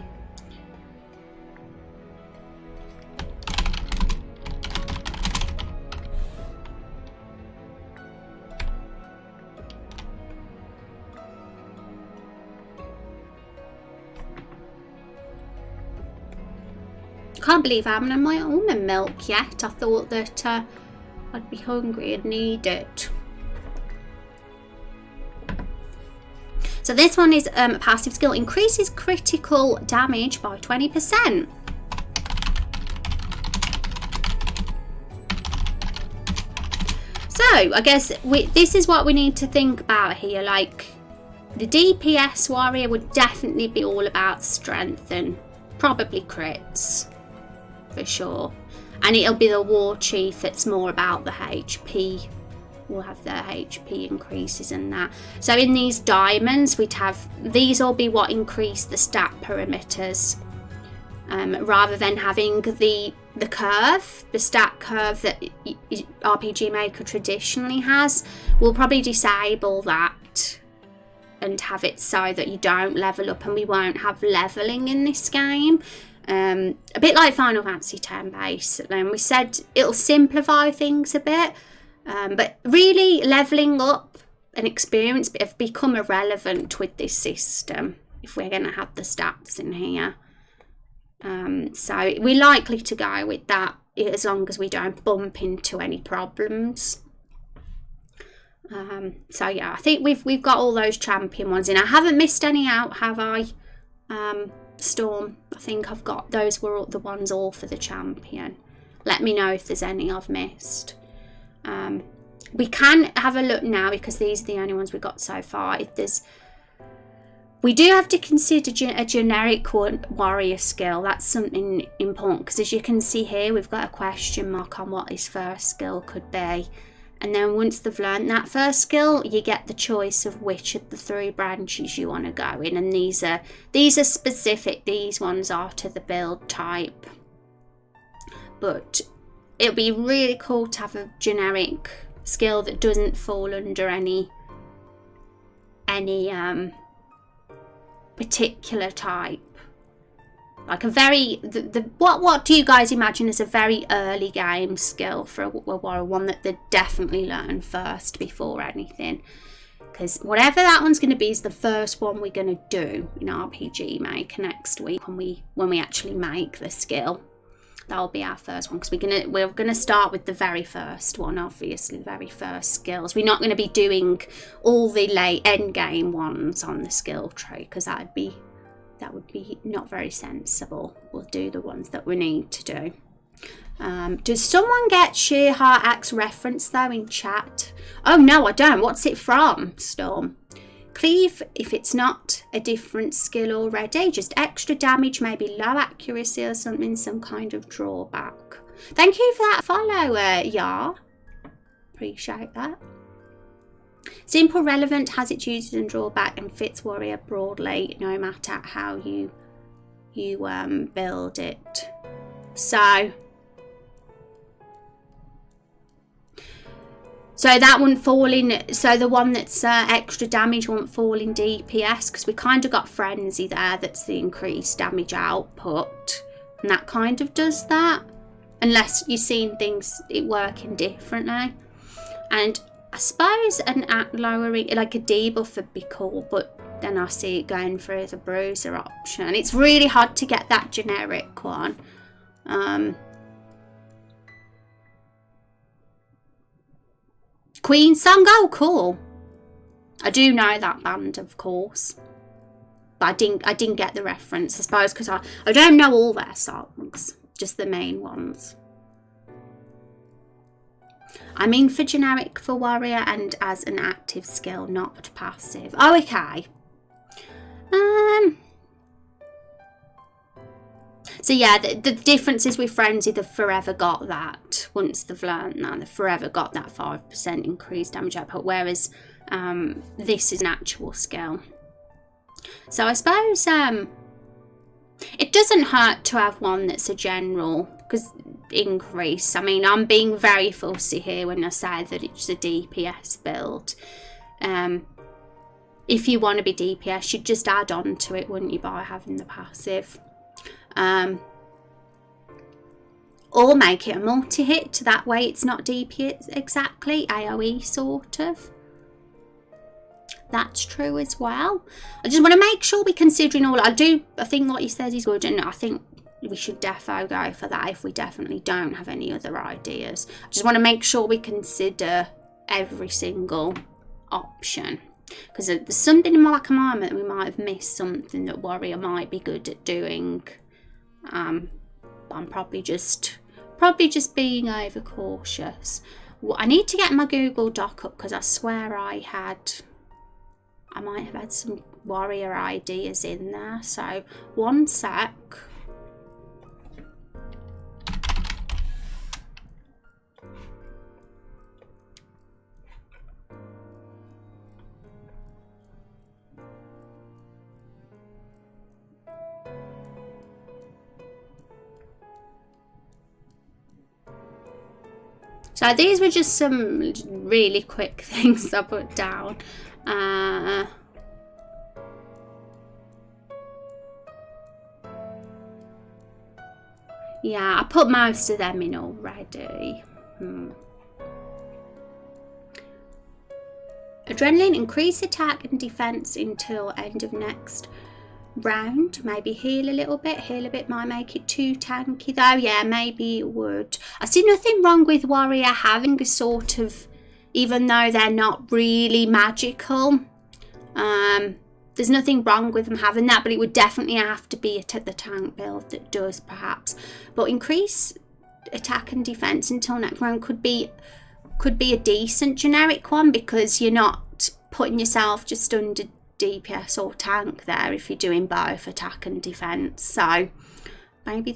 Can't believe I haven't had my almond milk yet. I thought that I'd be hungry and need it. So this one is a passive skill. Increases critical damage by 20%. So I guess this is what we need to think about here. Like, the DPS warrior would definitely be all about strength and probably crits. For sure, and it'll be the war chief that's more about the HP. We'll have the HP increases and that. So in these diamonds, we'd have these all be what increase the stat parameters, rather than having the curve, the stat curve that RPG Maker traditionally has. We'll probably disable that and have it so that you don't level up, and we won't have leveling in this game. A bit like Final Fantasy X basically, and we said it'll simplify things a bit, but really leveling up and experience have become irrelevant with this system. if we're going to have the stats in here. So we're likely to go with that as long as we don't bump into any problems. So yeah, I think we've got all those champion ones in. I haven't missed any out, have I? Storm, I think I've got those were all the ones all for the champion. Let me know if there's any I've missed. We can have a look now because these are the only ones we've got so far. If there's, we do have to consider a generic warrior skill. That's something important because as you can see here, we've got a question mark on what his first skill could be. And then once they've learned that first skill, you get the choice of which of the 3 branches you want to go in. And these are specific. These ones are to the build type. But it'll be really cool to have a generic skill that doesn't fall under any particular type. Like a very what do you guys imagine as a very early game skill for a warrior, one that they definitely learn first before anything? Because whatever that one's going to be is the first one we're going to do in RPG Maker next week when we actually make the skill. That'll be our first one because we're gonna start with the very first one, obviously the very first skills. We're not going to be doing all the late end game ones on the skill tree because that would be not very sensible. We'll do the ones that we need to do. Does someone get Sheerheart Axe reference though in chat? Oh no, I don't. What's it from, Storm? Cleave, if it's not a different skill already, just extra damage, maybe low accuracy or something, some kind of drawback. Thank you for that follow, Yar. Appreciate that. Simple, relevant, has its uses and drawback, and fits warrior broadly, no matter how you build it. So that wouldn't fall in, so the one that's extra damage won't fall in DPS because we kind of got Frenzy there, that's the increased damage output, and that kind of does that, unless you've seen things it working differently. And I suppose an act lowering, like a debuff would be cool, but then I see it going for the bruiser option. It's really hard to get that generic one. Queen Song, oh cool. I do know that band, of course, but I didn't get the reference, I suppose, because I don't know all their songs, just the main ones. I mean for generic for warrior and as an active skill, not passive. Oh, okay. So yeah, the difference is with Frenzy, they've forever got that. Once they've learned that, they've forever got that 5% increased damage output, whereas this is an actual skill. So I suppose it doesn't hurt to have one that's a general increase. I mean, I'm being very fussy here when I say that it's a DPS build. If you want to be DPS, you'd just add on to it, wouldn't you, by having the passive? Or make it a multi-hit, that way it's not DPS exactly, AoE sort of. That's true as well. I just want to make sure we're considering all. I think what he says is good, and I think we should defo go for that if we definitely don't have any other ideas. I just want to make sure we consider every single option, because there's something in my mind that we might have missed something that warrior might be good at doing. I'm probably just being overcautious. I need to get my Google Doc up because I swear I might have had some warrior ideas in there. So one sec. So these were just some really quick things I put down. Yeah, I put most of them in already. Adrenaline, increase attack and defense until end of next round. Maybe heal a little bit. Heal a bit might make it too tanky though. Yeah, maybe it would. I see nothing wrong with warrior having a sort of, even though they're not really magical, there's nothing wrong with them having that, but it would definitely have to be the tank build that does, perhaps. But increase attack and defense until next round could be a decent generic one, because you're not putting yourself just under DPS or tank there if you're doing both attack and defense. So maybe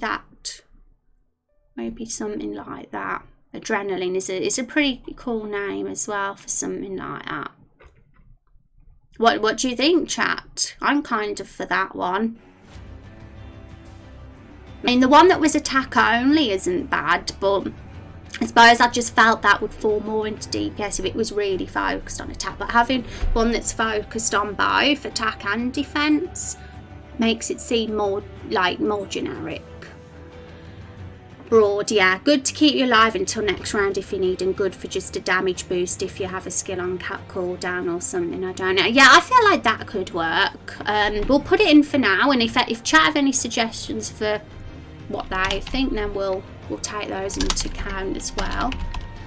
something like that. Adrenaline is a pretty cool name as well for something like that. What do you think, chat? I'm kind of for that one. I mean, the one that was attack only isn't bad, but I suppose I just felt that would fall more into DPS if it was really focused on attack. But having one that's focused on both attack and defense makes it seem more generic. Broad, yeah, good to keep you alive until next round if you need, and good for just a damage boost if you have a skill on cap cooldown or something. I don't know. Yeah, I feel like that could work. We'll put it in for now, and if chat have any suggestions for what they think, then we'll take those into account as well.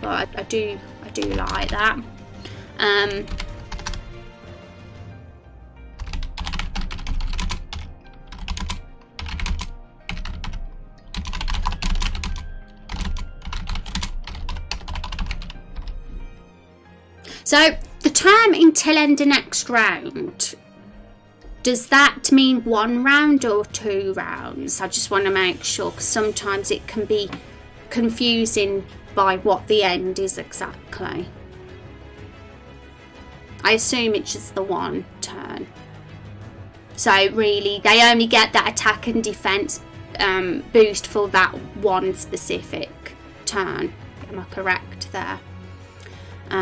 But I do like that. So the term until end of next round, does that mean 1 round or 2 rounds? I just want to make sure, because sometimes it can be confusing by what the end is exactly. I assume it's just the 1 turn. So really, they only get that attack and defense boost for that 1 specific turn. Am I correct there?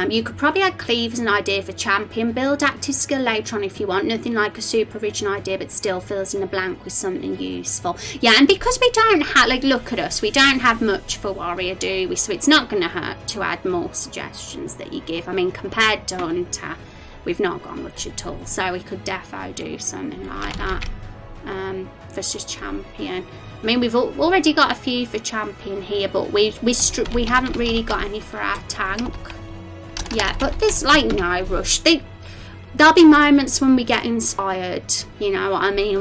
You could probably add cleave as an idea for champion build active skill later on if you want. Nothing like a super original idea, but still fills in the blank with something useful. Yeah, and because we don't have, look at us, we don't have much for warrior, do we? So it's not going to hurt to add more suggestions that you give. I mean, compared to hunter, we've not got much at all. So we could defo do something like that for just champion. I mean, we've already got a few for champion here, but we haven't really got any for our tank. Yeah, but there's no rush. There'll be moments when we get inspired, you know what I mean?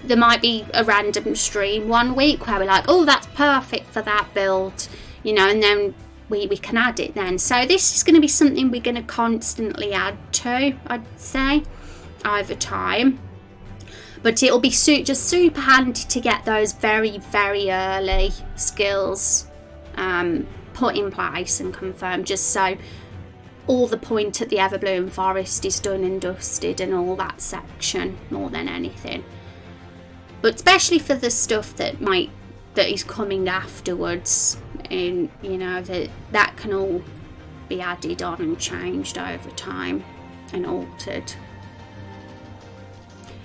There might be a random stream one week where we're like, oh, that's perfect for that build, you know, and then we can add it then. So this is going to be something we're going to constantly add to, I'd say, over time. But it'll be just super handy to get those very, very early skills put in place and confirmed, just so all the point at the Everbloom Forest is done and dusted and all that section more than anything. But especially for the stuff that is coming afterwards, and you know, that can all be added on and changed over time and altered.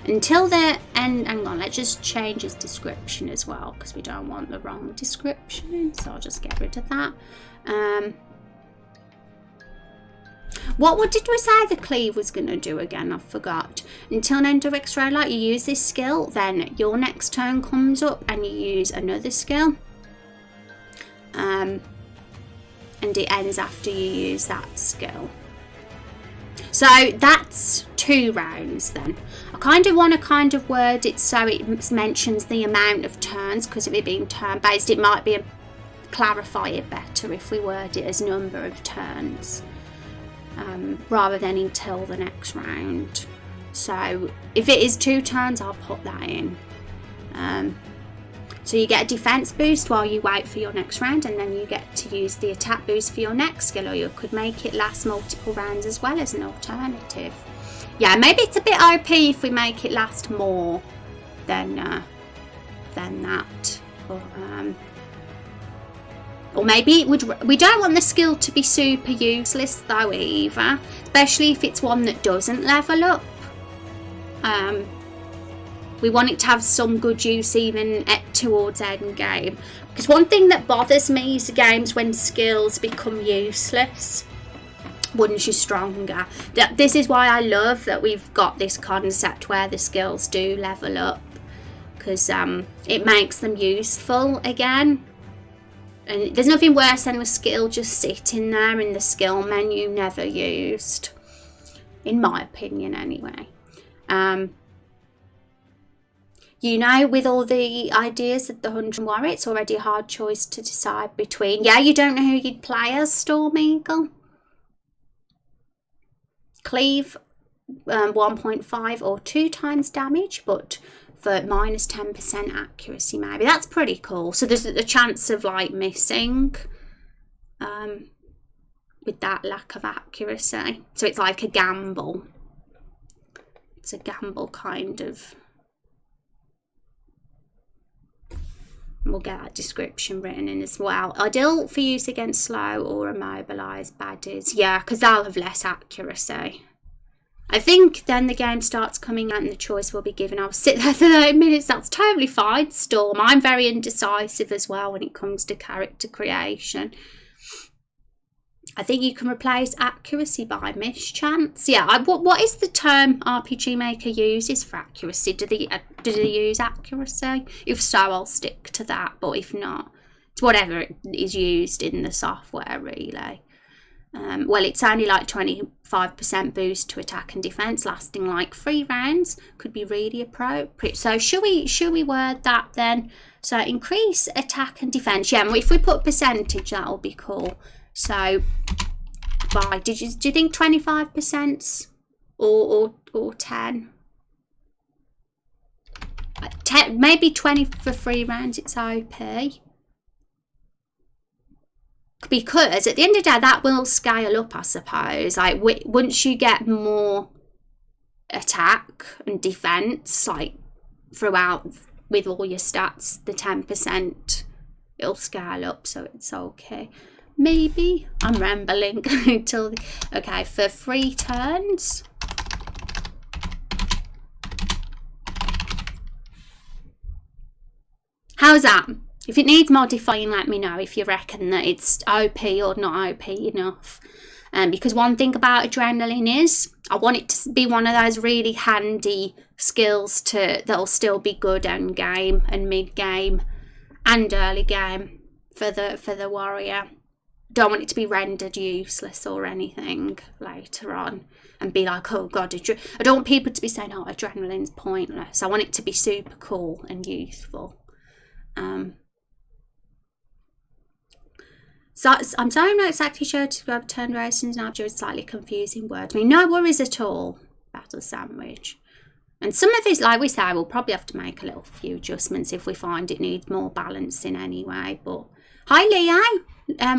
Until the end, hang on, let's just change his description as well, because we don't want the wrong description, so I'll just get rid of that. What did we say the cleave was going to do again? I forgot. Until an end of extra light, you use this skill, then your next turn comes up and you use another skill. And it ends after you use that skill. So that's 2 rounds then. I kind of want to word it so it mentions the amount of turns, because of it being turn based, it might clarify it better if we word it as number of turns rather than until the next round. So if it is 2 turns, I'll put that in. So you get a defense boost while you wait for your next round, and then you get to use the attack boost for your next skill, or you could make it last multiple rounds as well as an alternative. Yeah, maybe it's a bit OP if we make it last more than that. Or maybe we don't want the skill to be super useless though either, especially if it's one that doesn't level up. We want it to have some good use even towards end game. Because one thing that bothers me is games when skills become useless. once you're stronger. This is why I love that we've got this concept where the skills do level up, because it makes them useful again. And there's nothing worse than a skill just sitting there in the skill menu never used, in my opinion anyway. You know, with all the ideas of the 100 Warrior, it's already a hard choice to decide between. Yeah, you don't know who you'd play as, Storm Eagle. Cleave 1.5 or 2 times damage, but for minus 10% accuracy maybe. That's pretty cool. So there's a chance of like missing with that lack of accuracy. So it's like a gamble. It's a gamble kind of. We'll get that description written in as well. Ideal for use against slow or immobilised baddies. Yeah, because they'll have less accuracy. I think then the game starts coming out and the choice will be given. I'll sit there for 30 minutes. That's totally fine, Storm. I'm very indecisive as well when it comes to character creation. I think you can replace accuracy by mischance. Yeah, what is the term RPG Maker uses for accuracy? Do they use accuracy? If so, I'll stick to that. But if not, it's whatever is used in the software, really. Well, it's only like 25% boost to attack and defense, lasting like 3 rounds. Could be really appropriate. So should we word that then? So increase attack and defense. Yeah, if we put percentage, that'll be cool. So, by do you think 25% or 10? 10, maybe 20 for 3 rounds. It's OP. Because at the end of the day, that will scale up, I suppose. Like once you get more attack and defense, like throughout with all your stats, the 10%, it'll scale up. So it's okay. Maybe I'm rambling until okay, for 3 turns. How's that? If it needs modifying, let me know if you reckon that it's OP or not OP enough. Because one thing about adrenaline is I want it to be one of those really handy skills that'll still be good end game and mid game and early game for the warrior. Don't want it to be rendered useless or anything later on and be like, oh god, I don't want people to be saying, oh, adrenaline's pointless. I want it to be super cool and useful. So I'm sorry I'm not exactly sure to grab turn rations now, just slightly confusing word. I mean, no worries at all, Battle Sandwich. And some of this, like we say, we'll probably have to make a little few adjustments if we find it needs more balancing anyway. But hi Leo,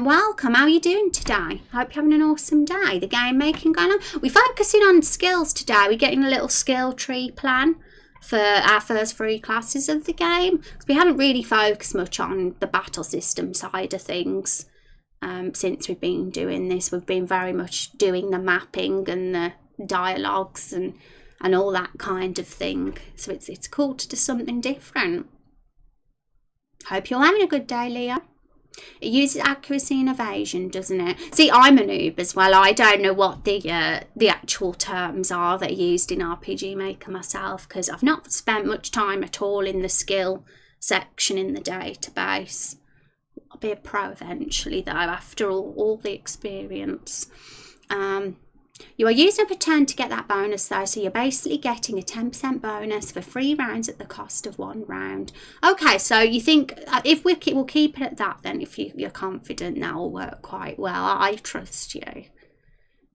welcome. How are you doing today? Hope you're having an awesome day. The game making going on. We're focusing on skills today. We're getting a little skill tree plan for our first 3 classes of the game, because we haven't really focused much on the battle system side of things. Since we've been doing this, we've been very much doing the mapping and the dialogues and all that kind of thing. So it's cool to do something different. Hope you're having a good day, Leo. It uses accuracy and evasion, doesn't it? See, I'm a noob as well. I don't know what the actual terms are that are used in RPG Maker myself, because I've not spent much time at all in the skill section in the database. I'll be a pro eventually though, after all the experience. You are using up a turn to get that bonus though, so you're basically getting a 10% bonus for 3 rounds at the cost of 1 round. Okay, so you think if we'll keep it at that then, if you're confident that will work quite well. I trust you.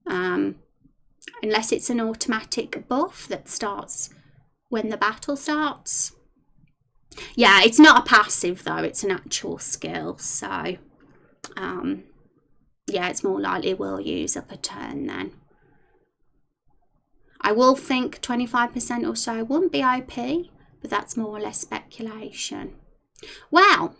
Unless it's an automatic buff that starts when the battle starts. Yeah, it's not a passive though, it's an actual skill, so yeah, it's more likely we'll use up a turn then. I will think 25% or so wouldn't be OP, but that's more or less speculation. Well,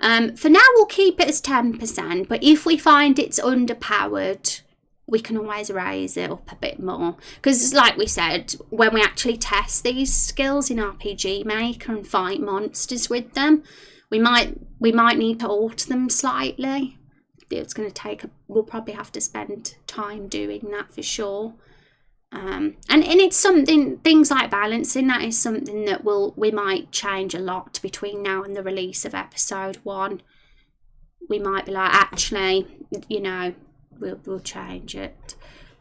for now we'll keep it as 10%, but if we find it's underpowered, we can always raise it up a bit more. Because like we said, when we actually test these skills in RPG Maker and fight monsters with them, we might need to alter them slightly. it's going to take, we'll probably have to spend time doing that for sure. And it's something, things like balancing, that is something that we might change a lot between now and the release of episode 1. We might be like, actually, you know, we'll change it,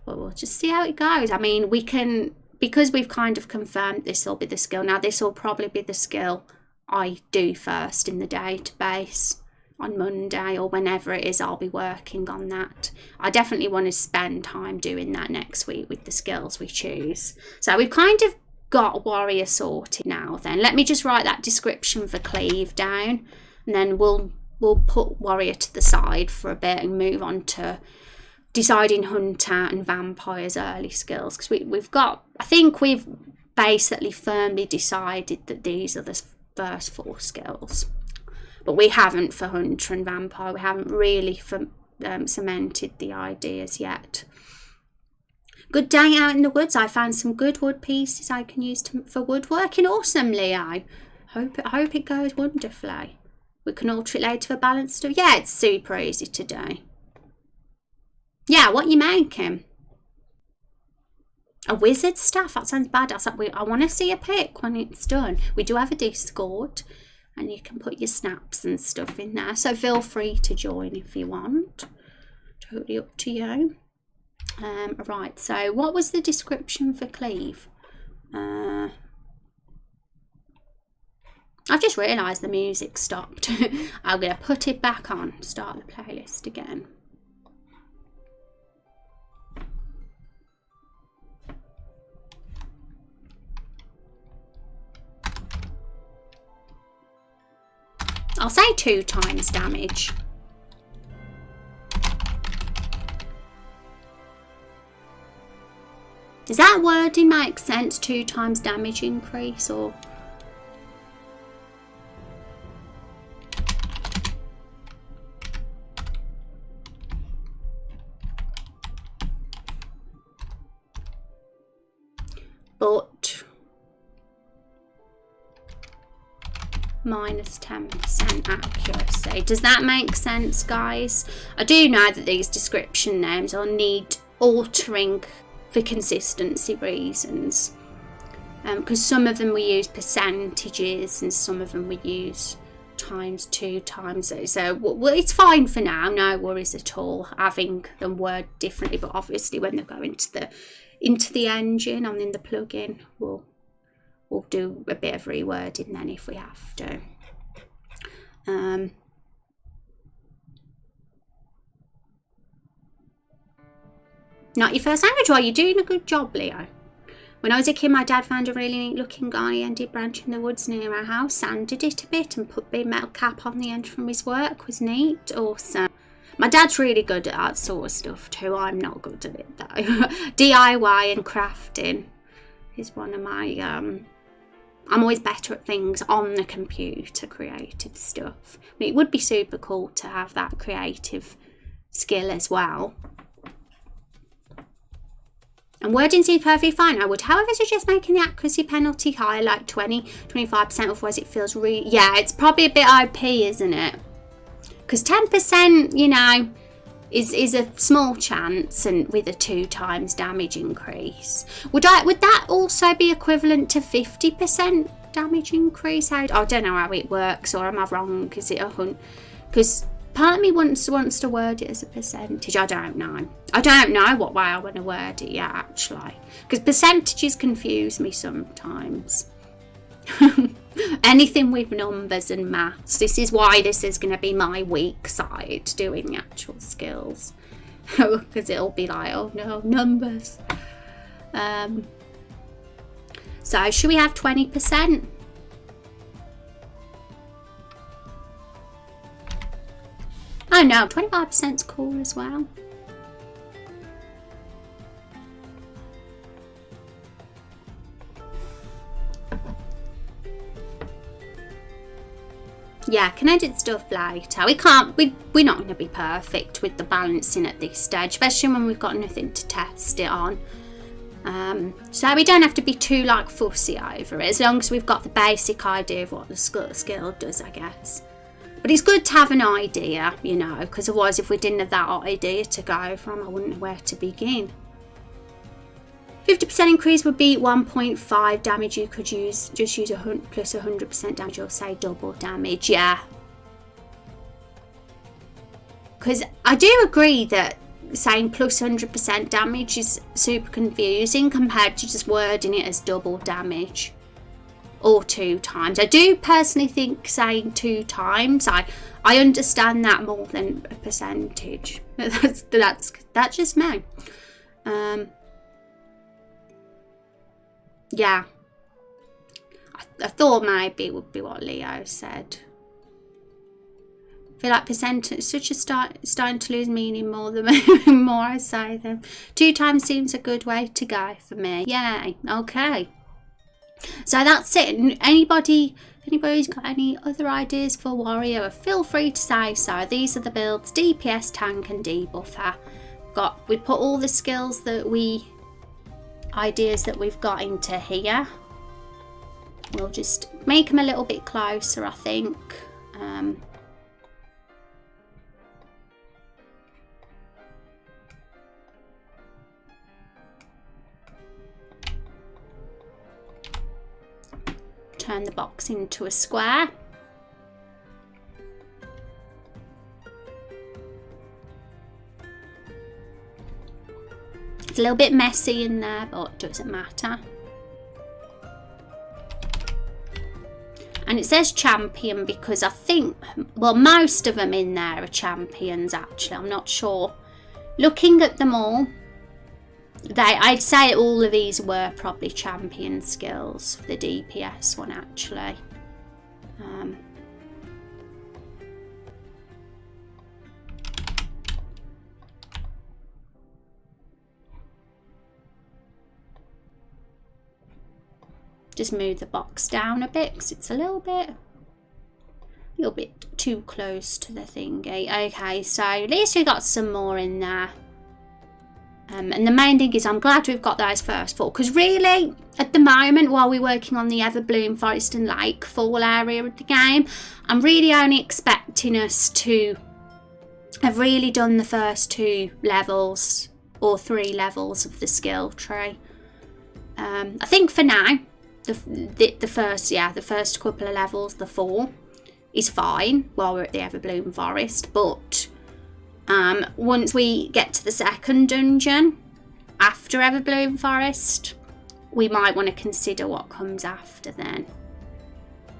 but we'll just see how it goes. I mean, we can, because we've kind of confirmed this will be the skill. Now, this will probably be the skill I do first in the database on Monday, or whenever it is I'll be working on that. I definitely want to spend time doing that next week with the skills we choose. So we've kind of got warrior sorted now then. Let me just write that description for cleave down, and then we'll put warrior to the side for a bit and move on to deciding hunter and vampire's early skills, because we've got, I think we've basically firmly decided that these are the first 4 skills. But we haven't for hunter and vampire. We haven't really cemented the ideas yet. Good day out in the woods. I found some good wood pieces I can use for woodworking. Awesome, Leo. Hope it goes wonderfully. We can alter it later for balance stuff. Yeah, it's super easy to do. Yeah, what you making? A wizard staff? That sounds bad. I want to see a pic when it's done. We do have a Discord, and you can put your snaps and stuff in there. So feel free to join if you want. Totally up to you. Right, so what was the description for cleave? I've just realised the music stopped. I'm going to put it back on. Start the playlist again. I'll say 2 times damage. Does that wording make sense? 2 times damage increase, or? But minus 10% accuracy. Does that make sense, guys? I do know that these description names will need altering for consistency reasons, because some of them we use percentages and some of them we use times 2 times those. So well, it's fine for now, no worries at all having them word differently, but obviously when they go into the engine and in the plugin, we'll do a bit of rewording then if we have to. Not your first language. Well, you're doing a good job, Leo. When I was a kid, my dad found a really neat looking guy ended branch in the woods near our house, sanded it a bit and put big metal cap on the end from his work. Was neat. Awesome. My dad's really good at that sort of stuff too. I'm not good at it though. DIY and crafting is one of my I'm always better at things on the computer, creative stuff. I mean, it would be super cool to have that creative skill as well. And wording seems perfectly fine. I would, however, suggest making the accuracy penalty higher, like 20-25%, otherwise it feels really... Yeah, it's probably a bit OP, isn't it? Because 10%, you know, is a small chance, and with a 2 times damage increase. Would that also be equivalent to 50% damage increase? I don't know how it works, or am I wrong? Is it 100? Because part of me wants to word it as a percentage. I don't know. I don't know what way I want to word it yet, actually. Because percentages confuse me sometimes. Anything with numbers and maths. This is why this is going to be my weak side, doing the actual skills. Because it'll be like, oh no, numbers. So should we have 20%? Oh no, 25%'s cool as well. Yeah, can edit stuff later. We're not going to be perfect with the balancing at this stage, especially when we've got nothing to test it on. So we don't have to be too fussy over it, as long as we've got the basic idea of what the skill does, I guess. But it's good to have an idea, you know, because otherwise if we didn't have that idea to go from, I wouldn't know where to begin. 50% increase would be 1.5 damage. You could just use plus 100% damage, or say double damage. Yeah. Because I do agree that saying plus 100% damage is super confusing compared to just wording it as double damage or 2 times. I do personally think saying 2 times, I understand that more than a percentage. That's just me. Yeah, I thought maybe it would be what Leo said. I feel like percent is such a starting to lose meaning more the more I say them. 2 times seems a good way to go for me. Yay, okay. So that's it. Anybody's got any other ideas for warrior, feel free to say so. These are the builds: DPS, tank and debuffer. We put all the skills ideas that we've got into here. We'll just make them a little bit closer, I think. Turn the box into a square. It's a little bit messy in there, but it doesn't matter. And it says champion because I think, well, most of them in there are champions actually. I'm not sure. Looking at them all, I'd say all of these were probably champion skills. The DPS one actually. Just move the box down a bit because it's a little bit too close to the thingy. Okay, so at least we got some more in there. And the main thing is I'm glad we've got those first 4, because really at the moment while we're working on the Everbloom Forest and Lake Fall area of the game, I'm really only expecting us to have really done the first 2 levels or 3 levels of the skill tree. I think for now the first couple of levels, the 4, is fine while we're at the Everbloom Forest, but once we get to the second dungeon after Everbloom Forest, we might want to consider what comes after then.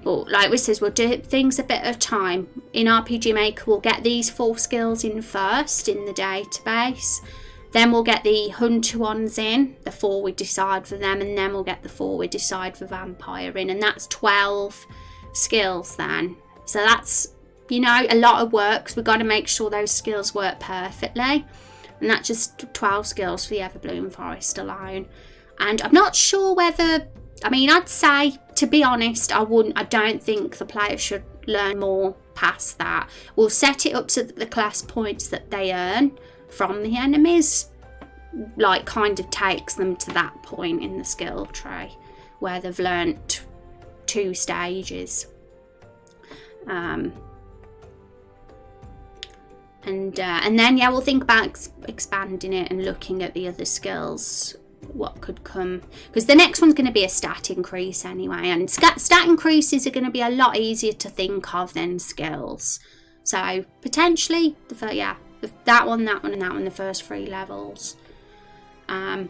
But like we said, we'll do things a bit at a time. In RPG Maker, we'll get these 4 skills in first in the database. Then we'll get the hunter ones in, the 4 we decide for them, and then we'll get the 4 we decide for vampire in, and that's 12 skills then. So that's, you know, a lot of work, because we've got to make sure those skills work perfectly. And that's just 12 skills for the Everbloom Forest alone. And I'm not sure whether, I mean, I'd say, to be honest, I don't think the player should learn more past that. We'll set it up so that the class points that they earn from the enemies, like, kind of takes them to that point in the skill tree where they've learnt 2 stages. And then, yeah, we'll think about expanding it and looking at the other skills, what could come. Because the next one's going to be a stat increase anyway. And stat increases are going to be a lot easier to think of than skills. So, potentially, that one, and that one, the first 3 levels. But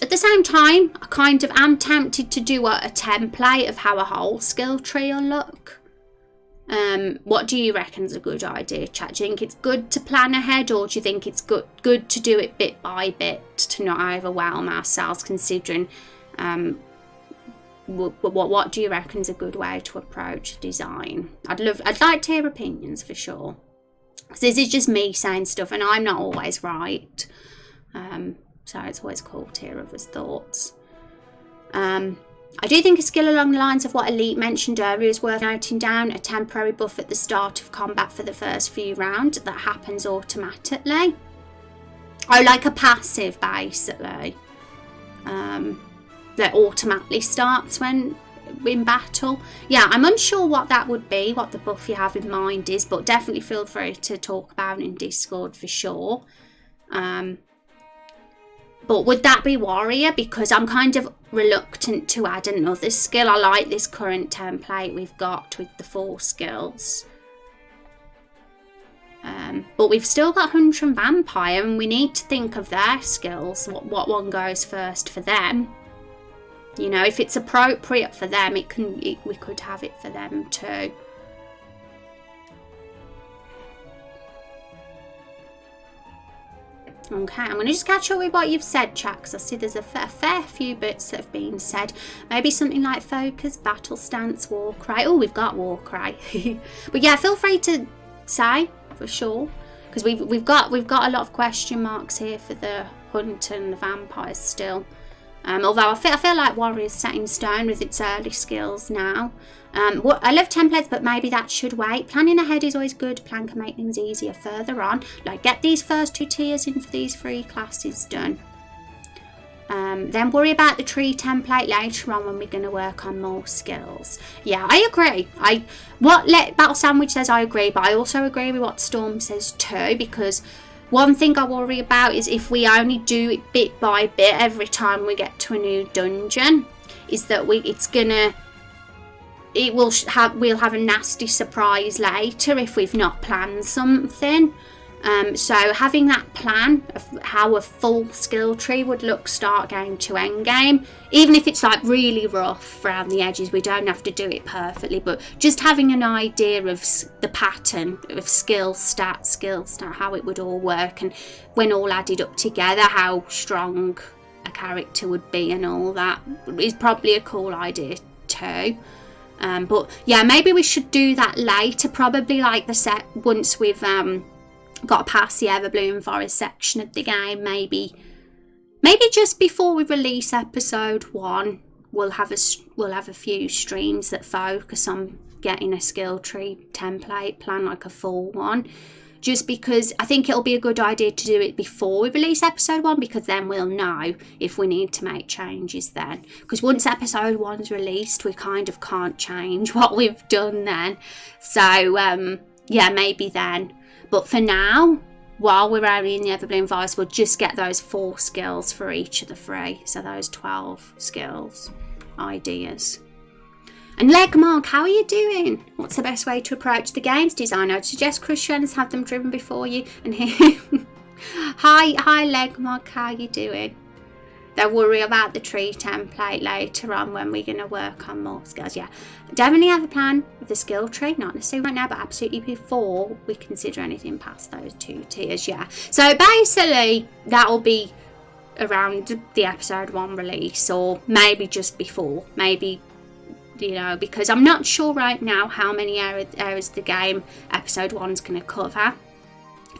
at the same time, I kind of am tempted to do a template of how a whole skill tree will look. What do you reckon is a good idea, chat? Do you think it's good to plan ahead, or do you think it's good to do it bit by bit to not overwhelm ourselves, considering what do you reckon is a good way to approach design? I'd like to hear opinions for sure, because this is just me saying stuff and I'm not always right, so it's always cool to hear others' thoughts. I do think a skill along the lines of what Elite mentioned earlier is worth noting down: a temporary buff at the start of combat for the first few rounds that happens automatically. Oh, like a passive basically, that automatically starts when in battle. Yeah, I'm unsure what that would be, what the buff you have in mind is, but definitely feel free to talk about it in Discord for sure. But would that be warrior? Because I'm kind of reluctant to add another skill. I like this current template we've got with the 4 skills. But we've still got Hunter and Vampire, and we need to think of their skills, what one goes first for them. You know, if it's appropriate for them, we could have it for them too. Okay, I'm going to just catch up with what you've said, chat, because I see there's a fair few bits that have been said. Maybe something like focus, battle stance, war cry. Oh, we've got war cry. But yeah, feel free to say for sure, because we've got a lot of question marks here for the hunt and the vampires still. Although I feel like warrior's set in stone with its early skills now. I love templates, but maybe that should wait. Planning ahead is always good. Plan can make things easier further on. Like, get these first 2 tiers in for these 3 classes done. Then worry about the tree template later on when we're going to work on more skills. Yeah, I agree. Battle Sandwich says I agree, but I also agree with what Storm says too, because one thing I worry about is if we only do it bit by bit every time we get to a new dungeon, is that we'll have a nasty surprise later if we've not planned something. So having that plan of how a full skill tree would look start game to end game, even if it's like really rough around the edges, we don't have to do it perfectly, but just having an idea of the pattern of skill stat, how it would all work, and when all added up together, how strong a character would be and all that is probably a cool idea too. But yeah, maybe we should do that later, probably like the set once we've got past the Everbloom Forest section of the game. Maybe just before we release episode 1, we'll have a few streams that focus on getting a skill tree template plan, like a full one, just because I think it'll be a good idea to do it before we release episode 1, because then we'll know if we need to make changes then, because once episode 1's released, we kind of can't change what we've done then. So yeah, maybe then. But for now, while we're only in the Everbloom Forest, we'll just get those 4 skills for each of the 3. So those 12 skills ideas. And Legmark, how are you doing? What's the best way to approach the games design? I'd suggest Christians have them driven before you. And hi Legmark, how are you doing? Don't worry about the tree template later on when we're going to work on more skills. Yeah, definitely have a plan with the skill tree, not necessarily right now, but absolutely before we consider anything past those 2 tiers. Yeah, so basically that'll be around the episode 1 release, or maybe just before, maybe, you know, because I'm not sure right now how many areas the game episode 1's going to cover.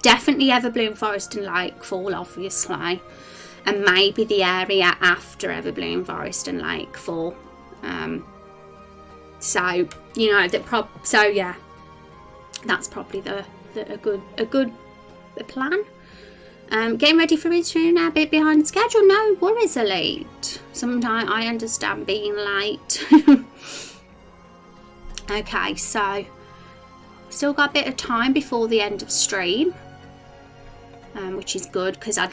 Definitely Everbloom Forest and Lakefall, obviously. And maybe the area after Everbloom Forest and Lakefall. So, you know, so yeah, that's probably a good plan. Getting ready for Israel now, a bit behind schedule. No worries, Elite. Sometimes I understand being late. Okay, so still got a bit of time before the end of stream, which is good, because I'd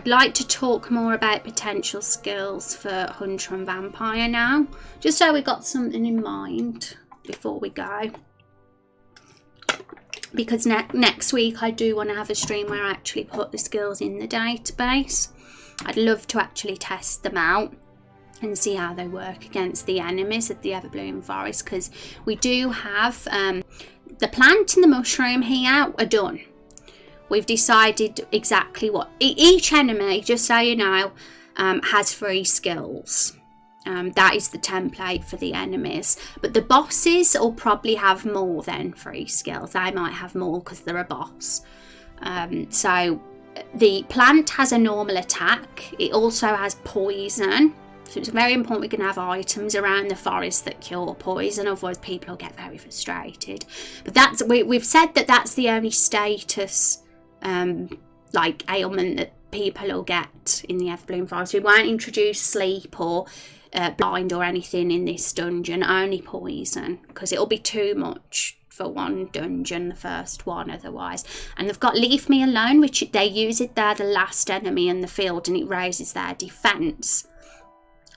like to talk more about potential skills for Hunter and Vampire now, just so we got something in mind before we go. Because next week I do want to have a stream where I actually put the skills in the database. I'd love to actually test them out and see how they work against the enemies of the Everbloom Forest, because we do have the plant and the mushroom here are done. We've decided exactly what each enemy, just so you know, has 3 skills. That is the template for the enemies, but the bosses will probably have more than 3 skills. They might have more because they're a boss. So the plant has a normal attack. It also has poison, so it's very important we can have items around the forest that cure poison, otherwise people will get very frustrated. But we've said that that's the only status like ailment that people will get in the Everbloom Forest. We won't introduce sleep or blind or anything in this dungeon, only poison, because it'll be too much for one dungeon, the first one otherwise. And they've got Leave Me Alone, which they use it, they're the last enemy in the field, and it raises their defense.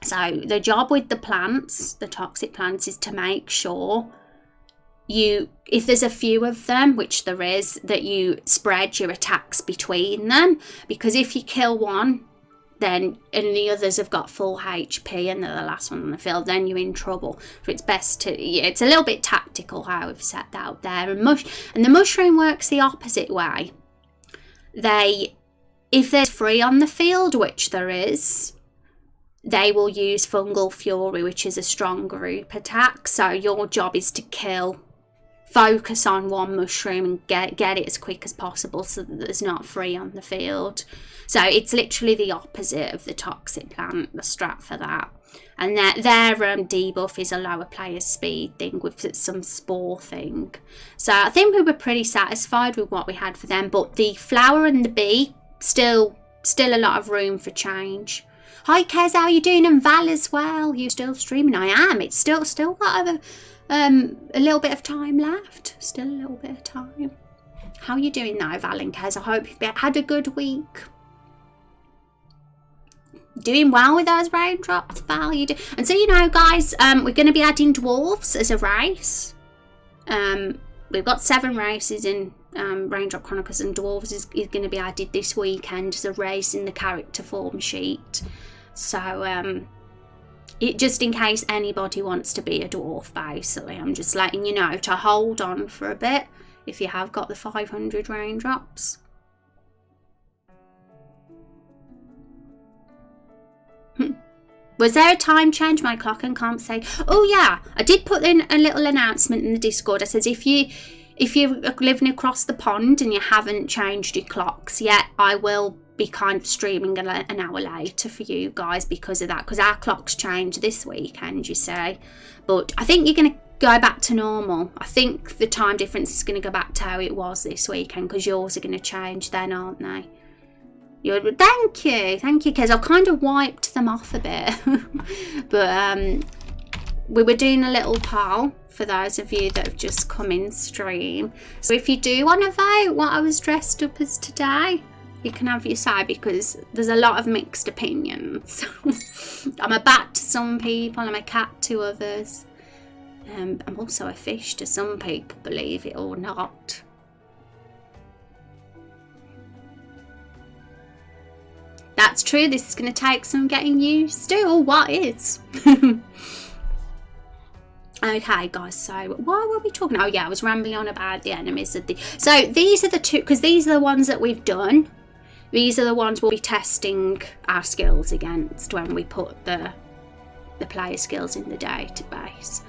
So the job with the plants, the toxic plants, is to make sure if there's a few of them, which there is, that you spread your attacks between them, because if you kill one and the others have got full HP and they're the last one on the field, then you're in trouble. So it's best to, it's a little bit tactical how we've set that out there. And the mushroom works the opposite way. If there's free on the field, which there is, they will use Fungal Fury, which is a strong group attack. So your job is to focus on one mushroom and get it as quick as possible so that there's not free on the field. So it's literally the opposite of the toxic plant, the strat for that. And their debuff is a lower player speed thing with some spore thing. So I think we were pretty satisfied with what we had for them. But the flower and the bee, still a lot of room for change. Hi Kez, how are you doing? And Val as well. You still streaming? I am. It's still got a little bit of time left. Still a little bit of time. How are you doing now, Val and Kez? I hope you've had a good week. Doing well with those raindrops, Val. And so, guys, we're going to be adding dwarves as a race. We've got 7 races in Raindrop Chronicles, and dwarves is going to be added this weekend as a race in the character form sheet. So, just in case anybody wants to be a dwarf, basically, I'm just letting you know to hold on for a bit if you have got the 500 raindrops. Was there a time change? My clock and can't say. Oh yeah, I did put in a little announcement in the Discord. I said if you're living across the pond and you haven't changed your clocks yet, I will be kind of streaming an hour later for you guys because of that, because our clocks change this weekend, you say. But I think you're going to go back to normal. I think the time difference is going to go back to how it was this weekend, because yours are going to change then, aren't they? Thank you, because I've kind of wiped them off a bit. But we were doing a little poll for those of you that have just come in stream. So if you do want to vote what I was dressed up as today, you can have your say, because there's a lot of mixed opinions. I'm a bat to some people, I'm a cat to others. I'm also a fish to some people, believe it or not. That's true, this is going to take some getting used to. Oh, what is? Okay, guys, so what were we talking? Oh, yeah, I was rambling on about the enemies. So these are the two, because these are the ones that we've done. These are the ones we'll be testing our skills against when we put the player skills in the database.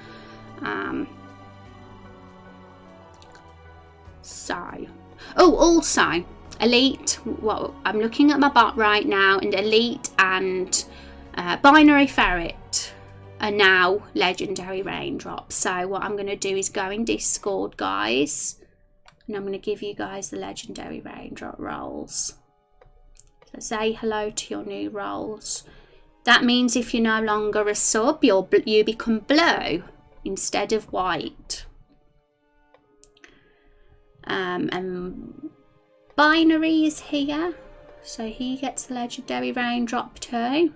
Also, Elite, well, I'm looking at my bot right now, and Elite and Binary Ferret are now legendary raindrops. So what I'm going to do is go in Discord, guys, and I'm going to give you guys the legendary raindrop roles. So say hello to your new roles. That means if you're no longer a sub, you become blue instead of white. And Binary is here, so he gets the legendary raindrop too.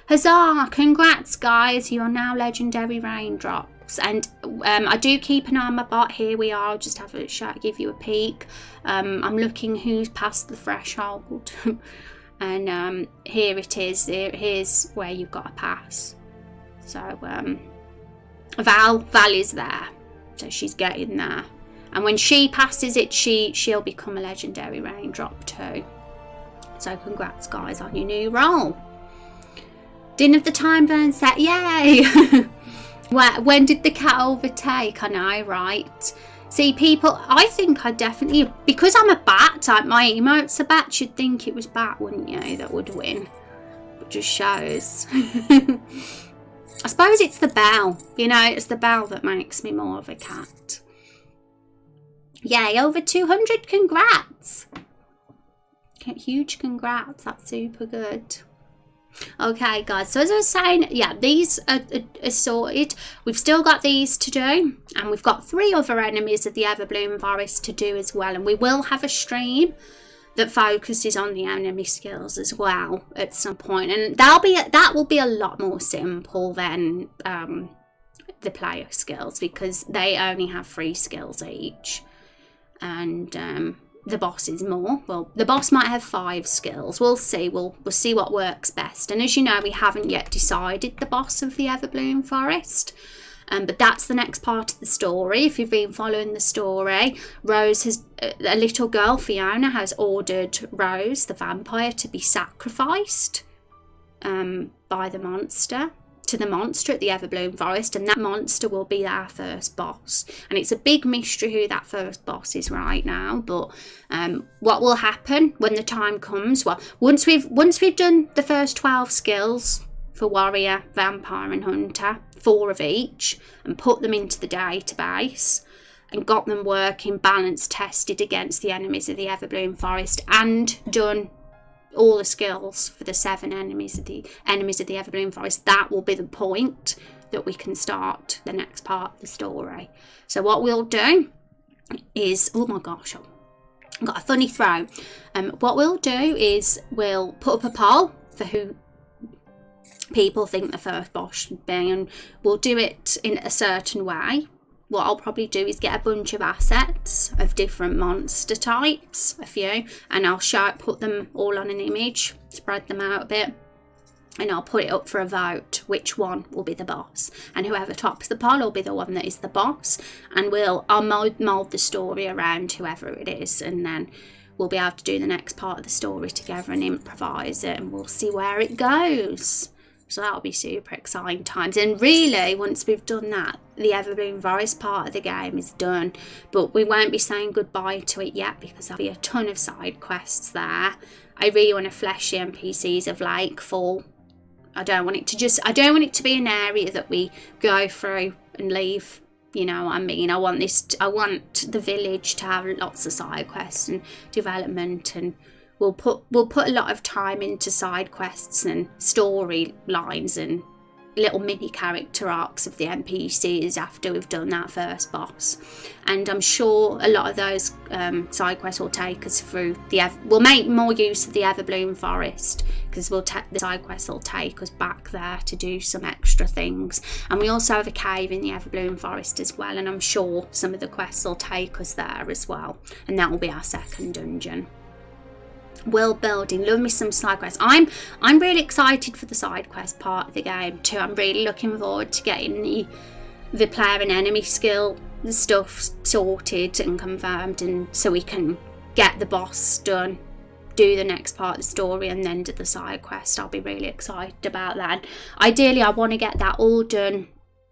Huzzah! Congrats, guys, you are now legendary raindrops. And I do keep an eye on my bot. Here we are. I'll just have a shot, give you a peek. I'm looking who's passed the threshold. And here it is. Here's where you've got to pass. So Val is there, so she's getting there. And when she passes it, she'll become a legendary raindrop too. So congrats, guys, on your new role. Din of the Time Burn set, yay! When did the cat overtake? I know, right? See, people, I think I definitely, because I'm a bat, like my emote's a bat, you'd think it was bat, wouldn't you, that would win. It just shows. I suppose it's the bell, it's the bell that makes me more of a cat. Yay, over 200, congrats. Huge congrats, that's super good. Okay, guys, so as I was saying, yeah, these are sorted. We've still got these to do, and we've got 3 other enemies of the Everbloom Forest to do as well, and we will have a stream that focuses on the enemy skills as well at some point, and that will be a lot more simple than the player skills, because they only have 3 skills each, and the boss is more. Well, the boss might have 5 skills. We'll see. We'll see what works best. And as you know, we haven't yet decided the boss of the Everbloom Forest. But that's the next part of the story. If you've been following the story, a little girl, Fiona, has ordered Rose, the vampire, to be sacrificed by the monster. To the monster at the Everbloom Forest, and that monster will be our first boss, and it's a big mystery who that first boss is right now. But what will happen when the time comes, well, once we've done the first 12 skills for warrior, vampire and hunter, 4 of each, and put them into the database and got them working, balanced, tested against the enemies of the Everbloom Forest, and done all the skills for the 7 enemies of the Everbloom Forest, that will be the point that we can start the next part of the story. So what we'll do is, oh my gosh, I've got a funny throw. What we'll do is we'll put up a poll for who people think the first boss should be, and we'll do it in a certain way. What I'll probably do is get a bunch of assets of different monster types, a few, and I'll put them all on an image, spread them out a bit, and I'll put it up for a vote which one will be the boss, and whoever tops the poll will be the one that is the boss, and I'll mould the story around whoever it is, and then we'll be able to do the next part of the story together and improvise it, and we'll see where it goes. So that'll be super exciting times. And really, once we've done that, the Everbloom Forest part of the game is done. But we won't be saying goodbye to it yet, because there'll be a ton of side quests there. I really want to flesh the NPCs of Lakefall. I don't want it to be an area that we go through and leave. You know what I mean? I want the village to have lots of side quests and development, and We'll put a lot of time into side quests and storylines and little mini character arcs of the NPCs after we've done that first boss. And I'm sure a lot of those side quests will take us through we'll make more use of the Everbloom Forest, because the side quests will take us back there to do some extra things. And we also have a cave in the Everbloom Forest as well, and I'm sure some of the quests will take us there as well, and that will be our second dungeon. World building, love me some side quests. I'm really excited for the side quest part of the game too. I'm really looking forward to getting the player and enemy skill stuff sorted and confirmed, and so we can get the boss done, do the next part of the story, and then do the side quest. I'll be really excited about that. And ideally, I want to get that all done.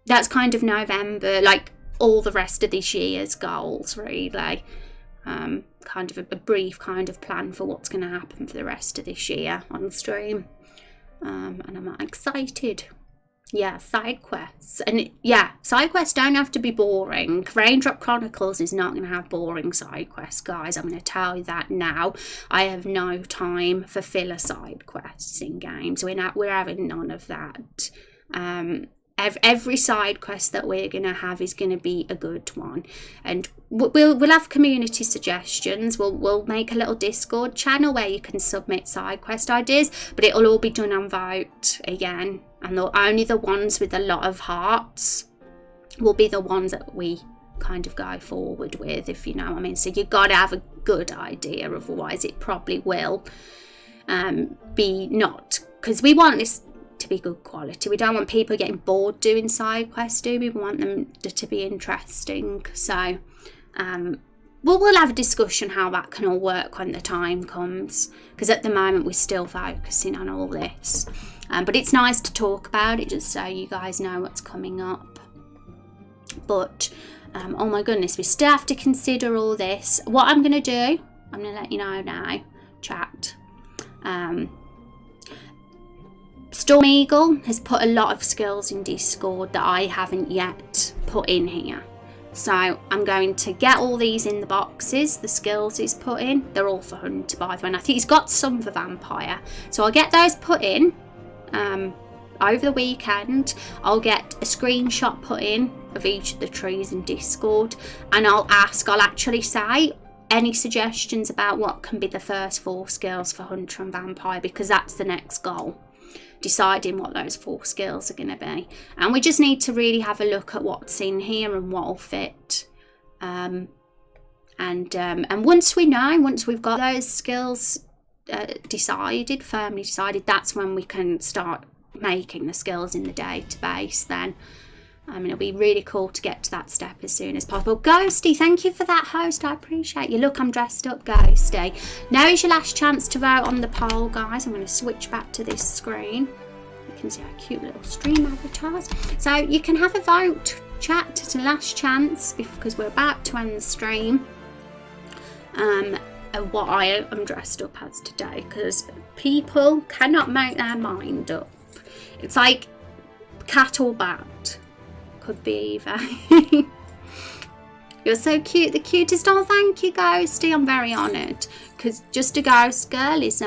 That's kind of November, like all the rest of this year's goals, really. Kind of a brief kind of plan for what's going to happen for the rest of this year on stream, and I'm excited. Yeah, side quests, and yeah, side quests don't have to be boring. Raindrop Chronicles is not going to have boring side quests, guys. I'm going to tell you that now. I have no time for filler side quests in games. We're having none of that. Every side quest that we're going to have is going to be a good one, and we'll have community suggestions. We'll make a little Discord channel where you can submit side quest ideas, but it'll all be done on vote again, and only the ones with a lot of hearts will be the ones that we kind of go forward with, if you know what I mean. So you've got to have a good idea, otherwise it probably will be not, because we want this to be good quality. We don't want people getting bored doing side quests, do we? We want them to be interesting. So we'll have a discussion how that can all work when the time comes, because at the moment we're still focusing on all this, but it's nice to talk about it just so you guys know what's coming up. But oh my goodness, we still have to consider all this. What I'm going to do, I'm going to let you know now, chat. Storm Eagle has put a lot of skills in Discord that I haven't yet put in here. So I'm going to get all these in the boxes, the skills he's put in. They're all for Hunter, by the way, and I think he's got some for Vampire. So I'll get those put in, over the weekend. I'll get a screenshot put in of each of the trees in Discord, and I'll actually say any suggestions about what can be the first 4 skills for Hunter and Vampire, because that's the next goal, deciding what those 4 skills are going to be. And we just need to really have a look at what's in here and what will fit. And once we've got those skills firmly decided, that's when we can start making the skills in the database then. It'll be really cool to get to that step as soon as possible. Ghosty, thank you for that host. I appreciate you. Look, I'm dressed up, Ghosty. Now is your last chance to vote on the poll, guys. I'm going to switch back to this screen. You can see our cute little stream avatars. So you can have a vote, chat. It's a last chance because we're about to end the stream. And what I am dressed up as today, because people cannot make their mind up. It's like cat or bat. Could be either. You're so cute, the cutest. Oh, thank you, Ghosty. I'm very honoured, because Just a Ghost Girl is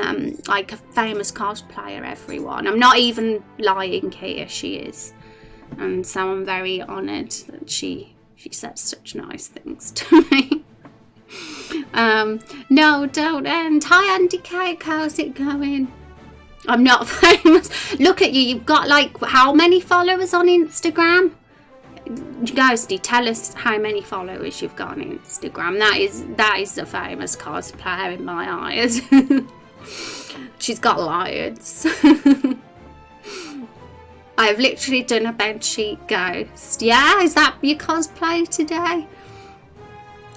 like a famous cosplayer, everyone. I'm not even lying here, she is. And so I'm very honoured that she said such nice things to me. No, don't end. Hi, Andy Cake, how's it going? I'm not famous. Look at you, you've got like how many followers on Instagram? Ghosty, tell us how many followers you've got on Instagram. That is a famous cosplayer in my eyes. She's got lions. I've literally done a bedsheet ghost. Yeah, is that your cosplay today?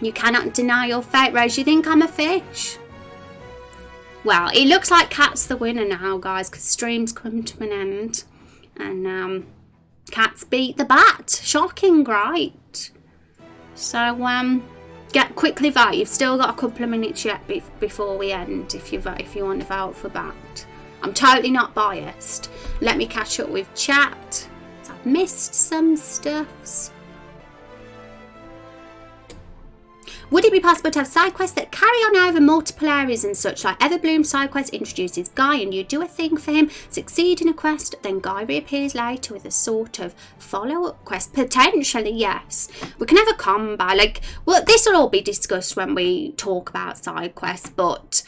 You cannot deny your fate, Rose. You think I'm a fish? Well, it looks like Cat's the winner now, guys, because stream's come to an end. And Cat's beat the bat. Shocking, right? So, get quickly vote. You've still got a couple of minutes yet before we end if you want to vote for Bat. I'm totally not biased. Let me catch up with chat. So I've missed some stuffs. Would it be possible to have side quests that carry on over multiple areas and such, like Everbloom side quest introduces Guy and you do a thing for him, succeed in a quest, then Guy reappears later with a sort of follow-up quest? Potentially, yes. We can have a combo. Well, this will all be discussed when we talk about side quests, but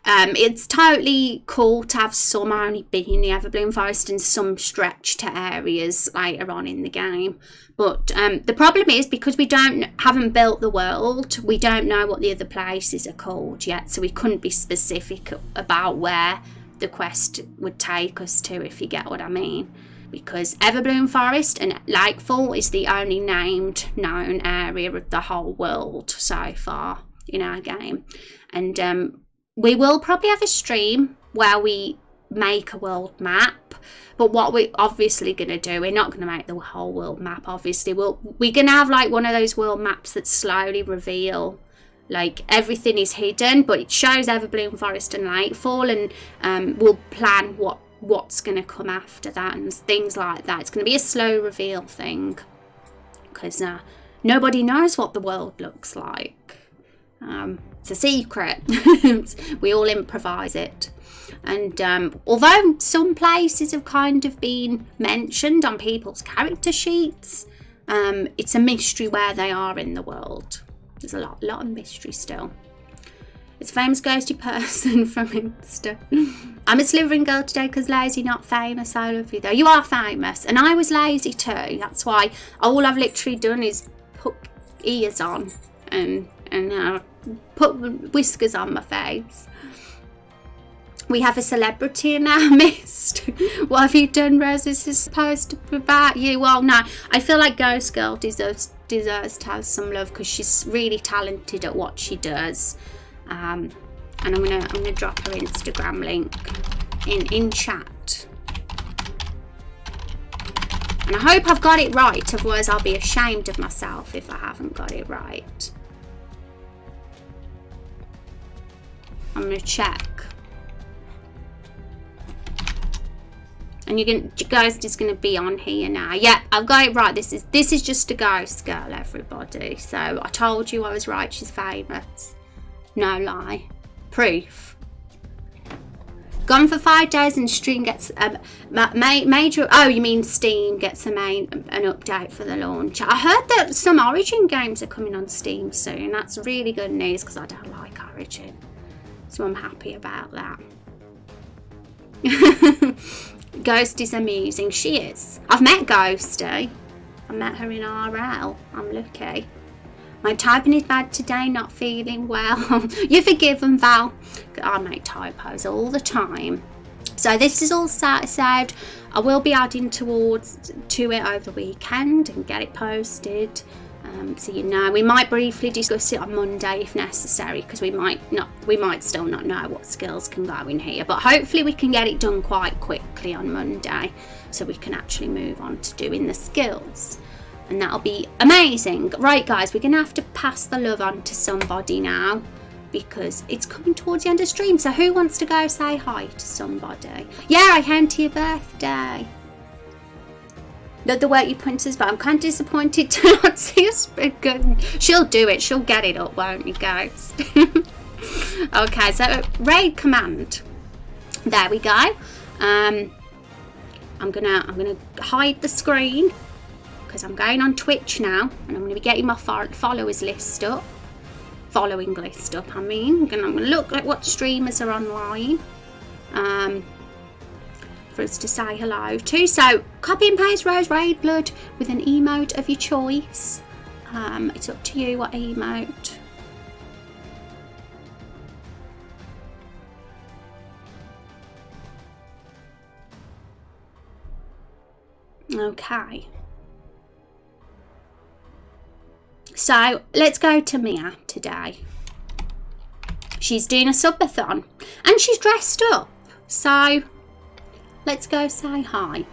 it's totally cool to have some only be in the Everbloom Forest and some stretch to areas later on in the game. But the problem is, because we haven't built the world, we don't know what the other places are called yet, so we couldn't be specific about where the quest would take us to, if you get what I mean. Because Everbloom Forest and Lakefall is the only named known area of the whole world so far in our game. And we will probably have a stream where we make a world map, but what we're obviously going to do, we're not going to make the whole world map, obviously. We're going to have like one of those world maps that slowly reveal like everything is hidden, but it shows Everbloom Forest and Lakefall, and we'll plan what's going to come after that and things like that. It's going to be a slow reveal thing, because nobody knows what the world looks like. It's a secret. We all improvise it. And although some places have kind of been mentioned on people's character sheets, it's a mystery where they are in the world. There's a lot of mystery still. It's a famous ghosty person from Insta. I'm a slivering girl today because lazy, not famous. I love you though. You are famous, and I was lazy too. That's why all I've literally done is put ears on and put whiskers on my face. We have a celebrity in our midst. What have you done, Rose? This is supposed to be about you. Well, no, I feel like Ghost Girl deserves to have some love because she's really talented at what she does. And I'm gonna drop her Instagram link in chat. And I hope I've got it right. Otherwise, I'll be ashamed of myself if I haven't got it right. I'm gonna check. And Ghost is going to be on here now. Yeah, I've got it right. This is Just a Ghost Girl, everybody. So I told you I was right. She's famous. No lie. Proof. Gone for 5 days and Stream gets major. Oh, you mean Steam gets an update for the launch. I heard that some Origin games are coming on Steam soon. That's really good news because I don't like Origin, so I'm happy about that. Ghost is amusing. She is. I've met Ghosty. I met her in RL. I'm lucky. My typing is bad today, not feeling well. You're forgiven, Val. I make typos all the time. So this is all saved. I will be adding to it over the weekend and get it posted. So you know, we might briefly discuss it on Monday if necessary, because we might still not know what skills can go in here. But hopefully we can get it done quite quickly on Monday, so we can actually move on to doing the skills. And that'll be amazing. Right, guys, we're going to have to pass the love on to somebody now because it's coming towards the end of the stream. So who wants to go say hi to somebody? Yeah, I came to your birthday. The work you put into, but I'm kind of disappointed to not see us. She'll do it. She'll get it up, won't you, guys? Okay, so raid command. There we go. I'm gonna hide the screen, because I'm going on Twitch now and I'm going to be getting my following list up. I'm going to look at what streamers are online for us to say hello to. So copy and paste Rose Raid Blood with an emote of your choice. It's up to you what emote. Okay. So let's go to Mia today. She's doing a subathon and she's dressed up. So let's go say hi.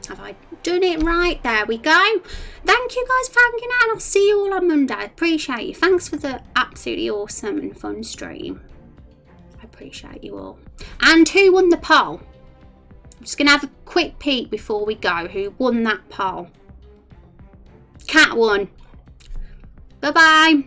Have I done it right? There we go. Thank you guys for hanging out, and I'll see you all on Monday. I appreciate you. Thanks for the absolutely awesome and fun stream. I appreciate you all. And who won the poll? I'm just going to have a quick peek before we go. Who won that poll? Cat won. Bye-bye.